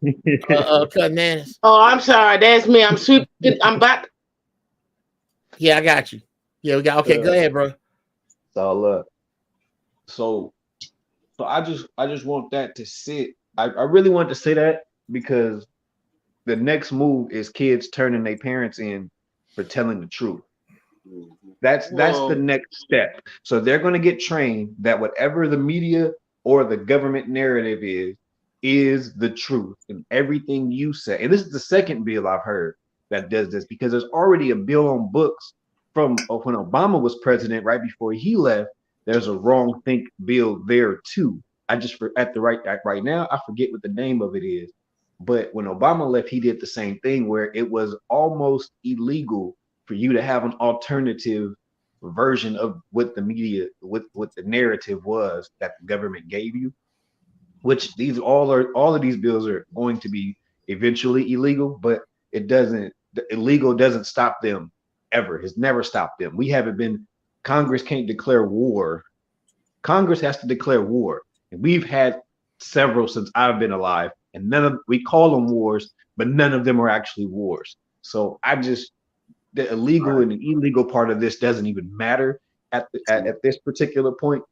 Bananas. Oh, I'm sorry, that's me. I'm sweeping. I'm back. Yeah, I got you. Yeah, we got. Okay, go ahead, bro. It's all up. So I just want that to sit. I really want to say that because the next move is kids turning their parents in for telling the truth. That's the next step. So they're going to get trained that whatever the media or the government narrative is the truth, and everything you say. And this is the second bill I've heard that does this, because there's already a bill on books from when Obama was president. Right before he left, there's a wrong think bill there too. Right now I forget what the name of it is, but when Obama left, he did the same thing where it was almost illegal for you to have an alternative version of what the media, what the narrative was that the government gave you. Which all of these bills are going to be eventually illegal, but the illegal doesn't stop them ever. It's never stopped them. Congress can't declare war. Congress has to declare war. And we've had several since I've been alive, and we call them wars, but none of them are actually wars. So the illegal and the illegal part of this doesn't even matter at this particular point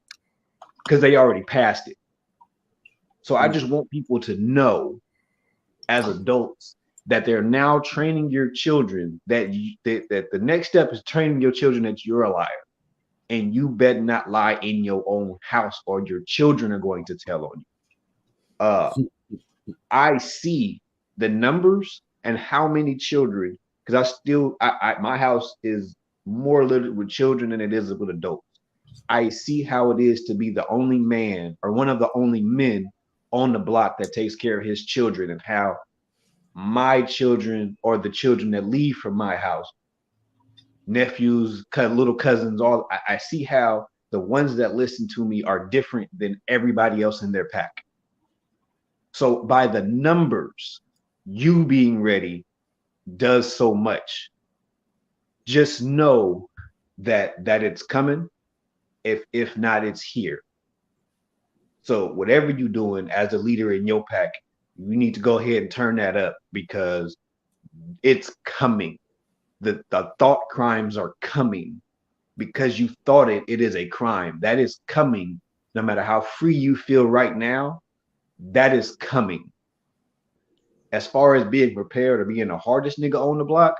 because they already passed it. So I just want people to know as adults that they're now training your children that the next step is training your children that you're a liar. And you better not lie in your own house or your children are going to tell on you. I see the numbers and how many children, because my house is more littered with children than it is with adults. I see how it is to be the only man or one of the only men on the block that takes care of his children, and how my children or the children that leave from my house, nephews, little cousins, I see how the ones that listen to me are different than everybody else in their pack. So by the numbers, you being ready does so much. just know that it's coming. If not, it's here. So whatever you're doing as a leader in your pack, you need to go ahead and turn that up because it's coming. The thought crimes are coming because you thought it is a crime. That is coming. No matter how free you feel right now, that is coming. As far as being prepared or being the hardest nigga on the block,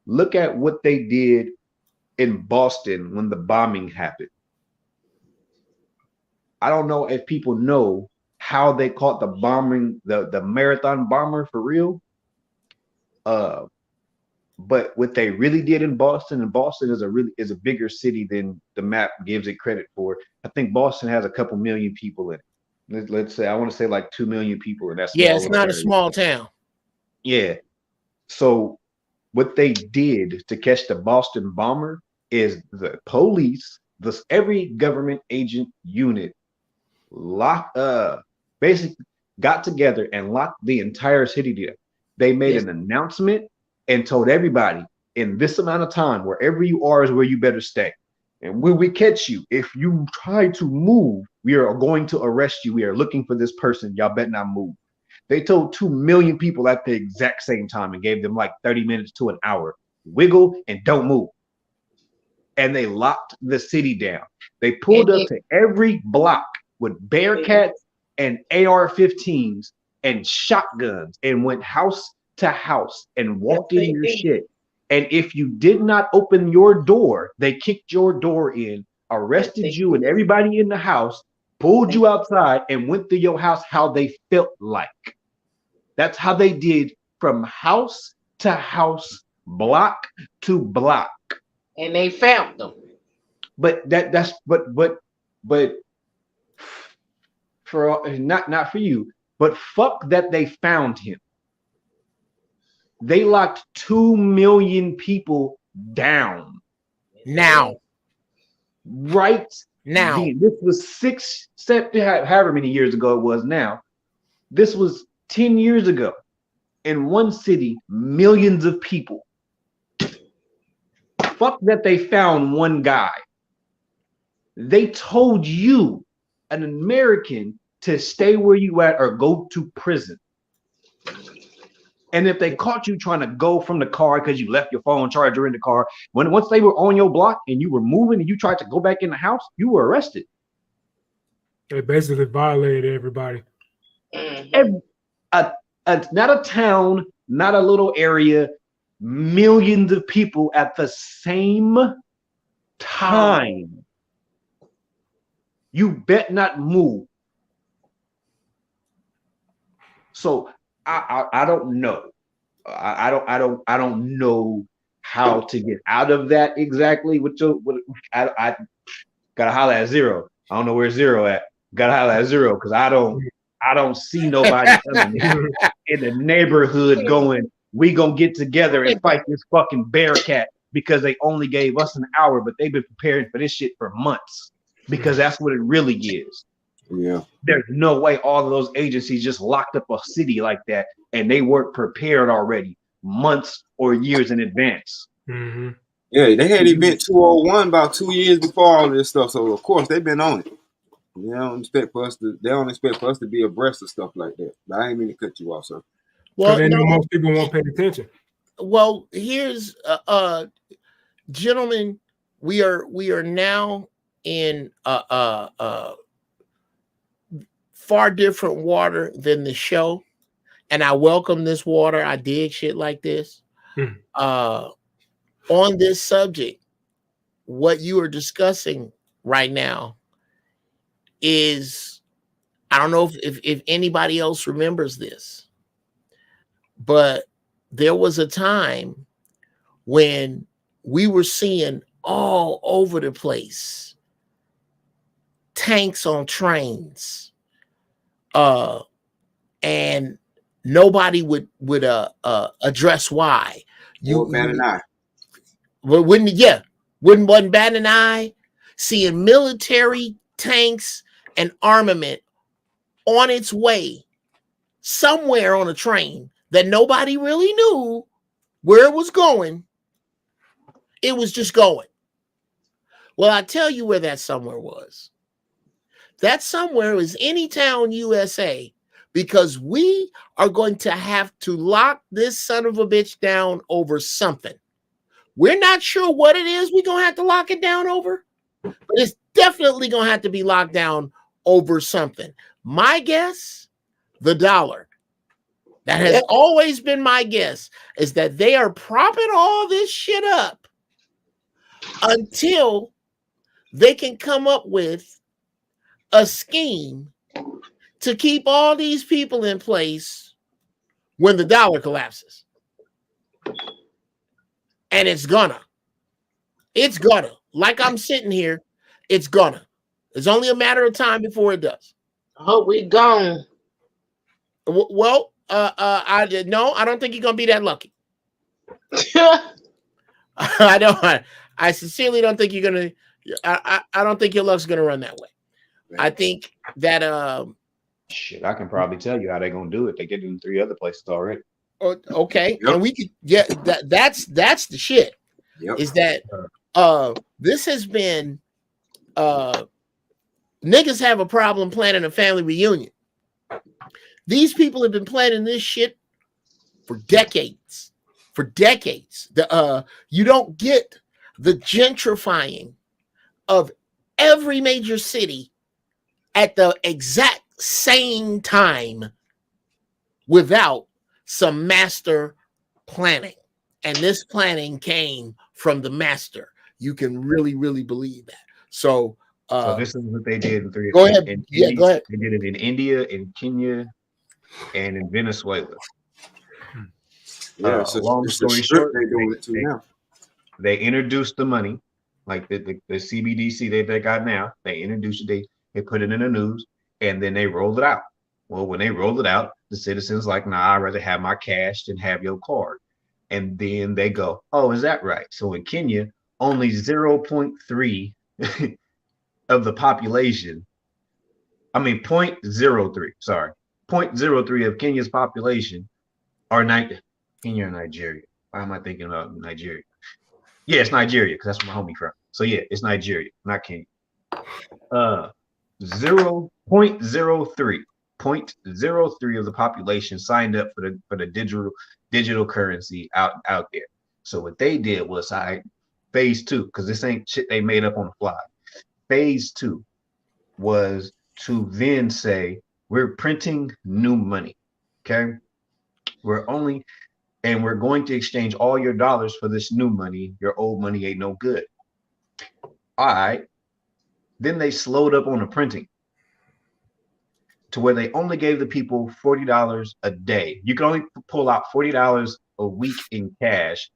look at what they did in Boston when the bombing happened. I don't know if people know how they caught the bombing, the marathon bomber for real. But what they really did in Boston, and Boston is a bigger city than the map gives it credit for. I think Boston has a couple million people in it. Let's say I want to say like 2 million people in that small. Yeah, it's not a small town. Yeah. So what they did to catch the Boston bomber is the police, every government agent unit basically got together and locked the entire city down. They made an announcement and told everybody in this amount of time, wherever you are is where you better stay. And when we catch you, if you try to move, we are going to arrest you. We are looking for this person. Y'all better not move. They told 2 million people at the exact same time and gave them like 30 minutes to an hour. Wiggle and don't move. And they locked the city down. They pulled up to every block with Bearcats and AR-15s and shotguns and went house to house and walked in your shit. And if you did not open your door, they kicked your door in, arrested you and everybody in the house, pulled you outside and went to your house how they felt like. That's how they did from house to house, block to block. And they found them. But for not for you, but fuck that they found him. They locked 2 million people down. Now. Right now. This was however many years ago it was now. This was 10 years ago. In one city, millions of people. Fuck that they found one guy. They told you, an American, to stay where you at or go to prison. And if they caught you trying to go from the car because you left your phone charger in the car, once they were on your block and you were moving and you tried to go back in the house, you were arrested. They basically violated everybody. Not a town, not a little area, millions of people at the same time. You bet not move. So I don't know. I don't know how to get out of that exactly. I gotta holler at Zero. I don't know where Zero at. Gotta holler at Zero because I don't see nobody in the neighborhood going, we gonna get together and fight this fucking Bearcat because they only gave us an hour, but they've been preparing for this shit for months because that's what it really is. Yeah. There's no way all of those agencies just locked up a city like that and they weren't prepared already months or years in advance. Mm-hmm. Yeah, they had Event 201 about 2 years before all this stuff, so of course they've been on it. They don't expect for us to be abreast of stuff like that. But I ain't mean to cut you off, sir. Well, they know most people won't pay attention. Well, here's gentlemen, we are now in far different water than the show, and I welcome this water. I dig shit like this. On this subject, what you are discussing right now is, I don't know if anybody else remembers this, but there was a time when we were seeing all over the place tanks on trains, and nobody would address why. Wasn't bat an eye seeing military tanks and armament on its way somewhere on a train that nobody really knew where it was going, It was just going. Well, I tell you where that somewhere was. That somewhere is Anytown, USA, because we are going to have to lock this son of a bitch down over something. We're not sure what it is we're going to have to lock it down over, but it's definitely going to have to be locked down over something. My guess, the dollar. That has always been my guess, is that they are propping all this shit up until they can come up with a scheme to keep all these people in place when the dollar collapses. And it's gonna. Like I'm sitting here, it's gonna. It's only a matter of time before it does. I hope we gone. Well, I don't think you're gonna be that lucky. I sincerely don't think you're gonna. I don't think your luck's gonna run that way. I think that shit, I can probably tell you how they're gonna do it. They get it in 3 other places already. Okay, yep. And we could, yeah, that's the shit. Yep. Is that this has been niggas have a problem planning a family reunion. These people have been planning this shit for decades. For decades. You don't get the gentrifying of every major city at the exact same time without some master planning. And this planning came from the master. You can really, really believe that. So this is what they did in 3. Go ahead. Go ahead. They did it in India, in Kenya, and in Venezuela. Yeah, long story short, they introduced the money, like the CBDC they got now. They introduced it, they put it in the news, and then they rolled it out. Well, when they rolled it out, the citizens like, nah, I'd rather have my cash than have your card. And then they go, oh, is that right? So in Kenya, only 0.3 of the population, 0.03 of Kenya's population are Kenya or Nigeria. Why am I thinking about Nigeria? Yeah, it's Nigeria, because that's where my homie from. So yeah, it's Nigeria, not Kenya. 0.03 of the population signed up for the digital currency out there. So what they did was phase 2, because this ain't shit they made up on the fly. Phase 2 was to then say, we're printing new money. Okay. We're going to exchange all your dollars for this new money. Your old money ain't no good. All right. Then they slowed up on the printing to where they only gave the people $40 a day. You can only pull out $40 a week in cash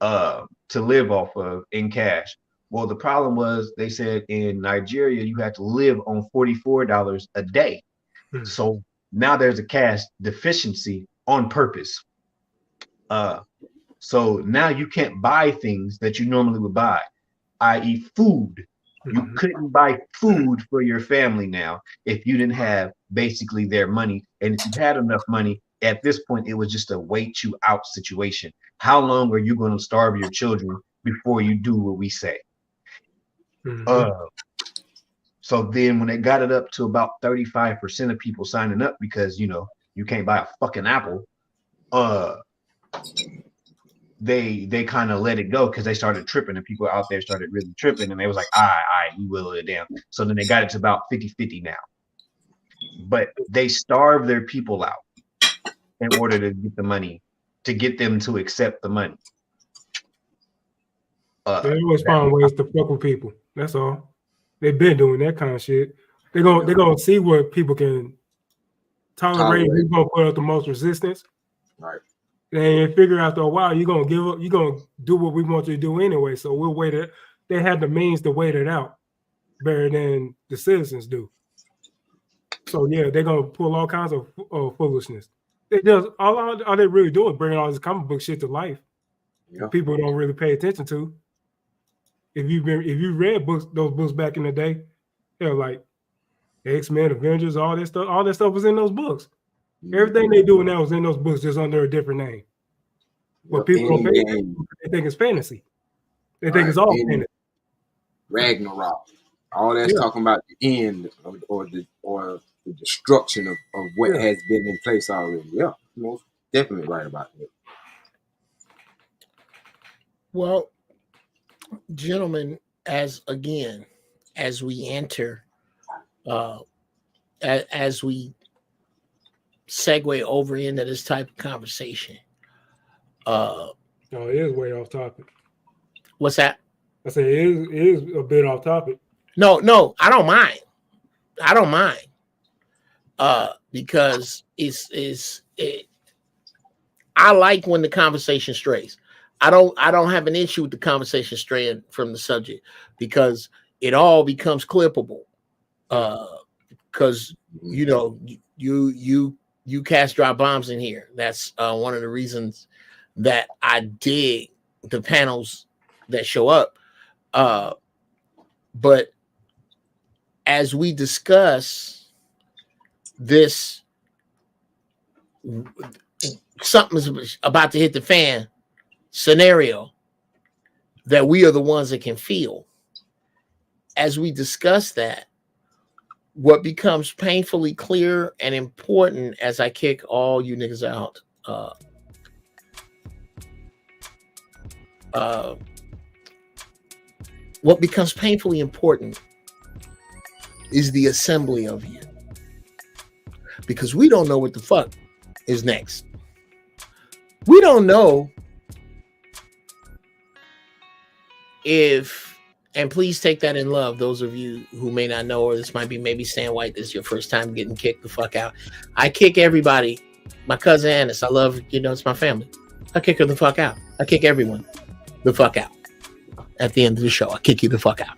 to live off of in cash. Well, the problem was they said in Nigeria, you had to live on $44 a day. Mm-hmm. So now there's a cash deficiency on purpose. So now you can't buy things that you normally would buy, i.e. food. You couldn't buy food for your family now if you didn't have basically their money. And if you had enough money, at this point, it was just a wait you out situation. How long are you going to starve your children before you do what we say? So then when they got it up to about 35% of people signing up because, you can't buy a fucking apple, they kind of let it go because they started tripping and people out there started really tripping and they was like, all right, we will it down. So then they got it to about 50-50 now. But they starved their people out in order to get the money, to get them to accept the money. They always find ways to fuck with people. That's all. They've been doing that kind of shit. They're gonna see what people can tolerate. Who's gonna put up the most resistance. Right. And figure after a while, you're gonna give up. You're gonna do what we want you to do anyway. So we'll wait it. They had the means to wait it out better than the citizens do. So yeah, they're gonna pull all kinds of foolishness. They just all they really do is bringing all this comic book shit to life. Yeah. People don't really pay attention to. If you read those books back in the day, they're like X-Men, Avengers, all that stuff. All that stuff was in those books. Everything they do now is in those books, just under a different name. But people don't pay attention. They think it's fantasy. They think it's all finished. Ragnarok. All that's talking about the end or the destruction of what has been in place already. Yeah, most definitely right about that. Well, gentlemen, as we enter, as we segue over into this type of conversation. No, it is way off topic. What's that? I say it is a bit off topic. No, I don't mind. Because I like when the conversation strays. I don't have an issue with the conversation straying from the subject because it all becomes clippable. Because you know you cast dry bombs in here. That's one of the reasons that I dig the panels that show up. But as we discuss this, something's about to hit the fan scenario that we are the ones that can feel. As we discuss that, what becomes painfully clear and important as I kick all you niggas out, what becomes painfully important is the assembly of you. Because we don't know what the fuck is next. We don't know if, and please take that in love, those of you who may not know, or this might be maybe Stan White, this is your first time getting kicked the fuck out. I kick everybody. My cousin Annis, I love, it's my family. I kick her the fuck out. I kick everyone the fuck out. At the end of the show, I kick you the fuck out.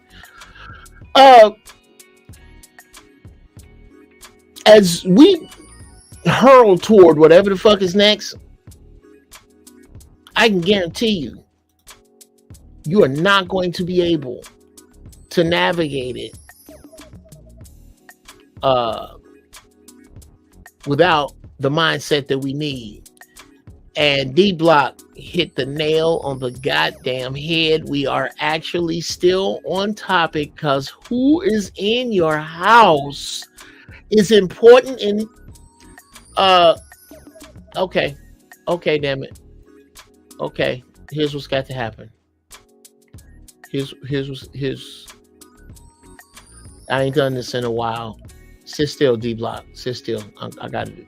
As we hurl toward whatever the fuck is next, I can guarantee you are not going to be able to navigate it without the mindset that we need. And D Block hit the nail on the goddamn head. We are actually still on topic because who is in your house is important. In okay, damn it. Okay, here's what's got to happen. Here's I ain't done this in a while. Sit still, D Block. Sit still. I got it.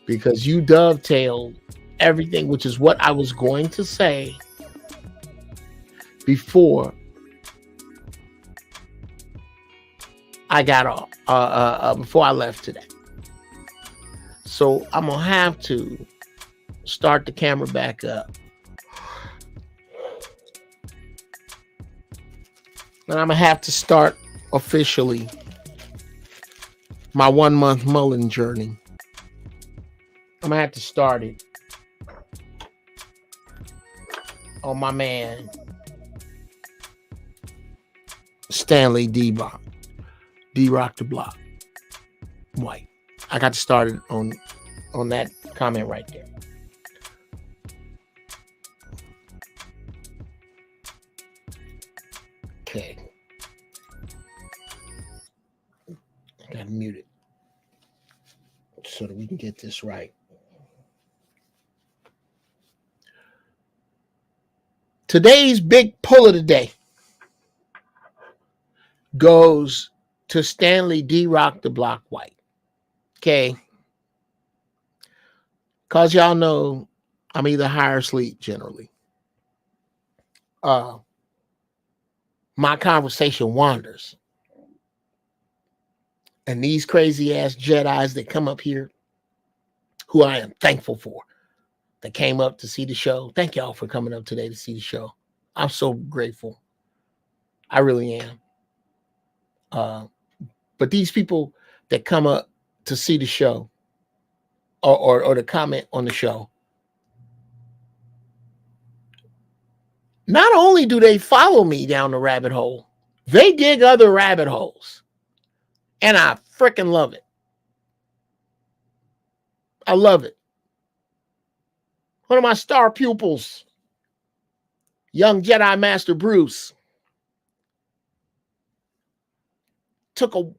Because you dovetailed everything, which is what I was going to say before I got off, before I left today. So I'm gonna have to start the camera back up. And I'm gonna have to start officially my 1 month mulling journey. I'm gonna have to start it on my man Stanley D-Rock the Block White. I got to start it on that comment right there. Okay. I gotta mute it so that we can get this right. Today's big pull of the day goes to Stanley D-Rock the Block White. Okay. Because y'all know I'm either high or sleep generally. My conversation wanders. And these crazy ass Jedis that come up here, who I am thankful for, that came up to see the show. Thank y'all for coming up today to see the show. I'm so grateful. I really am. But these people that come up to see the show or to comment on the show, not only do they follow me down the rabbit hole, they dig other rabbit holes. And I freaking love it. I love it. One of my star pupils young Jedi Master Bruce took a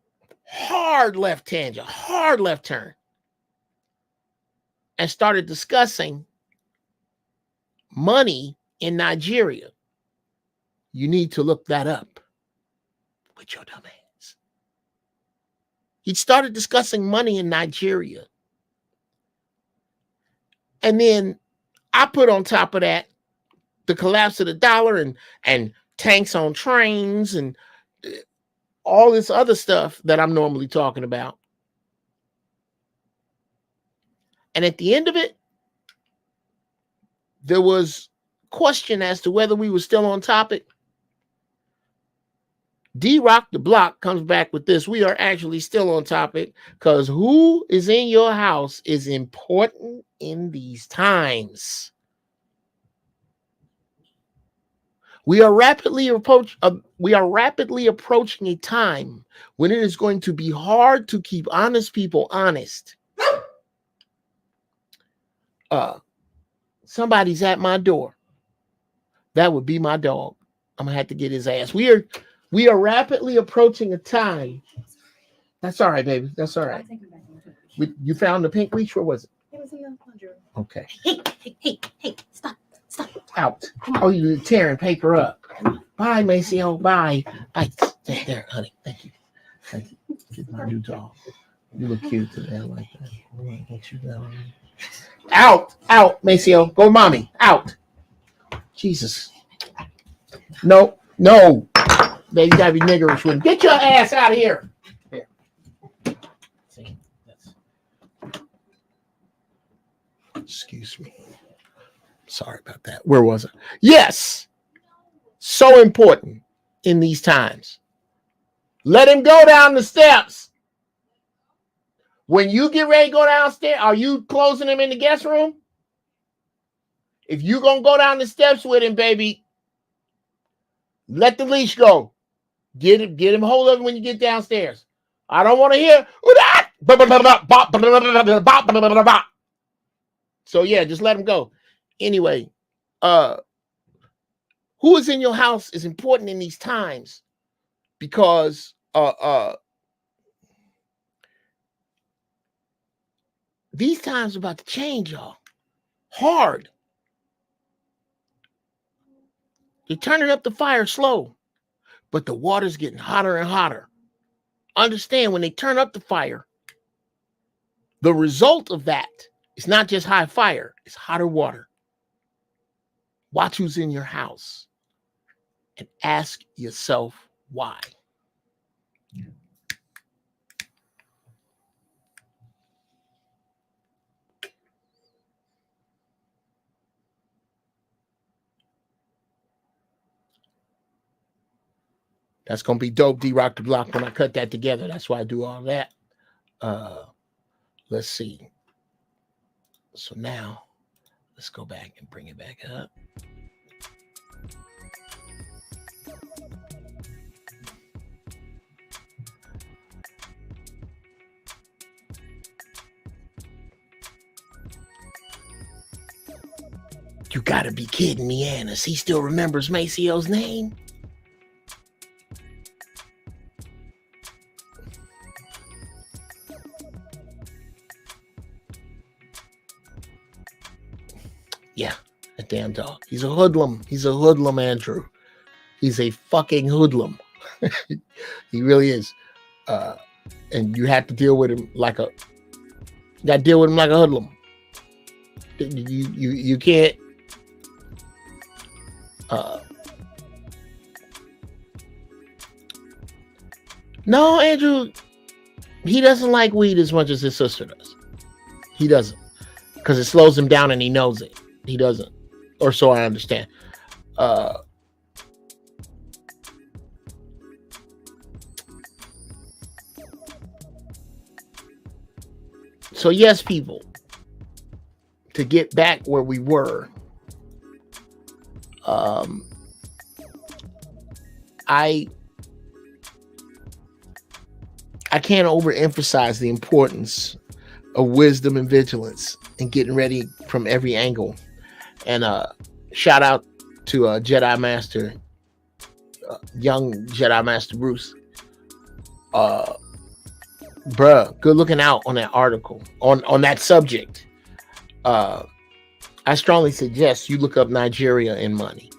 hard left tangent, hard left turn, and started discussing money in Nigeria. You need to look that up with your dumb ass. He started discussing money in Nigeria. And then I put on top of that the collapse of the dollar and tanks on trains and all this other stuff that I'm normally talking about. And at the end of it, there was question as to whether we were still on topic. D-Rock the Block comes back with this. We are actually still on topic because who is in your house is important in these times. We are rapidly approaching a time when it is going to be hard to keep honest people honest. Somebody's at my door. That would be my dog. I'm gonna have to get his ass. We are rapidly approaching a time. That's all right, baby. That's all right. You found the pink leash? Where was it? It was in the laundry room. Okay. Hey, stop. Out. Oh, you're tearing paper up. Bye, Maceo. Bye. Bye. There, honey. Thank you. Thank you. Get my new dog. You look cute today. I like that. I want to get you down. Out, Maceo. Go, mommy. Out. Jesus. No. Baby, you gotta be niggerish with him. Get your ass out of here. Here. See, excuse me. Sorry about that. Where was it? Yes. So important in these times. Let him go down the steps. When you get ready to go downstairs, are you closing him in the guest room? If you gonna go down the steps with him, baby, let the leash go. Get him hold of it when you get downstairs. I don't want to hear. So yeah, just let him go. Anyway, who is in your house is important in these times because these times are about to change, y'all. Hard. You're turning up the fire slow, but the water's getting hotter and hotter. Understand, when they turn up the fire, the result of that is not just high fire, it's hotter water. Watch who's in your house and ask yourself why. That's going to be dope, D-Rock the Block, when I cut that together. That's why I do all that. Let's see. So now, let's go back and bring it back up. You got to be kidding me, Annis. He still remembers Maceo's name? Yeah, a damn dog. He's a hoodlum. He's a hoodlum, Andrew. He's a fucking hoodlum. He really is. And you have to deal with him like a. You got to deal with him like a hoodlum. You can't. No, Andrew. He doesn't like weed as much as his sister does. He doesn't, because it slows him down, and he knows it. He doesn't, or so I understand. So yes, people, to get back where we were, I can't overemphasize the importance of wisdom and vigilance and getting ready from every angle. And shout out to Jedi Master, young Jedi Master Bruce. Bruh, good looking out on that article on that subject. I strongly suggest you look up Nigeria and money.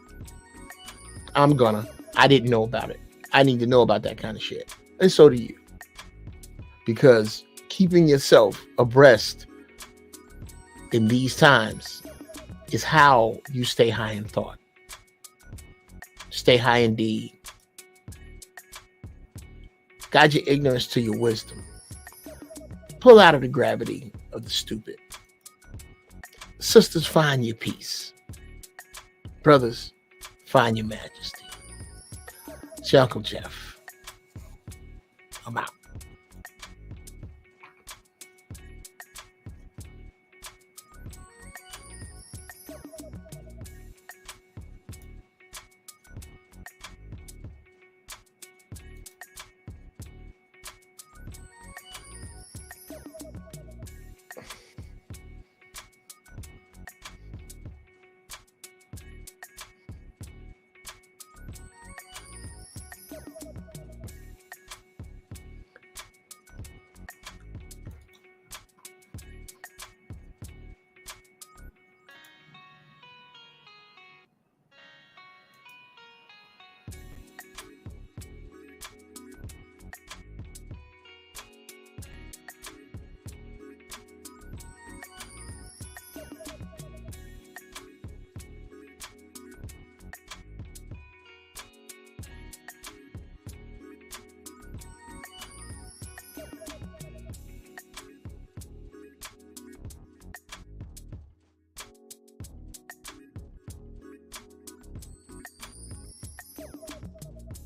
I didn't know about it. I need to know about that kind of shit. And so do you. Because keeping yourself abreast in these times is how you stay high in thought. Stay high in deed. Guide your ignorance to your wisdom. Pull out of the gravity of the stupid. Sisters, find your peace. Brothers, find your majesty. It's your Uncle Jeff. I'm out.